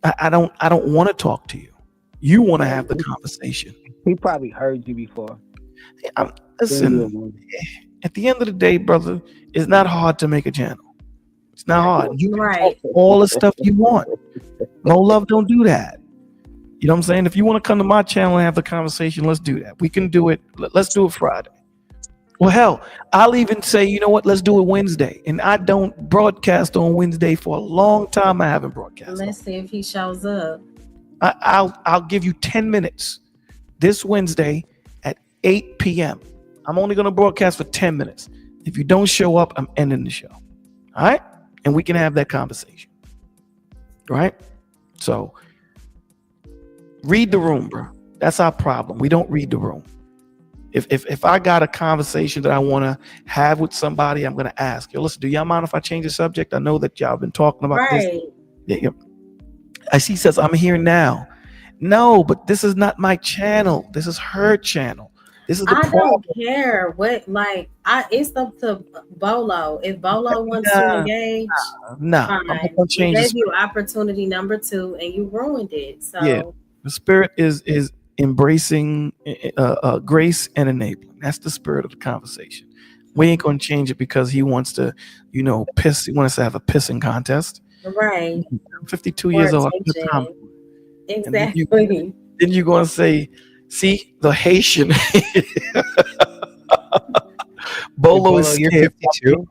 I don't want to talk to you. You want to have the conversation. He probably heard you before. Listen, at the end of the day, brother, it's not hard to make a channel. It's not hard. You can talk all the stuff you want. No Love don't do that. You know what I'm saying? If you want to come to my channel and have the conversation, let's do that. We can do it. Let's do it Friday. Well, hell, I'll even say, you know what? Let's do it Wednesday. And I don't broadcast on Wednesday for a long time. I haven't broadcast. Let's see if he shows up. I'll give you 10 minutes this Wednesday at 8 p.m. I'm only going to broadcast for 10 minutes. If you don't show up, I'm ending the show. All right? And we can have that conversation. Right? So, read the room, bro. That's our problem. We don't read the room. If I got a conversation that I want to have with somebody, I'm going to ask, yo, listen, do y'all mind if I change the subject? I know that y'all been talking about this. Yeah. She says, I'm here now. No, but this is not my channel. This is her channel. This is the problem. Don't care what, it's up to Bolo. If Bolo wants to engage, I'm not gonna change. He gave you opportunity number 2, and you ruined it. So yeah, the spirit is embracing grace and enabling. That's the spirit of the conversation. We ain't gonna change it because he wants to, piss. He wants to have a pissing contest. Right. I'm 52 years old. Exactly. Then you're gonna say, see, the Haitian. Bolo is you're 52.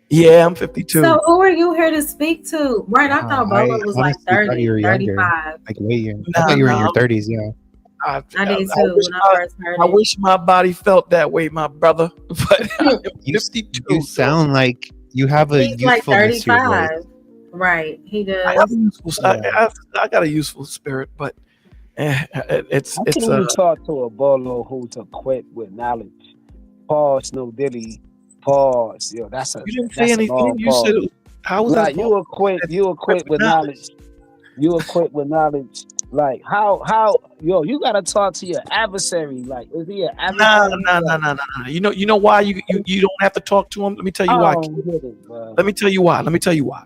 Yeah, I'm 52. So who are you here to speak to? Right, I thought Bolo was like 30, 35. Like way younger. I thought you were in your 30s, yeah. I did too when I first heard it. I wish my body felt that way, my brother. But you sound like you have a He's like 35. Right, he does. I got a useful spirit, but it's How can you talk to a Bolo who's equipped with knowledge? Pause, no dilly. Pause. Yo, that's a. You didn't say anything. You said, "How was that?" You equipped with knowledge. You equipped with knowledge. Like how yo, you gotta talk to your adversary. Like, is he an adversary? No. You know why you don't have to talk to him? Let me tell you why. Let me tell you why.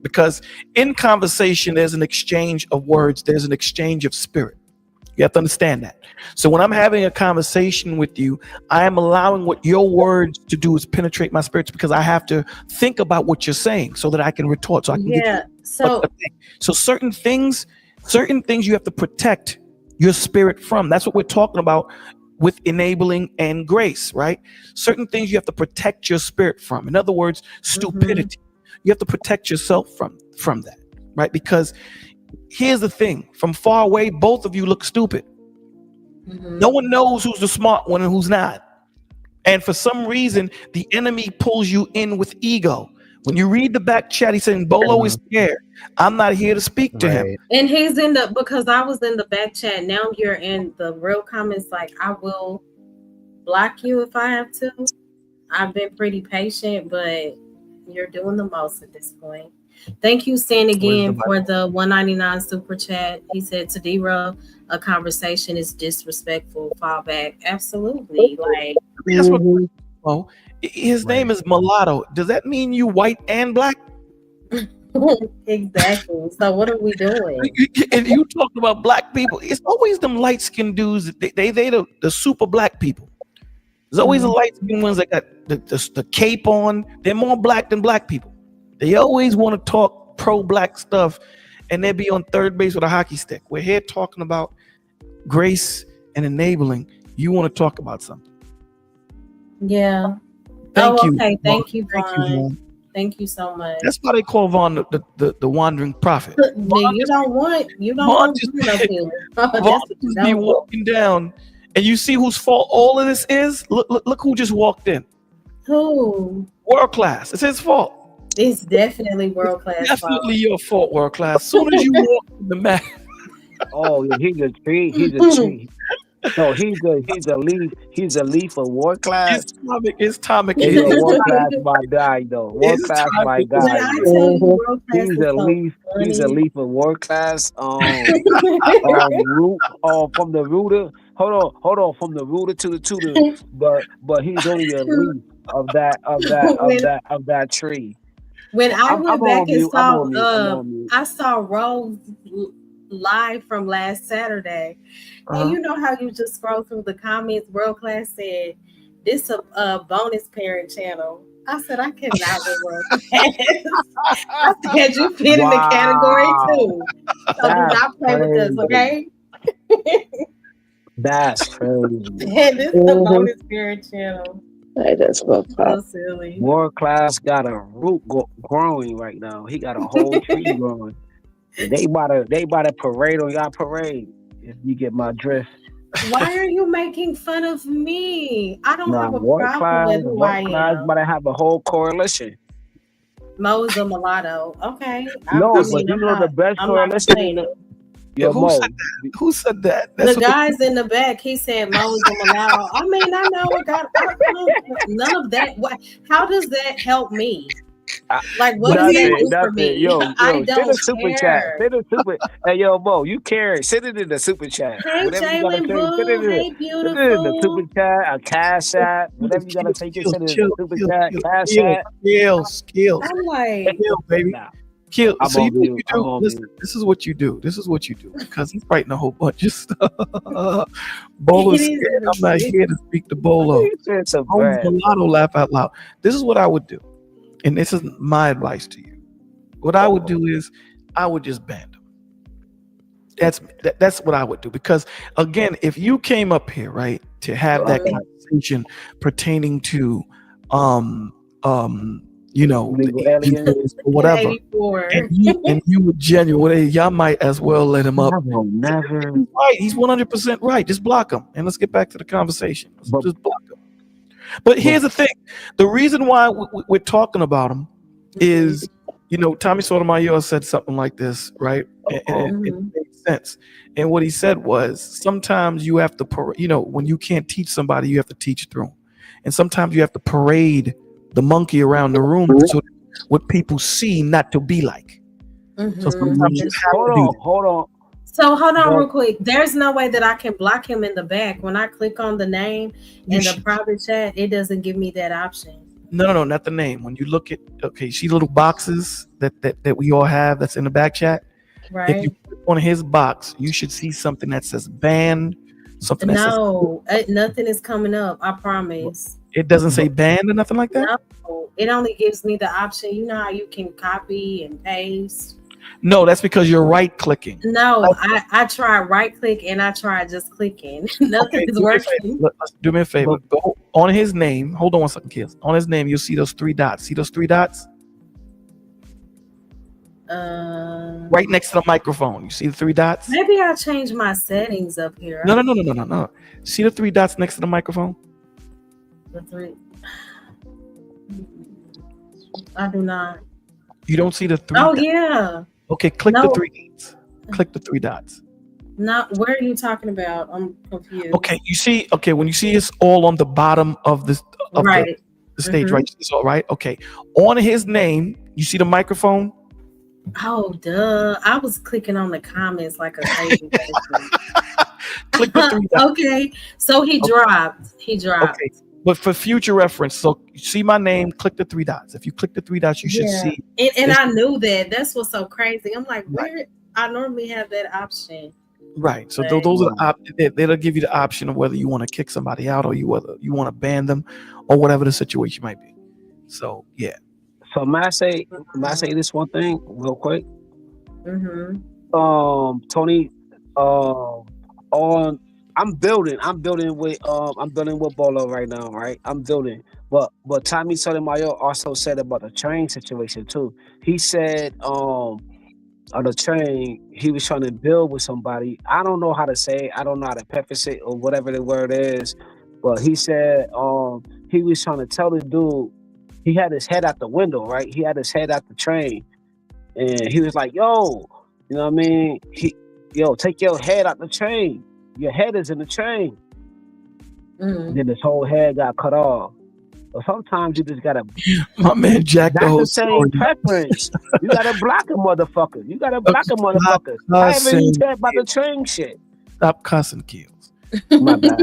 Because in conversation, there's an exchange of words. There's an exchange of spirit. You have to understand that. So when I'm having a conversation with you, I am allowing what your words to do is penetrate my spirits, because I have to think about what you're saying so that I can retort. So I can get you. So certain things you have to protect your spirit from. That's what we're talking about with enabling and grace, right? Certain things you have to protect your spirit from. In other words, stupidity. You have to protect yourself from that, right? Because here's the thing: from far away, both of you look stupid. No one knows who's the smart one and who's not. And for some reason, the enemy pulls you in with ego. When you read the back chat, he's saying Bolo is scared. I'm not here to speak to him. And he's in the, because I was in the back chat. Now you're in the real comments. Like, I will block you if I have to. I've been pretty patient, but you're doing the most at this point. Thank you, Stan, again for the $1.99 super chat. He said to derail a conversation is disrespectful. Fall back. Absolutely. Like, that's what, his name is Mulatto. Does that mean you white and black? Exactly. So what are we doing? And you talking about black people? It's always them light skinned dudes. They the super black people. There's always the light skinned ones that got the cape on. They're more black than black people. They always want to talk pro-black stuff, and they be on third base with a hockey stick. We're here talking about grace and enabling. You want to talk about something? Yeah. Thank you. Okay. Thank you, Thank you, Vaughn. Thank you so much. That's why they call Vaughn the wandering prophet. Vaughn you don't want just be walking down, and you see whose fault all of this is. Look who just walked in. Who? World class. It's his fault. It's definitely world class. Definitely your fault, world class. As soon as you walk in the mat. Oh, he's a tree. He's a tree. No, he's a leaf of world class. His stomach is world class might die though. World class might die. He's a leaf. He's a leaf of world class. Root. From the rooter. Hold on. From the rooter to the tutor. But he's only a leaf of that tree. When I went back and saw, I saw Rose live from last Saturday, and you know how you just scroll through the comments. World Class said, "This a bonus parent channel." I said, "I cannot with World Class." I said, "You fit in the category too, so do not play with us, okay?" That's crazy. This is a bonus parent channel. That's so silly. World Class got a root growing right now. He got a whole tree growing. And they about to parade on y'all parade. If you get my drift. Why are you making fun of me? I don't have a problem with who I am. Class about to have a whole coalition. Mo is a mulatto. Okay. But you know the best coalition. Yo, who said that? That's the guys in the back. He said Mo is a mulatto. I mean, I know it got none of that. How does that help me? Like, what does that do for me? Yo, I don't send a super chat. Send a super. Hey, yo, Mo, you care? Send it in the super chat. Hey, Jalen Boo. Hey, beautiful. Send it in the super chat, a cash app, whatever you gotta take. Send it in the super chat, cash app. Skills. I'm like, baby. Kill. So you know what you do? Listen, this is what you do. This is what you do. Because he's writing a whole bunch of stuff. Bolo's scared. I'm not here to speak to Bolo. Mulatto laugh out loud. This is what I would do. And this is my advice to you. What I would do is I would just ban them. That's what I would do. Because again, if you came up here, right, to have that conversation pertaining to whatever, and you were genuine, y'all might as well let him up. Never. Right, he's 100% right. Just block him, and let's get back to the conversation. Just block him. But here's the thing: the reason why we're talking about him is, Tommy Sotomayor said something like this, right? And it makes sense. And what he said was, sometimes you have to, when you can't teach somebody, you have to teach through them. And sometimes you have to parade the monkey around the room so what people see not to be like. So sometimes you have Hold to do on, that. hold on. So hold on But- real quick. There's no way that I can block him in the back. When I click on the name You in the should- private chat, it doesn't give me that option. No, not the name. When you look at, okay, see little boxes that we all have that's in the back chat. If you Right? click on his box, you should see something that says ban, something that says, No, nothing is coming up. I promise. it doesn't say ban or nothing like that. No, it only gives me the option. You know how you can copy and paste. No, that's because you're right clicking. No, I tried right click and I tried just clicking. Nothing Okay, is do me a favor. working. Let's do me a favor. Go on his name. Hold on one second, kids. On his name, you'll see those 3 dots. See those 3 dots right next to the microphone. You see the 3 dots? Maybe I changed my settings up here. No. See the 3 dots next to the microphone? The 3. I do not. You don't see the 3 Oh dots? yeah. Okay, click No. the 3 dots. Click the 3 dots. Not where are you talking about? I'm confused. Okay, you see, when you see it's all on the bottom of this of Right. the stage, Mhm. right? It's all right. Okay. On his name, you see the microphone? Oh duh. I was clicking on the comments like a crazy person. Click the 3 dots. Okay. So he Okay. dropped. He dropped. Okay. But for future reference, so you see my name, click the 3 dots. If you click the 3 dots, you should Yeah. see. And it's- I knew that. That's what's so crazy. I'm like, Right. where I normally have that option. Right. So Right. those are that'll give you the option of whether you want to kick somebody out or whether you want to ban them or whatever the situation might be. So yeah. So may I say this one thing real quick? Mm-hmm. Tony, on I'm building with Bolo right now, right? I'm building. But Tommy Sotomayor also said about the train situation too. He said on the train, he was trying to build with somebody. I don't know how to say it. I don't know how to preface it or whatever the word is. But he said he was trying to tell the dude, he had his head out the window, right? He had his head out the train. And he was like, yo, you know what I mean? Take your head out the train. Your head is in the train. Mm-hmm. Then his whole head got cut off. So sometimes you just gotta. My man Jack the That's whole the same story. preference. You gotta block a motherfucker. You gotta block a motherfucker. I haven't even said about the train shit. Stop cussing, kills. My bad.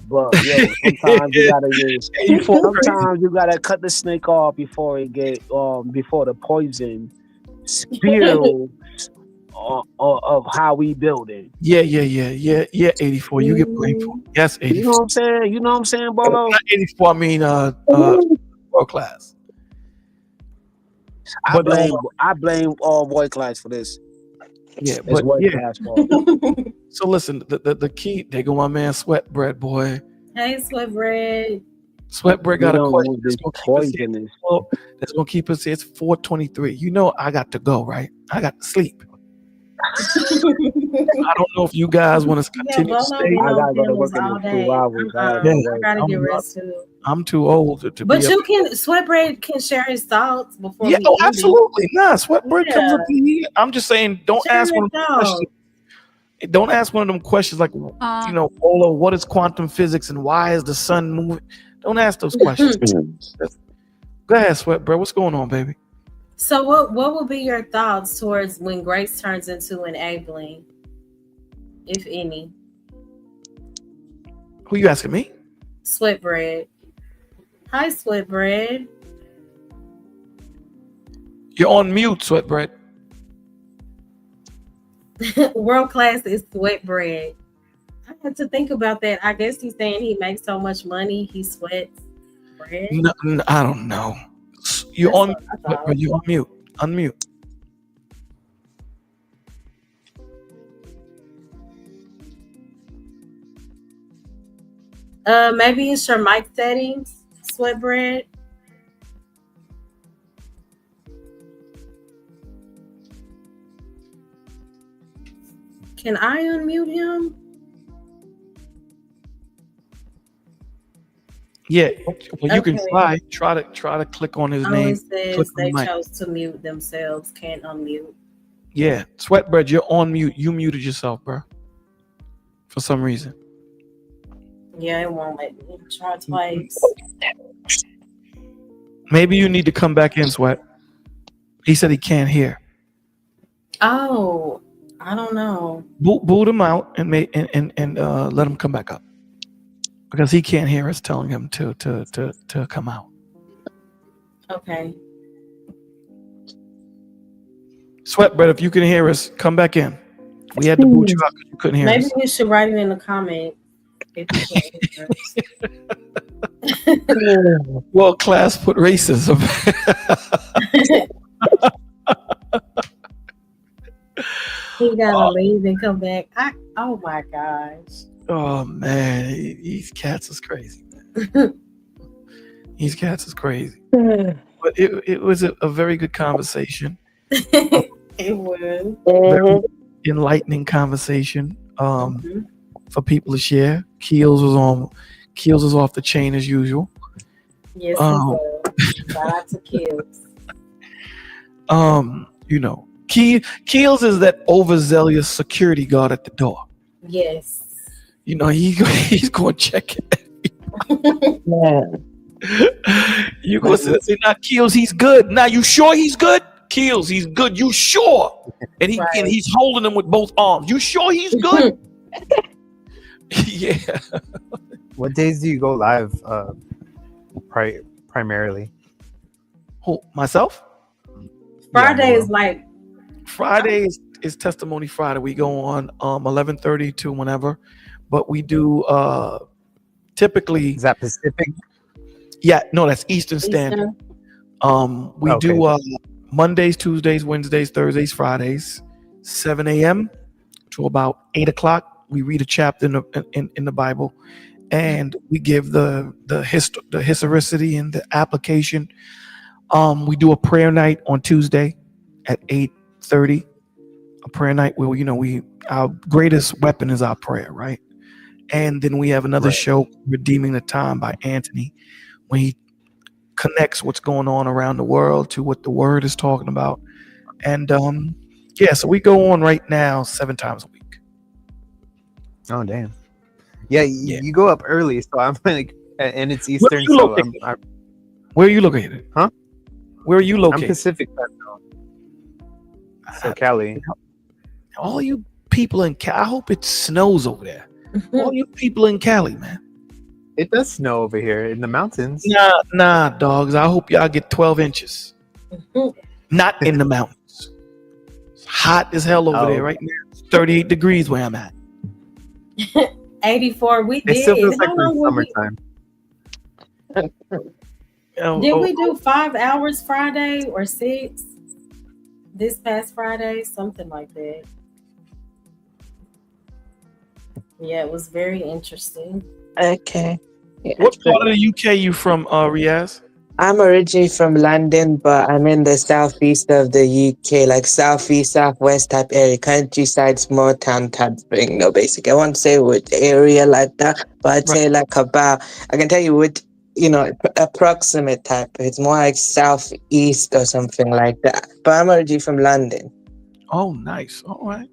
But sometimes you gotta sometimes you gotta cut the snake off before it get before the poison spills of how we build it. Yeah, 84. You get blamed for it. Yes, 84. You know what I'm saying, Bolo? Not 84, I mean world class. I blame all Boy Class for this. Yeah, It's but Boy yeah. Class fault. So listen, the key, there go my man Sweatbread, boy. Hey, Sweatbread. Sweatbread got a You question know, that's gonna keep us here. It's 4:23. You know I got to go, right? I got to sleep. I don't know if you guys want to continue to stay. I gotta go to work in all 2 day. hours. I gotta get rest too. I'm too old to But be you can Sweatbread can share his thoughts before. Yeah, we oh, end it. absolutely. Nah, Sweatbread comes up Yeah. here. I'm just saying, don't Share ask your one of them thoughts. questions. Don't ask one of them questions like, Olo, what is quantum physics and why is the sun moving? Don't ask those questions. Go ahead, Sweatbread. What's going on, baby? So what would be your thoughts towards when grace turns into enabling, if any? Who you asking me? Sweatbread. Hi, Sweatbread. You're on mute, Sweatbread. World class is Sweatbread. I had to think about that. I guess he's saying he makes so much money, he sweats bread. No, I don't know. You're on Sweatbread. You're on mute. Unmute. Maybe it's your mic settings, Sweatbread. Can I unmute him? Yeah, well, you can Okay. try to click on his Oh, name. it says Click on they the mic. chose to mute themselves, can't unmute. Yeah, Sweatbread, you're on mute. You muted yourself, bro. For some reason. Yeah, it won't let me try twice. Maybe you need to come back in, Sweat. He said he can't hear. Oh, I don't know. Boot him out and let him come back up because he can't hear us telling him to come out. Okay. Sweatbread, if you can hear us, come back in. We had to boot you out because you couldn't hear Maybe us. we should write it in the comment if you can't hear us. Well, class put racism. He gotta leave and come back. Oh my gosh. Oh man, these cats is crazy. Man. These cats is crazy. But it was a very good conversation. It was Very enlightening conversation. For people to share. Keels was off the chain as usual. Yes, he was. Shout out to Keels. You know, Keels is that overzealous security guard at the door. Yes. You know, he's going to check it. You go say, "Not Keels, he's good." Now, you sure he's good? Keels, he's good. You sure? And he's holding him with both arms. You sure he's good? Yeah. What days do you go live? Primarily. Who, myself? Friday is like Friday is Testimony Friday. We go on 11:30 to whenever, but we do typically. Is that Pacific? Yeah, no, that's Eastern Standard. We do Mondays, Tuesdays, Wednesdays, Thursdays, Fridays, 7 a.m. to about 8 o'clock. We read a chapter in the Bible, and we give the historicity and the application. We do a prayer night on Tuesday at 8:30. A prayer night where our greatest weapon is our prayer, right? And then we have another show, Redeeming the Time by Anthony, when he connects what's going on around the world to what the Word is talking about. And so we go on right now 7 times a week. Oh damn! Yeah, you go up early, so I'm like, and it's Eastern. So where are you located? Huh? Where are you located? I'm Pacific time zone. So Cali. All you people in Cali, I hope it snows over there. All you people in Cali, man. It does snow over here in the mountains. Nah, dogs. I hope y'all get 12 inches. Not in the mountains. It's hot as hell over there right now. It's 38 degrees where I'm at. 84. We did. It still feels like we're in summertime. Did we do 5 hours Friday or 6? This past Friday, something like that. Yeah, it was very interesting. Okay. Yeah, what part of the UK you from, Riaz? I'm originally from London, but I'm in the southeast of the UK, like southeast, southwest type area, countryside, small town type thing. No, basically, I won't say which area like that, but I'd say like about, I can tell you what, approximate type. It's more like southeast or something like that. But I'm originally from London. Oh, nice. All right.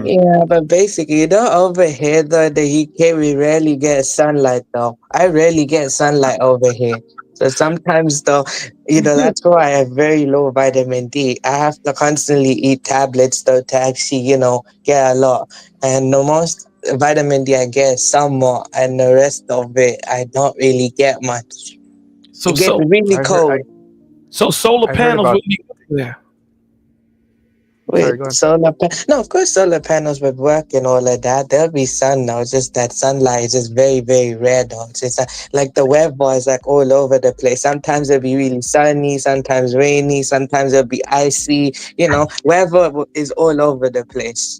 Yeah, but basically, over here, though, the UK, we rarely get sunlight, though. I rarely get sunlight over here. So sometimes, though, that's why I have very low vitamin D. I have to constantly eat tablets, though, to actually, get a lot. And the most vitamin D I get somewhat, and the rest of it, I don't really get much. So it gets really cold. So solar panels would be there. Wait, no, of course solar panels would work and all of that. There'll be sun now. It's just that sunlight is just very, very rare though. It's like the weather is like all over the place. Sometimes it'll be really sunny, sometimes rainy, sometimes it'll be icy. Weather is all over the place.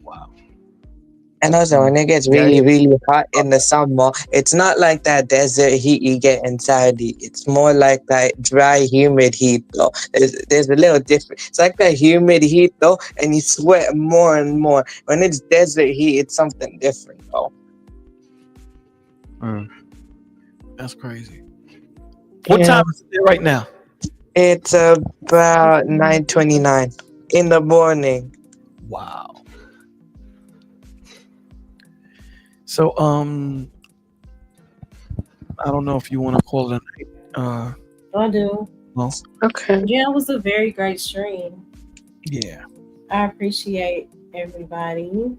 Wow. And also when it gets really, really hot in the summer, it's not like that desert heat you get in Saudi. It's more like that dry, humid heat though. There's a little different. It's like that humid heat though, and you sweat more and more. When it's desert heat, it's something different though. That's crazy. What time is it right now? It's about 9:29 in the morning. Wow. So, I don't know if you want to call it a night. I do. Well, okay. Yeah, it was a very great stream. Yeah. I appreciate everybody.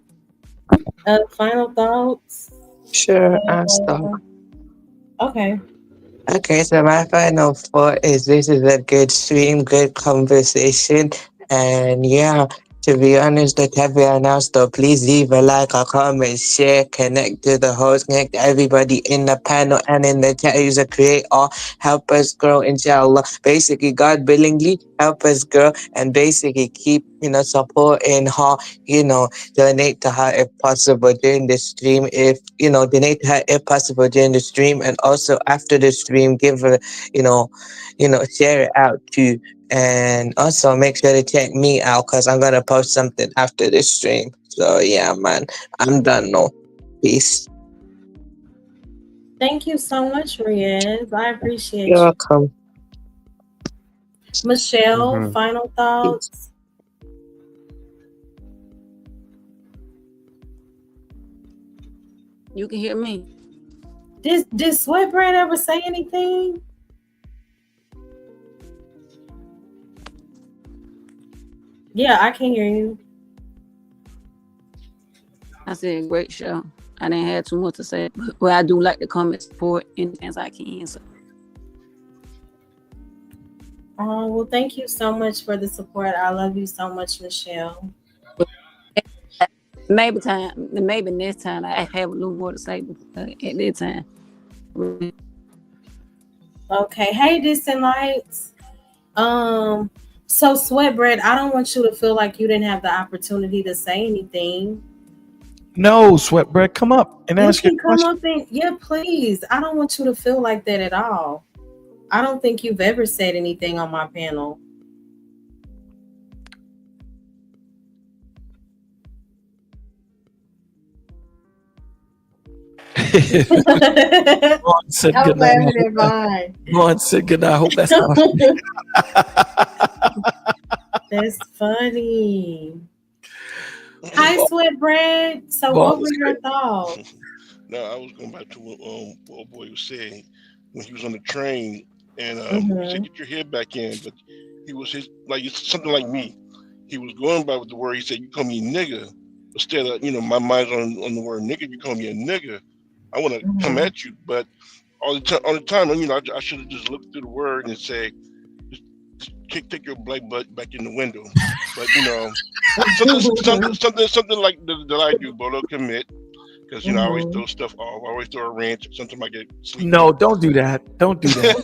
Final thoughts. Sure, I'll start. Okay. Okay, so my final thought is this is a good stream, good conversation, and yeah, to be honest with everyone else though, please leave a like, a comment, share, connect to the host, connect to everybody in the panel and in the chat who's a creator, help us grow, inshallah. Basically, God willingly help us grow and basically keep, supporting her, donate to her if possible during the stream. If donate to her if possible during the stream, and also after the stream, give her, share it out too. And also make sure to check me out because I'm gonna post something after this stream. So yeah, man, I'm done now. Peace. Thank you so much, Riaz. I appreciate You're you. welcome. Michelle, final thoughts. You can hear me. Did Sweatbread ever say anything? Yeah, I can hear you. I said great show. I didn't have too much to say, but I do like to comment support as I can. So. Well, thank you so much for the support. I love you so much, Michelle. Maybe next time I have a little more to say at that time. Okay. Hey, Distant Lights. So Sweatbread, I don't want you to feel like you didn't have the opportunity to say anything. No, Sweatbread, come up and ask your question. Yeah, please. I don't want you to feel like that at all. I don't think you've ever said anything on my panel. Vaughn said good night. Vaughn said good night. I hope that's not That's funny. Hi, Sweatbread. So what were your thoughts? No, I was going back to what old boy was saying when he was on the train, and he said, "Get your head back in." But he was something like me. He was going by with the word. He said, "You call me nigga," instead of my mind's on the word nigga. You call me a nigga, I want to come at you. But all the time, I should have just looked through the word and say, just take your black butt back in the window. But something like that I do, Bolo, commit. Because I always throw stuff off. I always throw a wrench. Sometimes I get sleepy. No, don't do that. Don't do that.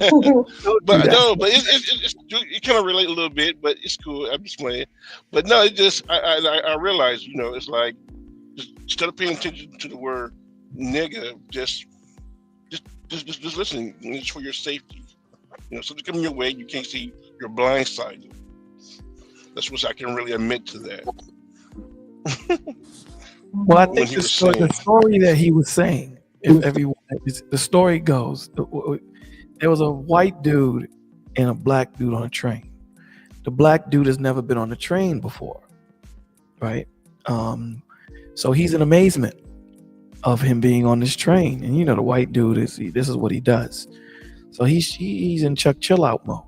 But it kind of relate a little bit. But it's cool. I'm just playing. But no, it just I realize it's like just instead of paying attention to the word nigga, just listen. It's for your safety. Something coming your way, you can't see. You're blindsided. That's what I can really admit to that. Well, I think the story that he was saying, the story goes, there was a white dude and a black dude on a train. The black dude has never been on a train before, right? So he's in amazement of him being on this train, and the white dude this is what he does. So he's in Chuck chill out mode.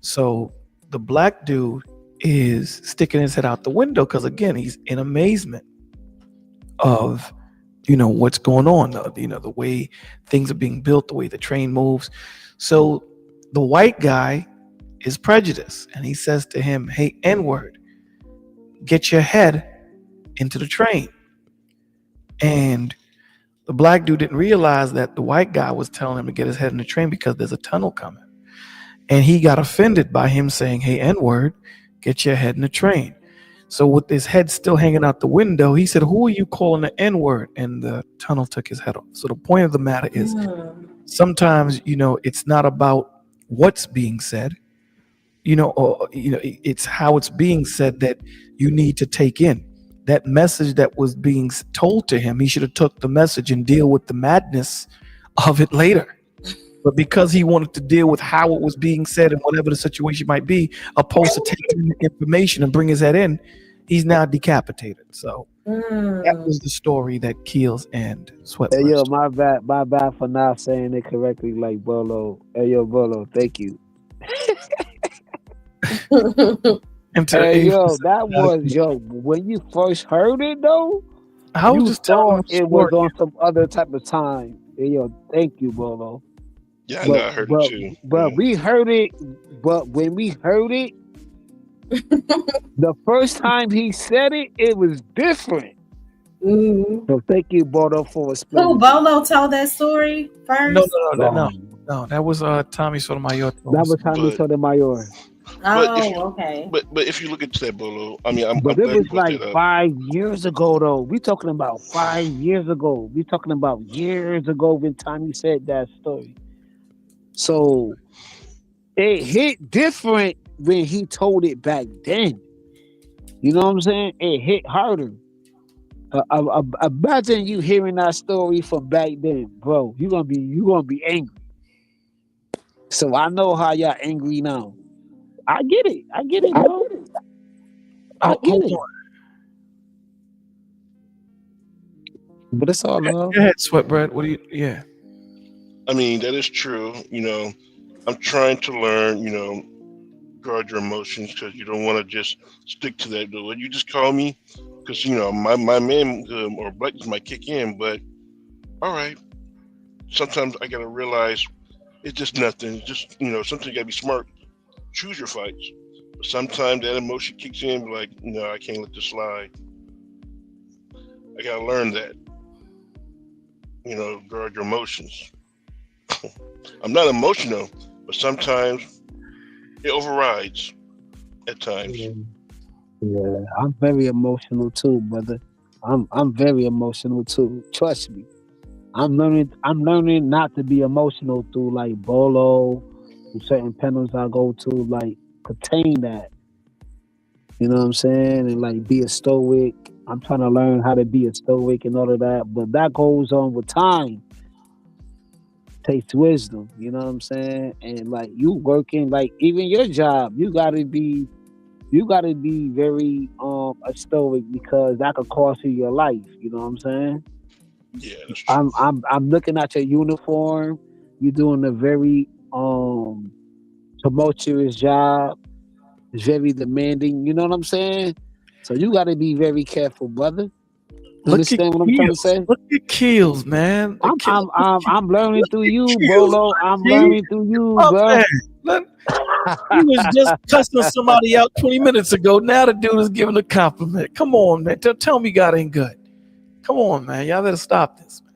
So the black dude is sticking his head out the window because again he's in amazement of what's going on, the way things are being built, the way the train moves. So the white guy is prejudiced and he says to him, "Hey, N-word, get your head into the train." And the black dude didn't realize that the white guy was telling him to get his head in the train because there's a tunnel coming, and he got offended by him saying, "Hey, N-word, get your head in the train." So with his head still hanging out the window, he said, "Who are you calling the N-word?" And the tunnel took his head off. So the point of the matter is, sometimes, it's not about what's being said, it's how it's being said that you need to take in. That message that was being told to him, he should have took the message and deal with the madness of it later. But because he wanted to deal with how it was being said and whatever the situation might be, opposed to taking the information and bring his head in, he's now decapitated. So that was the story that Keels and Sweatbread. Hey, yo, my bad for not saying it correctly like Bolo. Hey, yo, Bolo, thank you. Until Hey, yo, 84 that was, yo, when you first heard it, though, I was you just telling thought them it was story. on some other type of time. Hey, yo, thank you, Bolo. Yeah, I know. I heard it too. But we heard it, but when we heard it, the first time he said it, it was different. Mm-hmm. So thank you, Bolo, for explaining. Who, Bolo told that story first? No. That was Tommy Sotomayor. That was Tommy Sotomayor. Okay. But if you look at that, Bolo, I mean, I'm But glad it you was brought like that up. 5 years ago, though. We talking about 5 years ago. We talking about years ago when Tommy said that story. So it hit different when he told it back then. You know what I'm saying? It hit harder. Imagine you hearing that story from back then, bro. You gonna be angry. So I know how y'all angry now. I get it, bro. I get it. But it's all love. Go ahead, Sweatbread. What do you? Yeah. I mean, that is true. You know, I'm trying to learn. You know, guard your emotions because you don't want to just stick to that. What you just call me, because you know my man or blackness might kick in. But all right, sometimes I gotta realize it's just nothing. It's just sometimes you gotta be smart. Choose your fights. But sometimes that emotion kicks in. Like, no, I can't let this slide. I gotta learn that. Guard your emotions. I'm not emotional, but sometimes it overrides at times. Yeah, I'm very emotional too, brother. I'm very emotional too. Trust me. I'm learning not to be emotional through like Bolo and certain panels I go to, like contain that. You know what I'm saying? And like be a stoic. I'm trying to learn how to be a stoic and all of that. But that goes on with time. Takes wisdom, you know what I'm saying? And like you working, like even your job, you gotta be very a stoic because that could cost you your life, you know what I'm saying? Yeah, that's true. I'm looking at your uniform. You're doing a very tumultuous job. It's very demanding, you know what I'm saying? So you gotta be very careful, brother. Understand what I'm trying to say? Look at Keels, man. I'm learning through you, Bolo. I'm learning through you, bro. He was just cussing somebody out 20 minutes ago. Now the dude is giving a compliment. Come on, man. Tell me God ain't good. Come on, man. Y'all better stop this, man.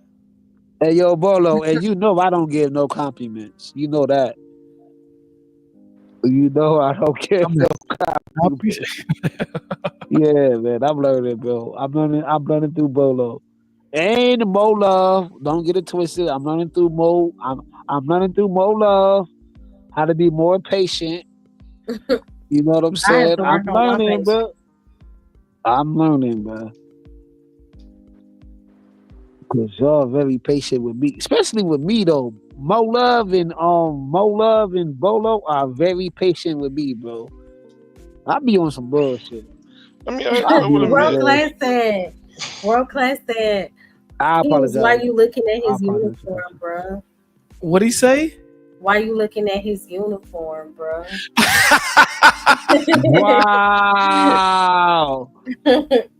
Hey, yo, Bolo, and you know I don't give no compliments. You know that. You know I don't give no compliments. Yeah, man. I'm learning, bro. I'm learning through Bolo. And Mo Love. Don't get it twisted. I'm learning through Mo. I'm learning through Mo Love how to be more patient. You know what I'm saying? I'm learning, bro. I'm learning, bro. Because y'all very patient with me, especially with me though. Mo Love and Bolo are very patient with me, bro. I be on some bullshit. I mean, World class that. I apologize. Why you looking at his uniform, bro? What'd he say? Why you looking at his uniform, bro? Wow.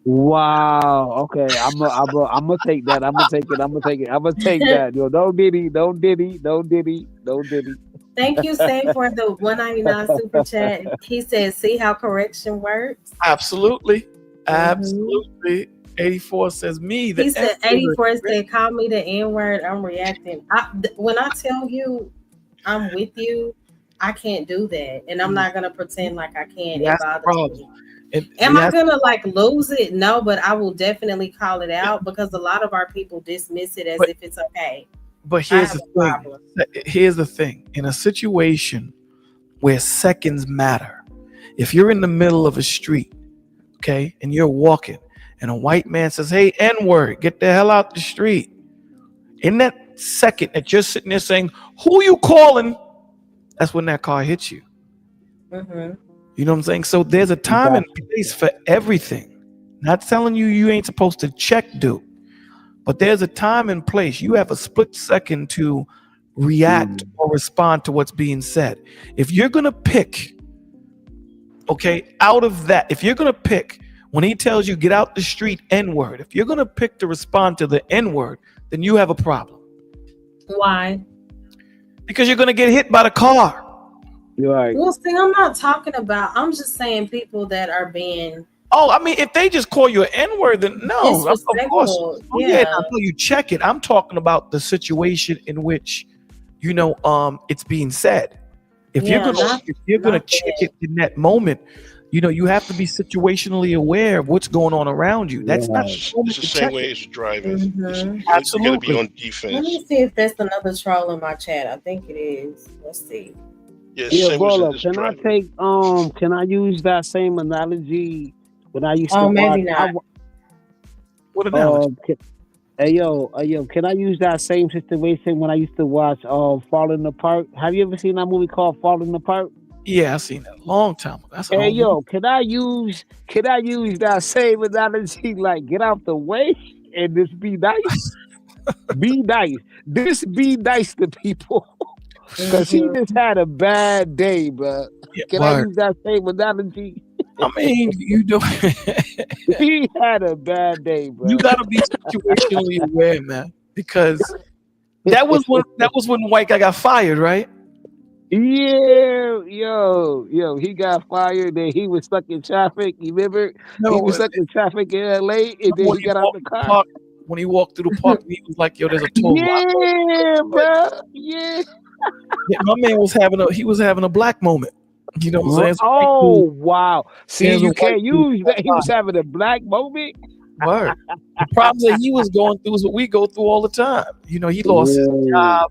Wow. Okay, I'm gonna take that. I'm gonna take that. Yo, don't diddy. Thank you, Say, for the $1.99 super chat. He said, "See how correction works." Absolutely. 84 says me. He said 84 said, "Call me the N-word. I'm reacting." When I tell you I'm with you, I can't do that, and I'm not gonna pretend like I can. It bothers me. Am I gonna like lose it? No, but I will definitely call it out because a lot of our people dismiss it as if it's okay. But here's the thing. Here's the thing. In a situation where seconds matter, if you're in the middle of a street, okay, and you're walking, and a white man says, "Hey, N-word, get the hell out the street." In that second that you're sitting there saying, "Who you calling?" That's when that car hits you. Mm-hmm. You know what I'm saying? So there's a time and place for everything. Not telling you ain't supposed to check, dude. But there's a time and place. You have a split second to react or respond to what's being said. If you're going to pick Okay, out of that, if you're gonna pick when he tells you get out the street N-word, if you're gonna pick to respond to the N-word, then you have a problem. Why? Because you're gonna get hit by the car. You're right. Well, see, I'm not talking about. I'm just saying people that are being. Oh, I mean, if they just call you an N-word, then no, of course. Disrespectful. Oh, yeah, until you check it. I'm talking about the situation in which, it's being said. If you're gonna check it in that moment, you have to be situationally aware of what's going on around you. That's not It's the same way as driving. Mhm. You gotta Absolutely. be on Let defense. me see if that's another troll in my chat. I think it is. Let's see. Yeah, Yeah, same way Bolo, as can driving. can I use that same analogy when I used to Oh, watch? maybe not. What analogy? Hey yo, can I use that same situation when I used to watch Falling Apart? Have you ever seen that movie called Falling Apart? Yeah, I seen that a long time ago. That's Hey yo, can I use that same analogy? Like, get out the way and just be nice. Be nice. Just be nice to people. Because he just had a bad day, bro. Yeah, Can I use that same analogy? I mean, He had a bad day, bro. You gotta be situationally aware, man, because that was when white guy got fired, right? Yeah, yo, he got fired. Then he was stuck in traffic. You remember? No, he was stuck in traffic in LA, and then when he got out the walked car. park, when he walked through the park, he was like, "Yo, there's a toll." Yeah, bro. Yeah. Yeah, my man was having a black moment. You know what I'm saying? It's Oh wow! See, There's a you can't white dude use that. He was having a black moment. Word. The problems that he was going through is what we go through all the time. He lost his job.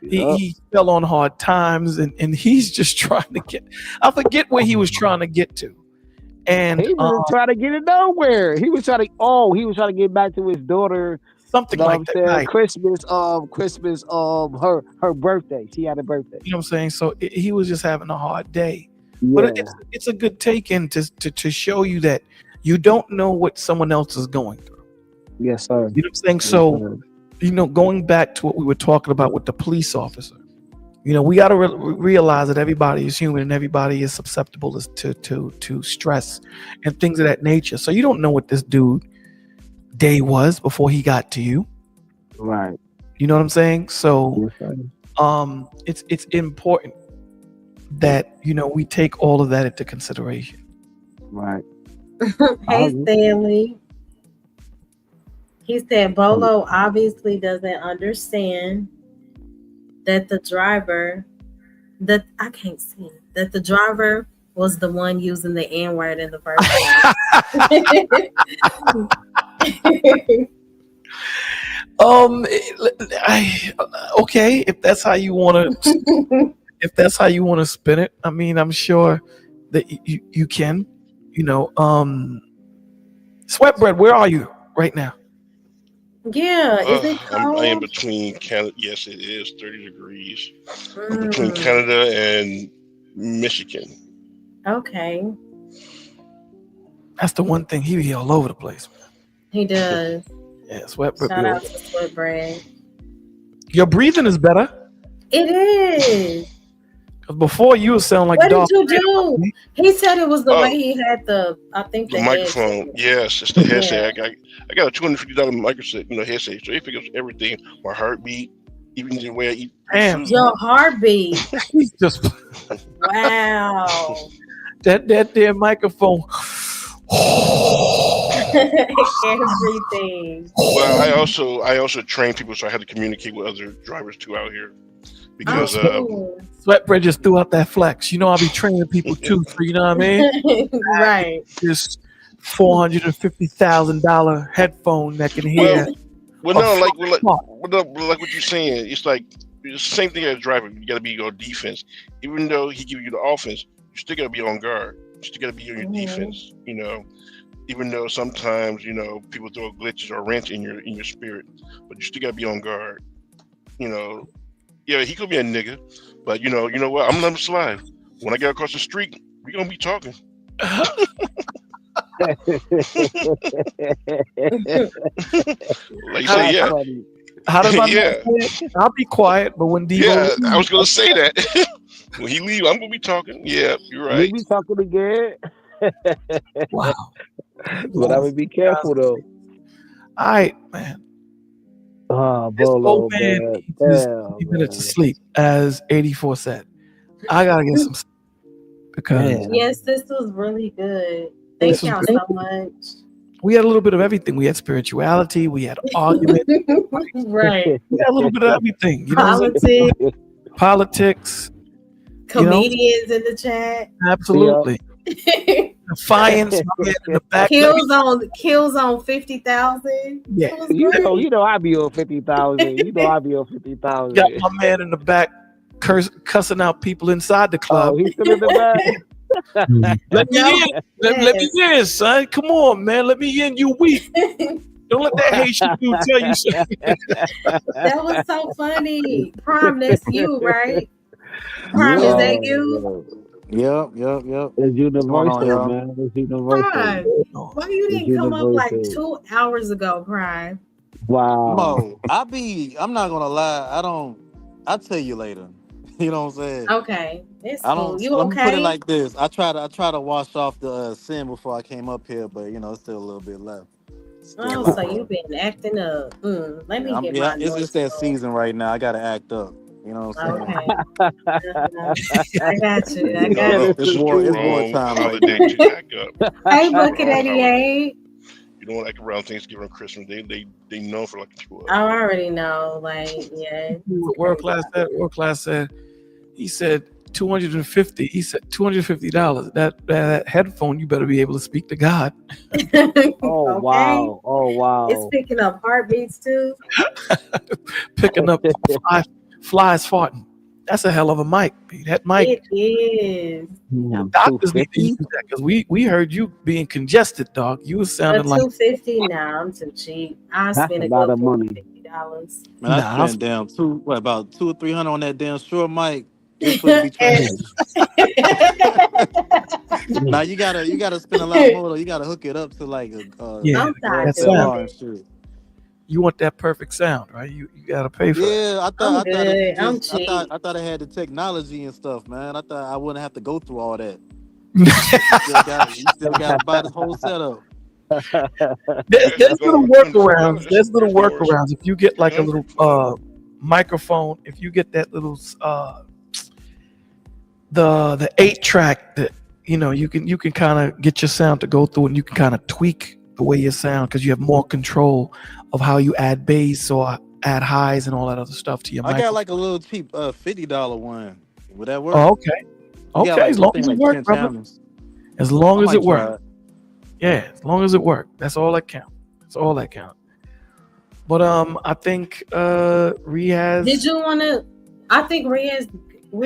He fell on hard times, and he's just trying to get. I forget where he was trying to get to, and he was trying to get it nowhere. He was trying to get back to his daughter. Something like that. Right. Christmas, her birthday. She had a birthday. You know what I'm saying? So he was just having a hard day. Yeah. But it's a good take in to show you that you don't know what someone else is going through. Yes, sir. You know what I'm saying? So, going back to what we were talking about with the police officer, we got to realize that everybody is human and everybody is susceptible to stress and things of that nature. So you don't know what this dude day was before he got to you. Right. You know what I'm saying? So it's important that we take all of that into consideration. Right. Hey Stanley. He said Bolo obviously doesn't understand that the driver was the one using the N-word in the first place. Okay, if that's how you want to spin it, I mean, I'm sure that you can. Sweatbread, where are you right now? Yeah, is it cold? I am between Canada. Yes, it is 30 degrees. I'm between Canada and Michigan. Okay. That's the one thing he be all over the place, man. He does. Yeah, Sweatbread. Shout out to Sweatbread. Your breathing is better. It is. Before you were sounding like what did you do? He said it was the way he had the microphone. Headset. Yes, it's the headset. I got a $250 microphone, headset. So it picks up everything. My heartbeat, even the way I eat. Damn. Your heartbeat. He's just wow. That damn microphone. Everything. Well, I also train people, so I had to communicate with other drivers too out here. Because Sweatbread just threw out that flex. I'll be training people too. So you know what I mean? Right. This $450,000 headphone that can hear. Well, like what you're saying, it's like it's the same thing as driving. You got to be on defense. Even though he gives you the offense, you still got to be on guard. You still got to be on your defense. Even though sometimes people throw glitches or wrench in your spirit, but you still got to be on guard. Yeah, he could be a nigga, but you know what? I'm gonna let him slide. When I get across the street, we're gonna be talking. Like you say, yeah. How does I I'll be quiet, but when Devo I was gonna say that. When he leave, I'm gonna be talking. Yeah, you're We right. be talking again. Wow. But I would be careful though. All right, man. Oh, This old Bolo, man man. needs his Damn, 30 minutes of man. sleep, as 84 said. I gotta get some sleep because Man. Yes, this was really good. Thank This was y'all good. so much. we had a little bit of everything. We had spirituality, we had argument, Right. we had a little bit of everything. You know what I'm saying? Politics, Politics, comedians in the chat. absolutely. Defiance, my man in the back. Kills on 50,000. Yeah. You know I be on 50,000. You know I be on 50,000. Got my man in the back cussing out people inside the club. Oh, he's still in the back. Let me in. Let me in, son. Come on, man. Let me in. You weak. Don't let that Haitian dude tell you something. That was so funny. Prime, that's you, right? Prime, is that you? Yep. It's universal, y'all? man. It's universal. Prime, why you didn't come up like 2 hours ago, Prime? Wow. Mo, I'm not gonna lie, I'll tell you later. You know what I'm saying? Okay, it's I cool. don't. You Let me put it okay? like this. I try to wash off the sin before I came up here, but it's still a little bit left. Oh, so you've been acting up. Let me get my it's just that season right now. I gotta act up. You know what I'm saying? Okay. I got you. It's war time right now. To act up. Hey, Book at 88. You don't act around Thanksgiving or Christmas. They know for like 2 hours. I already know. Like, yeah. World class said. He said 250. He said $250. That headphone, you better be able to speak to God. Oh wow! Oh wow! It's picking up heartbeats too. Picking up flies farting. That's a hell of a mic. That mic. It is. Doctors need to use that because we heard you being congested, dog. You was sounding like $250. Nah, I'm too cheap. I spent a lot of money. $50. Man, I spent down about $200 or $300 on that damn short mic. Just for to be trash. Now you gotta spend a lot more though. You gotta hook it up to like that sound. You want that perfect sound, right? You gotta pay for it. Yeah, I thought I it had the technology and stuff, man. I thought I wouldn't have to go through all that. You still gotta buy the whole setup. There's little workarounds. If you get like a little microphone, if you get that little the 8-track that you can kind of get your sound to go through, and you can kind of tweak the way you sound because you have more control of how you add bass or add highs and all that other stuff to your mic. I got like a little cheap $50 one. Would that work? Oh, okay. Okay, as long as it works, brother. As long as it works. Yeah, as long as it works. That's all that counts. That's all that counts. But I think Riaz. Did you want to? I think Riaz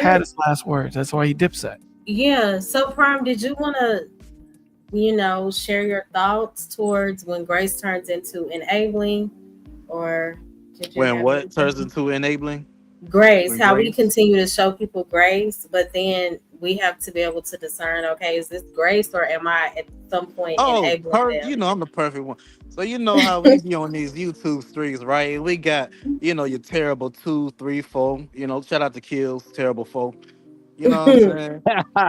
had his last words. That's why he dipset. Yeah. So Prime, did you want to, share your thoughts towards when grace turns into enabling, or when what turns into enabling? Grace, how we continue to show people grace, but then we have to be able to discern, okay, is this grace or am I at some point enabling them? I'm the perfect one. So how we be on these YouTube streams, right? We got, your terrible 2, 3, 4, shout out to Kills, terrible 4. You know what I'm saying?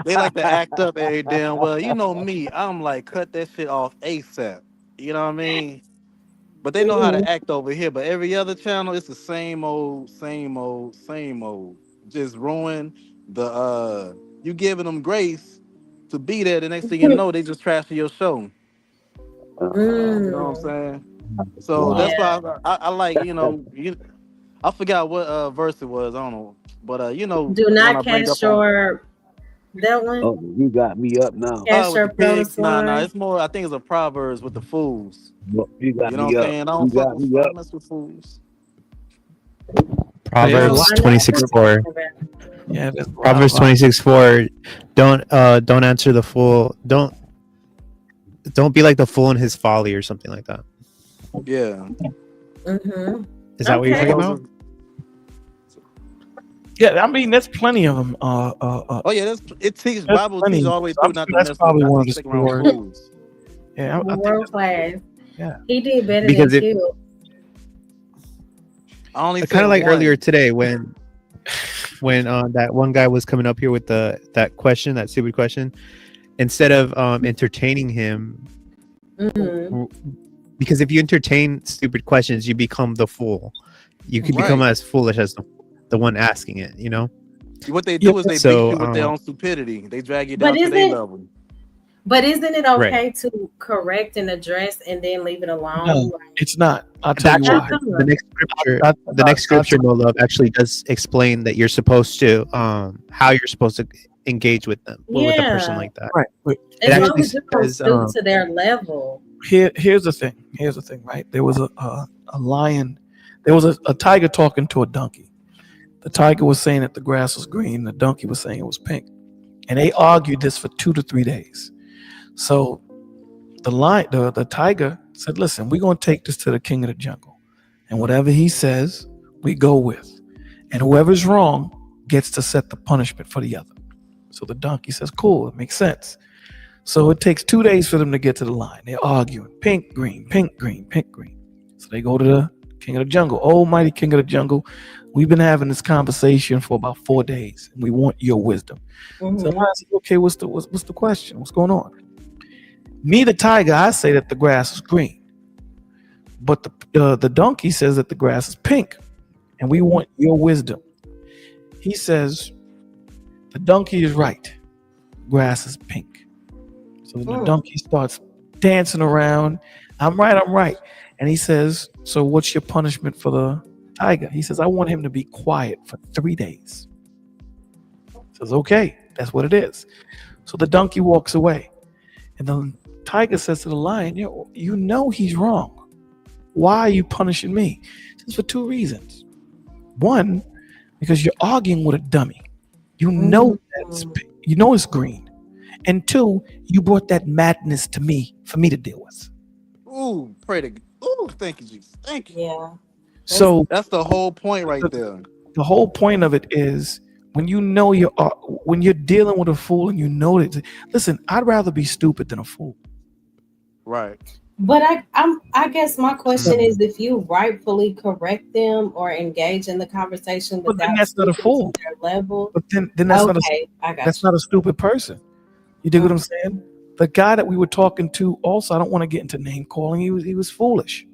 They like to act up every damn well. You know me, I'm like, cut that shit off ASAP. You know what I mean? But they know how to act over here. But every other channel, it's the same old. Just ruin the you giving them grace to be there. The next thing you know, they just trashing your show. You know what I'm saying? So that's why I like, I forgot what verse it was. I don't know. But do not cast your that one. Oh, you got me up now. Cast your pigs. Nah, it's more. I think it's a Proverbs with the fools. You got know me what I'm up. saying? I don't mess with fools. Proverbs 26:4. Yeah, Proverbs 26:4. Don't answer the fool. Don't be like the fool in his folly or something like that. Yeah. Mm-hmm. Is that what you're talking about? Yeah, I mean, there's plenty of them. It teaches Bible teaches all the way through. Not that's to probably one of the stick around fools. Yeah, world class. Yeah, he did better because than Q. I only kind of like earlier today when when that one guy was coming up here with that question, that stupid question, instead of entertaining him, because if you entertain stupid questions, you become the fool. You can become as foolish as the one asking it. You know. What they do is they beat you with their own stupidity. They drag you down to their level. But isn't it okay to correct and address and then leave it alone? No, it's not. I'll tell you why. The next scripture, no love, actually does explain that you're supposed to how you're supposed to engage with them, with a person like that. Right. As long as you don't stoop to their level. Here's the thing. Right? There was a lion. There was a tiger talking to a donkey. The tiger was saying that the grass was green. The donkey was saying it was pink. And they argued this for 2 to 3 days. So the tiger said, listen, we're going to take this to the king of the jungle. And whatever he says, we go with. And whoever's wrong gets to set the punishment for the other. So the donkey says, cool, it makes sense. So it takes 2 days for them to get to the line. They're arguing, pink, green, pink, green, pink, green. So they go to the king of the jungle. Almighty king of the jungle, we've been having this conversation for about 4 days, and we want your wisdom. So I said, okay, what's the question? What's going on? Me, the tiger, I say that the grass is green, but the donkey says that the grass is pink, and we want your wisdom. He says the donkey is right, grass is pink. So the donkey starts dancing around. I'm right. And he says, so what's your punishment for the tiger? He says, I want him to be quiet for 3 days. Says, okay, that's what it is. So the donkey walks away. And the tiger says to the lion, you know he's wrong. Why are you punishing me? He says, for 2 reasons. One, because you're arguing with a dummy. You know it's green. And 2, you brought that madness to me for me to deal with. Ooh, thank you, Jesus. Thank you. Yeah. So that's the whole point right there. The whole point of it is when you know when you're dealing with a fool and you know that. Listen, I'd rather be stupid than a fool. Right. But I guess my question is, if you rightfully correct them or engage in the conversation without then that's not a fool. Their level. But then that's not a stupid person. You dig what I'm saying? The guy that we were talking to also, I don't want to get into name calling. He was foolish.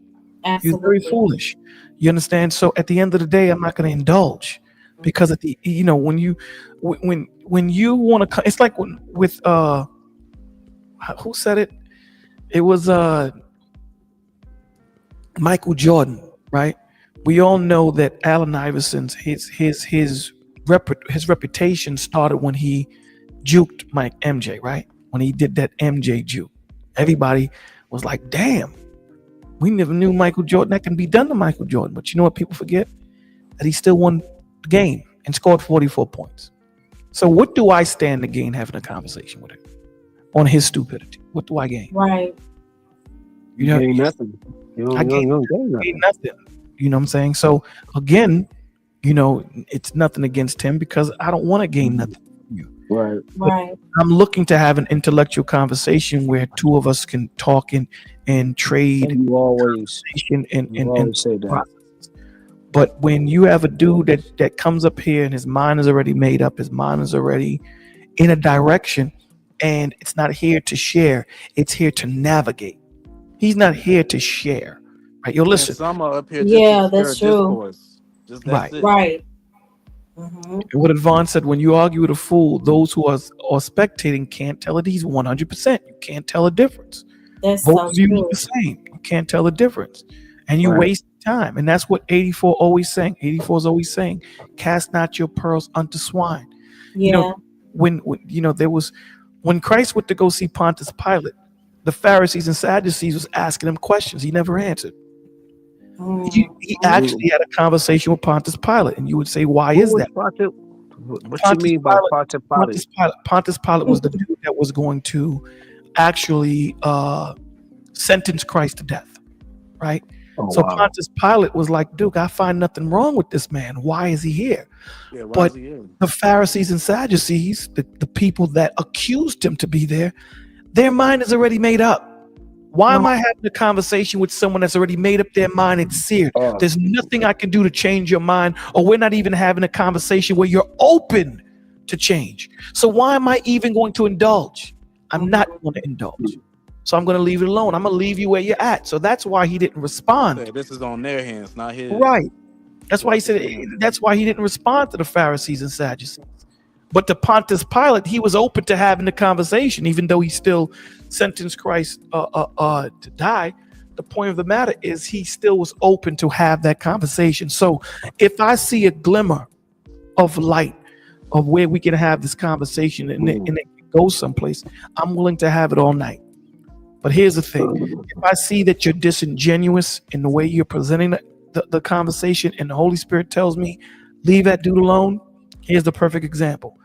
Absolutely. He was very foolish. You understand? So at the end of the day, I'm not going to indulge because when you want to, it's like with who said it? It was Michael Jordan, right? We all know that Allen Iverson's his reputation started when he juked MJ, right? When he did that MJ juke, everybody was like, "Damn, we never knew Michael Jordan that can be done to Michael Jordan." But you know what people forget? That he still won the game and scored 44 points. So what do I stand to gain having a conversation with him on his stupidity? What do I gain? Right. You gain nothing. I gain nothing. You know what I'm saying? So again, it's nothing against him because I don't want to gain nothing from you. Right. I'm looking to have an intellectual conversation where 2 of us can talk and trade. And you always and say that. But when you have a dude that comes up here and his mind is already made up, his mind is already in a direction, and it's not here to share, it's here to navigate. He's not here to share. Right? Yo, listen. Some are up here that's true. Right. Mm-hmm. And what Yvonne said, when you argue with a fool, those who are spectating can't tell it. He's 100%. You can't tell a difference. That's both of you are the same. You can't tell the difference, and you waste time. And that's what 84 always saying. 84 is always saying, "Cast not your pearls unto swine." Yeah. When there was when Christ went to go see Pontius Pilate, the Pharisees and Sadducees was asking him questions. He never answered. He actually had a conversation with Pontius Pilate, and you would say, "Why is that?" What you mean by Pontius Pilate? Pontius Pilate was the dude that was going to actually sentence Christ to death, right? Pontius Pilate was like, "Dude, I find nothing wrong with this man. Why is he here?" But the Pharisees and Sadducees, the people that accused him to be there, their mind is already made up. Why am I having a conversation with someone that's already made up their mind and seared? There's nothing I can do to change your mind, or we're not even having a conversation where you're open to change. So why am I even going to indulge? I'm not going to indulge. So I'm going to leave it alone. I'm going to leave you where you're at. So that's why he didn't respond. This is on their hands, not his. Right. That's why he said, that's why he didn't respond to the Pharisees and Sadducees. But to Pontius Pilate, he was open to having the conversation, even though he still sentenced Christ to die. The point of the matter is he still was open to have that conversation. So if I see a glimmer of light of where we can have this conversation and it goes someplace, I'm willing to have it all night. But here's the thing. If I see that you're disingenuous in the way you're presenting the conversation and the Holy Spirit tells me, leave that dude alone, here's the perfect example.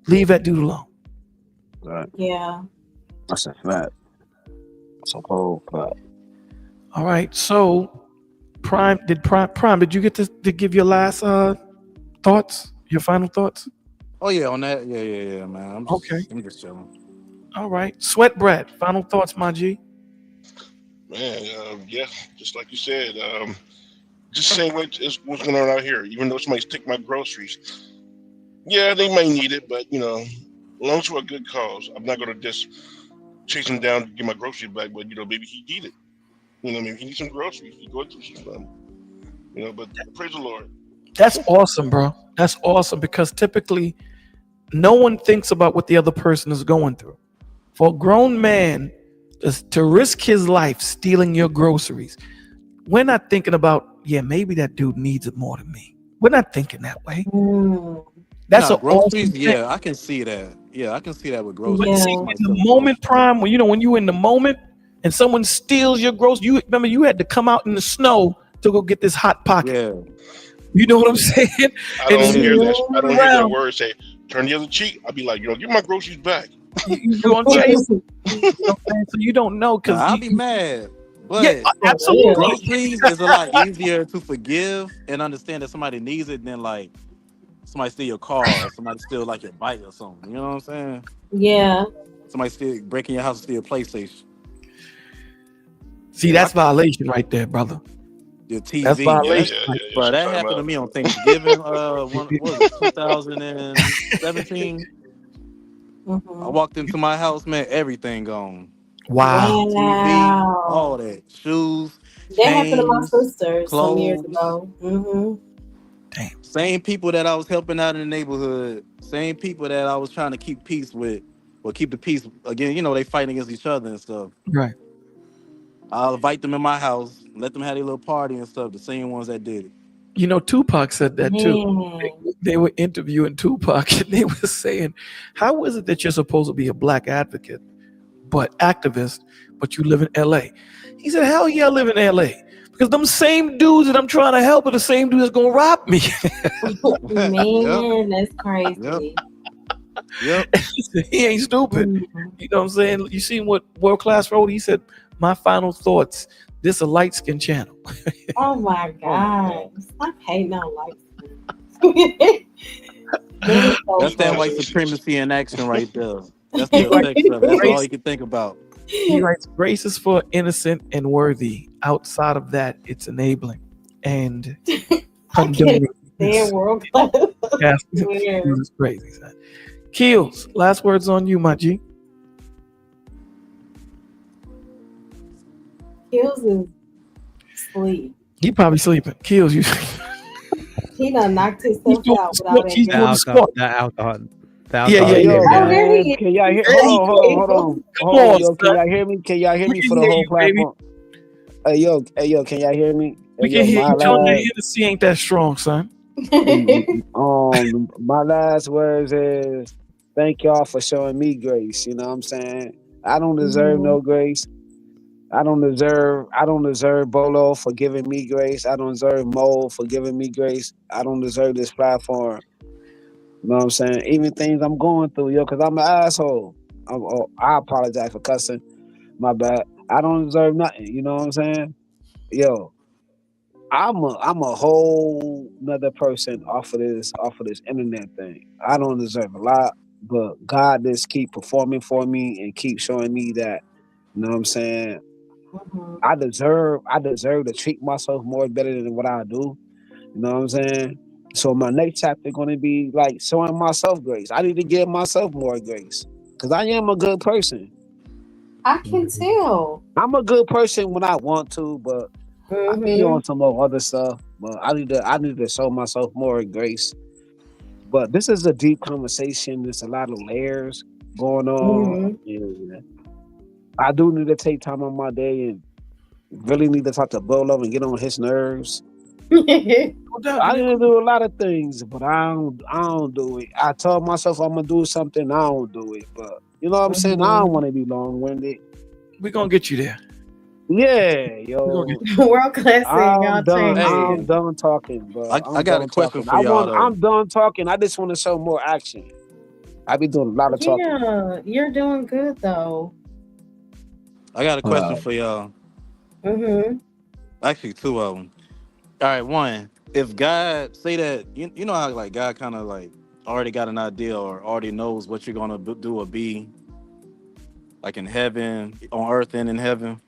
Leave that dude alone. Right. Yeah. That's a fact. So cold, but all right. So Prime, did you get to give your last thoughts? Your final thoughts? Oh yeah, on that. Yeah, man. I'm just chilling. All right. Sweat Bread, final thoughts, my G. Man, yeah, just like you said, just saying what's going on out here. Even though somebody's taking my groceries, yeah, they might need it, but as long as for a good cause, I'm not going to just chase him down to get my groceries back. But maybe he need it. Maybe he needs some groceries. He going through some stuff. But praise the Lord. That's awesome, bro. That's awesome because typically no one thinks about what the other person is going through. For a grown man to risk his life stealing your groceries, we're not thinking about, maybe that dude needs it more than me. We're not thinking that way. That's groceries. Awesome yeah, I can see that. Yeah, I can see that with groceries. But see, in the moment, Prime, when you're in the moment and someone steals your groceries, you remember you had to come out in the snow to go get this hot pocket. Yeah. You know what I'm saying? I don't hear that word say turn the other cheek. I'll be like, give my groceries back. You know what I'm saying? So you don't know because I'll be mad. But yeah, absolutely. Groceries is a lot easier to forgive and understand that somebody needs it than like somebody steal your car or somebody steal like your bike or something. You know what I'm saying? Yeah. Somebody steal breaking your house and steal a PlayStation. See, that's violation right there, brother. Your TV. That's violation. But that happened to me on Thanksgiving. What was it, 2017? I walked into my house, man, everything gone. Wow. TV, all that. Shoes. That happened to my sister clothes. some years ago. Damn. Same people that I was helping out in the neighborhood, same people that I was trying to keep peace with, or keep the peace again. They fighting against each other and stuff. Right. I'll invite them in my house, let them have their little party and stuff. The same ones that did it. Tupac said that too. They were interviewing Tupac and they were saying, how is it that you're supposed to be a black advocate, but activist, but you live in LA? He said, hell yeah, I live in LA. Because them same dudes that I'm trying to help are the same dudes that's going to rob me. Man, that's crazy. Yep. He ain't stupid. You know what I'm saying? You seen what World Class wrote? He said, my final thoughts. This a light skin channel. Oh my God. Stop hating on light skin. That's that white supremacy in action right there. That's the effects of it. That's all you can think about. He writes, grace is for innocent and worthy. Outside of that, it's enabling and condoning. World class. Yeah, this is crazy, son. Keels, last words on you, my G. Keels is asleep. He probably sleeping. Keels, you. He done knocked himself out without He's doing the squat. The alcohol. Yeah. Can y'all hear? Hold on. Yo, can y'all hear me? Can y'all hear me for the whole platform? Hey yo, can y'all hear me? We can hear you. John, the Hennessy ain't that strong, son. My last words is thank y'all for showing me grace. You know what I'm saying? I don't deserve no grace. I don't deserve Bolo for giving me grace. I don't deserve Mo for giving me grace. I don't deserve this platform. You know what I'm saying? Even things I'm going through, because I'm an asshole. I apologize for cussing. My bad. I don't deserve nothing. You know what I'm saying? Yo, I'm a whole nother person off of this internet thing. I don't deserve a lot, but God just keep performing for me and keep showing me that, you know what I'm saying, I deserve to treat myself more better than what I do. You know what I'm saying? So my next chapter going to be like showing myself grace. I need to give myself more grace because I am a good person. I can tell. I'm a good person when I want to, but I be on some other stuff. But I need to show myself more grace. But this is a deep conversation. There's a lot of layers going on. And I do need to take time on my day and really need to talk to Bolo and get on his nerves. I need to do a lot of things, but I don't do it. I told myself I'm gonna do something, I don't do it. But you know what I'm saying? I don't want to be long-winded. We're gonna get you there. Yeah, yo. World class. I'm done talking, bro. I got a question for y'all. I'm done talking. I just want to show more action. I be doing a lot of talking. Yeah, you're doing good though. I got a question for y'all. Actually, two of them. All right, one. If God say that, you know how like God kind of like already got an idea or already knows what you're gonna do or be, like in heaven, on earth, and in heaven.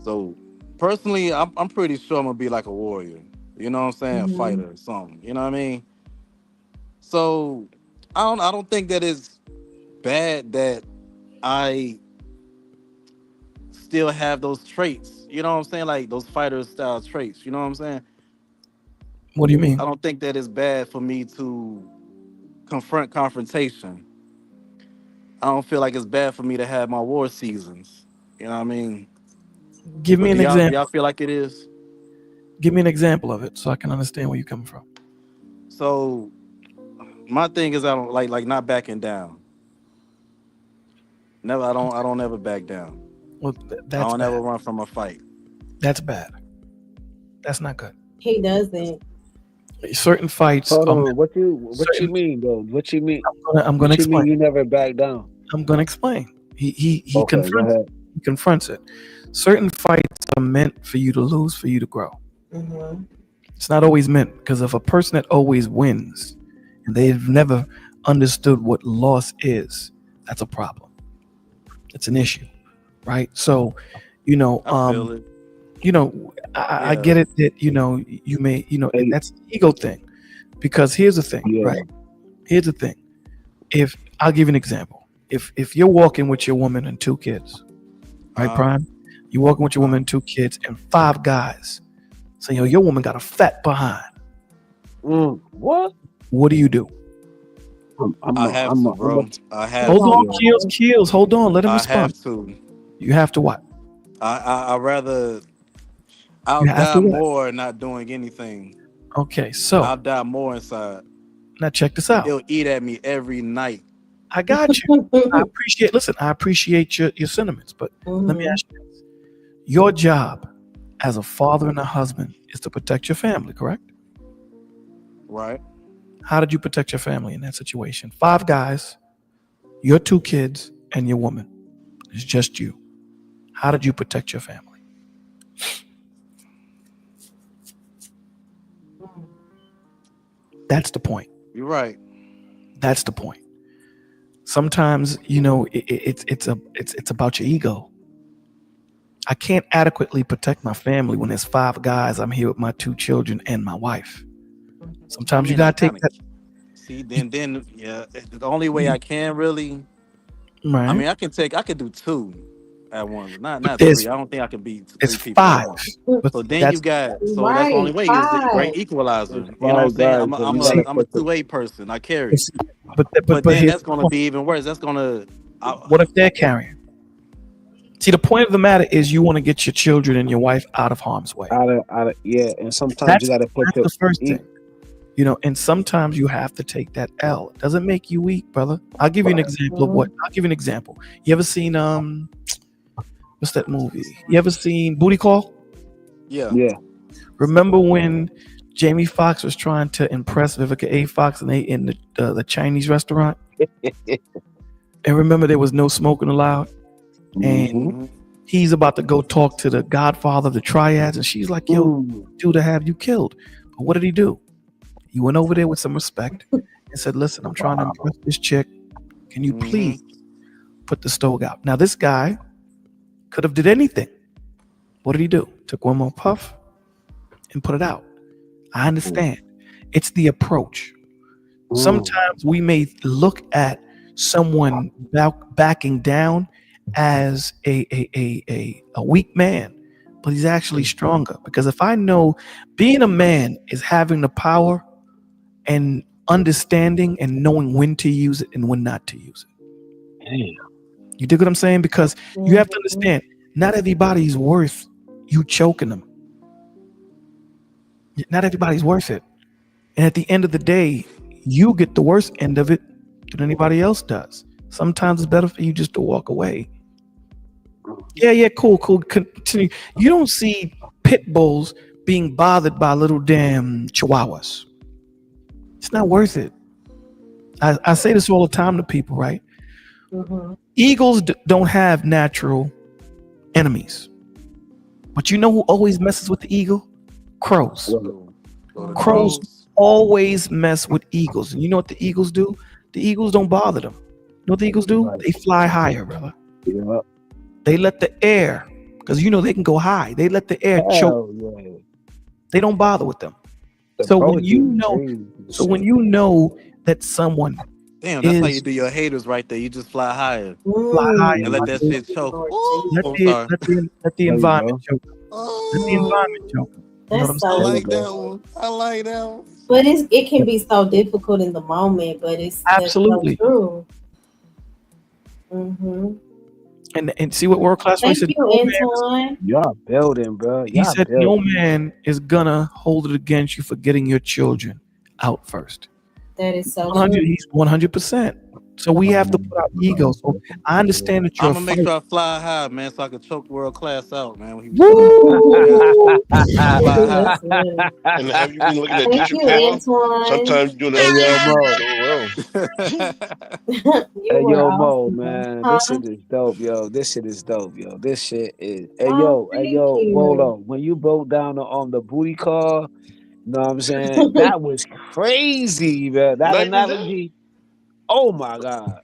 So personally, I'm pretty sure I'm gonna be like a warrior. You know what I'm saying? A fighter or something. You know what I mean? So I don't think that it's bad that I still have those traits. You know what I'm saying? Like those fighter style traits. You know what I'm saying? What do you mean? I don't think that it's bad for me to confrontation. I don't feel like it's bad for me to have my war seasons. You know what I mean? Give me an example. Y'all feel like it is? Give me an example of it so I can understand where you're coming from. So my thing is I don't like not backing down. Never. I don't ever back down. Well, that's I don't bad. ever run from a fight. That's bad. That's not good. He doesn't. Certain fights. Hold on. What you mean though? What you mean? I'm gonna explain. You never back down. I'm gonna explain. He Okay, confronts it. Certain fights are meant for you to lose, for you to grow. It's not always meant, because if a person that always wins and they've never understood what loss is, that's a problem. It's an issue, right? So, I feel it. I get it that you may and that's an ego thing, because here's the thing, right? Here's the thing. If I'll give you an example, if you're walking with your woman and 2 kids, right, Prime? You're walking with your woman and 2 kids and 5 guys. So your woman got a fat behind. What? What do you do? I have to, bro. Hold on, Keels. Hold on. Let him respond. I have to. You have to what? I rather I'll die more not doing anything. Okay, so I'll die more inside. Now check this out. He'll eat at me every night. I got you. I appreciate your sentiments, but let me ask you this. Your job as a father and a husband is to protect your family, correct? Right. How did you protect your family in that situation? 5 guys, your 2 kids, and your woman. It's just you. How did you protect your family? That's the point. You're right. That's the point. Sometimes, it's about your ego. I can't adequately protect my family when there's 5 guys. I'm here with my 2 children and my wife. Sometimes you gotta take that. See, then, the only way I can really, right. I mean, I could do 2 at once, not 3. I don't think I can beat 3 it's people 5. But so then you got, so that's the only way is the great equalizer. You know what I'm saying? I'm a 2-way person. I carry. But then that's gonna be even worse. That's gonna. What if they're carrying? See, the point of the matter is you want to get your children and your wife out of harm's way. And sometimes you got to put the first thing. And sometimes you have to take that L. It doesn't make you weak, brother. I'll give you an example of what. I'll give you an example. You ever seen what's that movie? You ever seen Booty Call? Yeah. Remember when Jamie Foxx was trying to impress Vivica A. Fox and they in the Chinese restaurant? And remember there was no smoking allowed? And he's about to go talk to the godfather of the triads, and she's like, yo, dude, to have you killed. But what did he do? He went over there with some respect and said, listen, I'm trying to impress this chick. Can you please put the stove out? Now, this guy Could have did anything. What did he do? Took one more puff and put it out. I understand. It's the approach. Sometimes we may look at someone backing down as a weak man, but he's actually stronger. Because if I know being a man is having the power and understanding and knowing when to use it and when not to use it. Damn. You dig what I'm saying? Because you have to understand, not everybody's worth you choking them. Not everybody's worth it. And at the end of the day, you get the worst end of it than anybody else does. Sometimes it's better for you just to walk away. Yeah, cool. Continue. You don't see pit bulls being bothered by little damn chihuahuas. It's not worth it. I say this all the time to people, right? Eagles don't have natural enemies. But you know who always messes with the eagle? Crows. Crows always mess with eagles. And you know what the eagles do? The eagles don't bother them. You know what the eagles do? They fly higher, brother. Yeah. They let the air, because you know they can go high. They let the air choke. Yeah. They don't bother with them. So when you know that someone Damn, that's how you do your haters right there. You just fly higher. Fly higher and let that shit choke. Let the environment choke. Let the environment choke. You know what I'm saying? I like that one. I like that one. But it can be so difficult in the moment, but it's absolutely so true. And see what World Class Ray said. Y'all building, bro. He said no man is gonna hold it against you for getting your children out first. That is so 100. true. He's 100%. So we have to put our ego. So I understand that you're. I'm gonna make sure I fly high, man, so I can choke World Class out, man. When he and have you been looking at Dave Chappelle? Sometimes doing that. Hey, yo, Mo, man. This shit is dope, yo. This shit is. Hey, yo, Bolo. When you broke down on the booty call, you know what I'm saying? That was crazy, man. That analogy. Oh my God,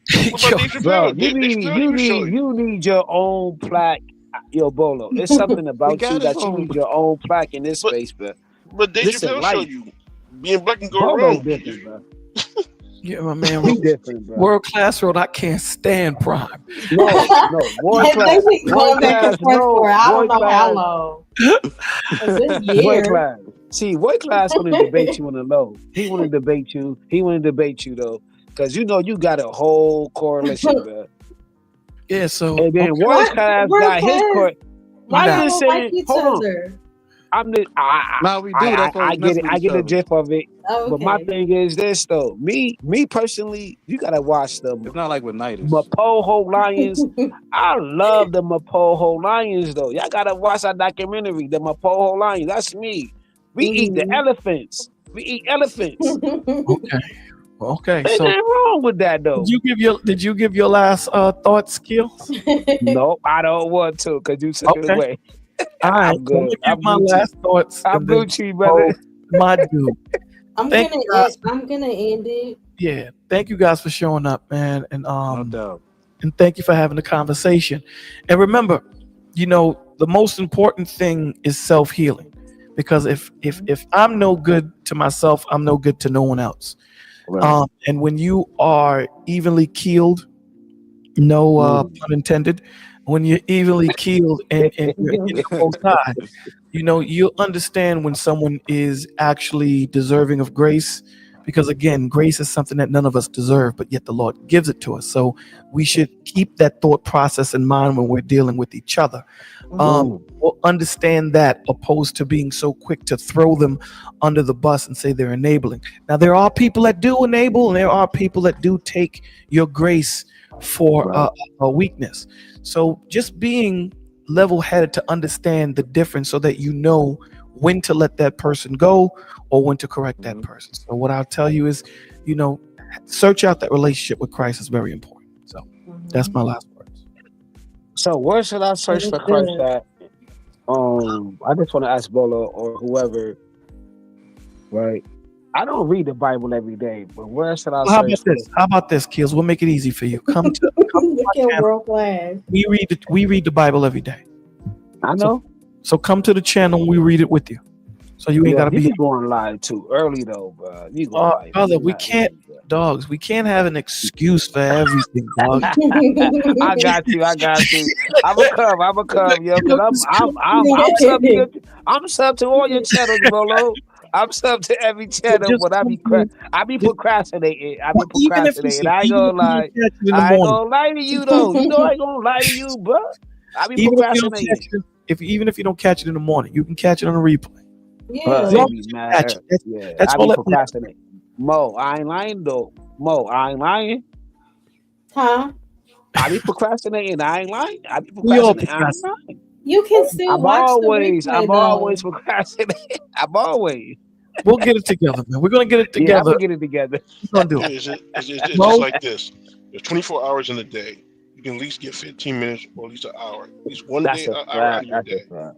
bro! You need your own plaque, yo, Bolo. It's something about you that you need your own plaque in this space, bro. But Dave Chappelle showed you being black can go Bolo's wrong. Different, bro. Yeah, my man. We different, bro. World Class Road. I can't stand Prime. No, World Class. World Class. No, I don't know how long. World Class. See, World Class want to debate you on the low. He want to debate you. He want to debate you though. Because you know you got a whole correlation, bro. Yeah, so and then World Class got his court. I'm just saying, hold on. I'm the I get it. I get the gist of it. Okay. But my thing is this though. Me personally, you gotta watch them. It's not like with Night. Mapoho Lions. I love the Mapoho Lions though. Y'all gotta watch that documentary, the Mapoho Lions. That's me. We eat the elephants. We eat elephants. Okay, ain't so nothing wrong with that though. Did you give your last thoughts, Skills? No, I don't want to because you took it away. All right, I'm good. I'm my last thoughts. I'm Gucci, brother. My dude. I'm gonna end it. Yeah, thank you guys for showing up, man, and no doubt. And thank you for having the conversation. And remember, you know, the most important thing is self-healing, because if I'm no good to myself, I'm no good to no one else. Right. And when you are evenly keeled, no pun intended, when you're evenly keeled and you're both sides, you know, you'll understand when someone is actually deserving of grace, because again, grace is something that none of us deserve, but yet the Lord gives it to us. So we should keep that thought process in mind when we're dealing with each other. We'll understand that, opposed to being so quick to throw them under the bus and say they're enabling. Now, there are people that do enable, and there are people that do take your grace for a weakness. So just being level-headed to understand the difference, so that you know when to let that person go or when to correct that person. So what I'll tell you is, you know, search out that relationship with Christ is very important. So that's my last words. So where should I search for Christ at? I just want to ask Bolo or whoever, right? I don't read the Bible every day, but where should I Well, how search about for? this? How about this, Kills? We'll make it easy for you. Come to Look my at channel. world class. We read the Bible every day. I know. So come to the channel and we read it with you. So you ain't Yeah, gotta you be be going live too early though, bro. You go live. brother, we can't dogs. We can't have an excuse for everything, dog. I got you. I'ma come, yo, because I'm sub to I'm sub to all your channels, Bolo. I'm sub to every channel, Just but I be procrastinating. I even if you I ain't gonna lie. catch it in the I ain't morning, gonna lie to you though. You know I ain't gonna lie to you, bro. I be even if you don't catch procrastinating. it, even if you don't catch it in the morning, you can catch it on a replay. But As it long be as you mad. catch it, Yeah, that's I all be that matters. procrastinating. Mo, I ain't lying though. Mo, I ain't lying. Huh? I be procrastinating. I ain't lying. I be We all procrastinating. I ain't procrastinate. lying. You can still watch the replay I'm though. always procrastinating. I'm always. We'll get it together, man. We're gonna get it Yeah, I'm together. gonna get it together. We're gonna do Yeah, it. it's just Mo, like this. There's 24 hours in a day. You can at least get 15 minutes or at least an hour. At least one That's day, a an hour out fact. of your That's a day. fact.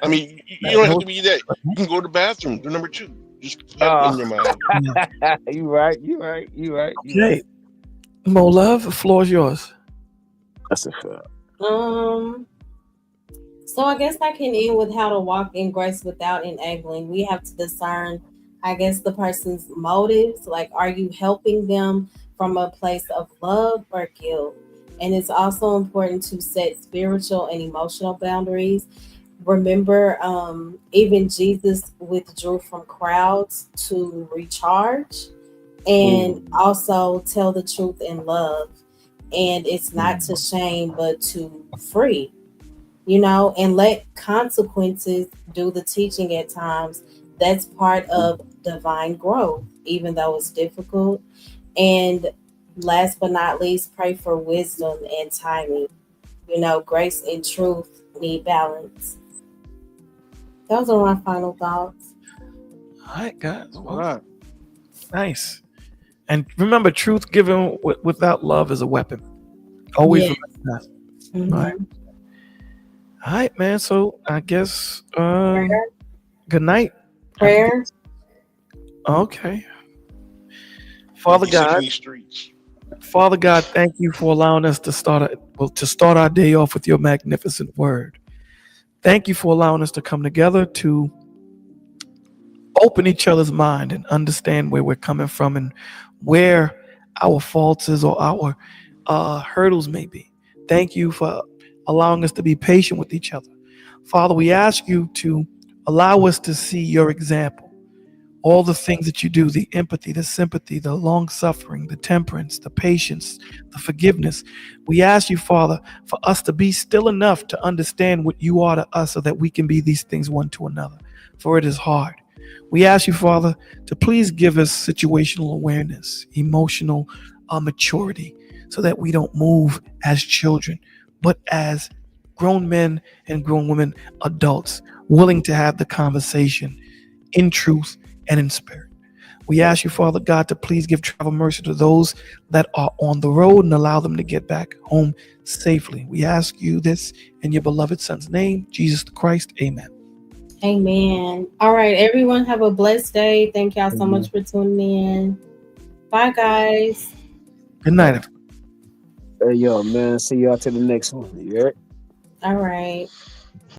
I mean, you don't have Mo, to be that. You can go to the bathroom. Do number 2. Just have it in your mind. You right. okay. Mo Love, the floor is yours. That's a fact. So I guess I can end with how to walk in grace without enabling. We have to discern, I guess, the person's motives. Like, are you helping them from a place of love or guilt? And it's also important to set spiritual and emotional boundaries. Remember, even Jesus withdrew from crowds to recharge and also tell the truth in love. And it's not to shame, but to free, and let consequences do the teaching at times. That's part of divine growth, even though it's difficult. And last but not least, pray for wisdom and timing. Grace and truth need balance. Those are my final thoughts. All right, guys. All Well, right. nice. And remember, truth given without love is a weapon. Always Yes. remember that. Mhm. All right. All right, man. So I guess good night. Prayer. Okay. Father Be safe in God, these streets. Father God, thank you for allowing us to start our day off with your magnificent word. Thank you for allowing us to come together to open each other's mind and understand where we're coming from and where our faults is or our hurdles may be. Thank you for allowing us to be patient with each other. Father, we ask you to allow us to see your example. All the things that you do, the empathy, the sympathy, the long suffering, the temperance, the patience, the forgiveness. We ask you, Father, for us to be still enough to understand what you are to us so that we can be these things one to another. For it is hard. We ask you, Father, to please give us situational awareness, emotional maturity, so that we don't move as children, but as grown men and grown women, adults, willing to have the conversation in truth and in spirit. We ask you, Father God, to please give travel mercy to those that are on the road and allow them to get back home safely. We ask you this in your beloved Son's name, Jesus the Christ. Amen. Amen. All right, everyone, have a blessed day. Thank y'all so much for tuning in. Bye, guys. Good night, everyone. Hey, yo, man. See y'all to the next one. You heard? All right.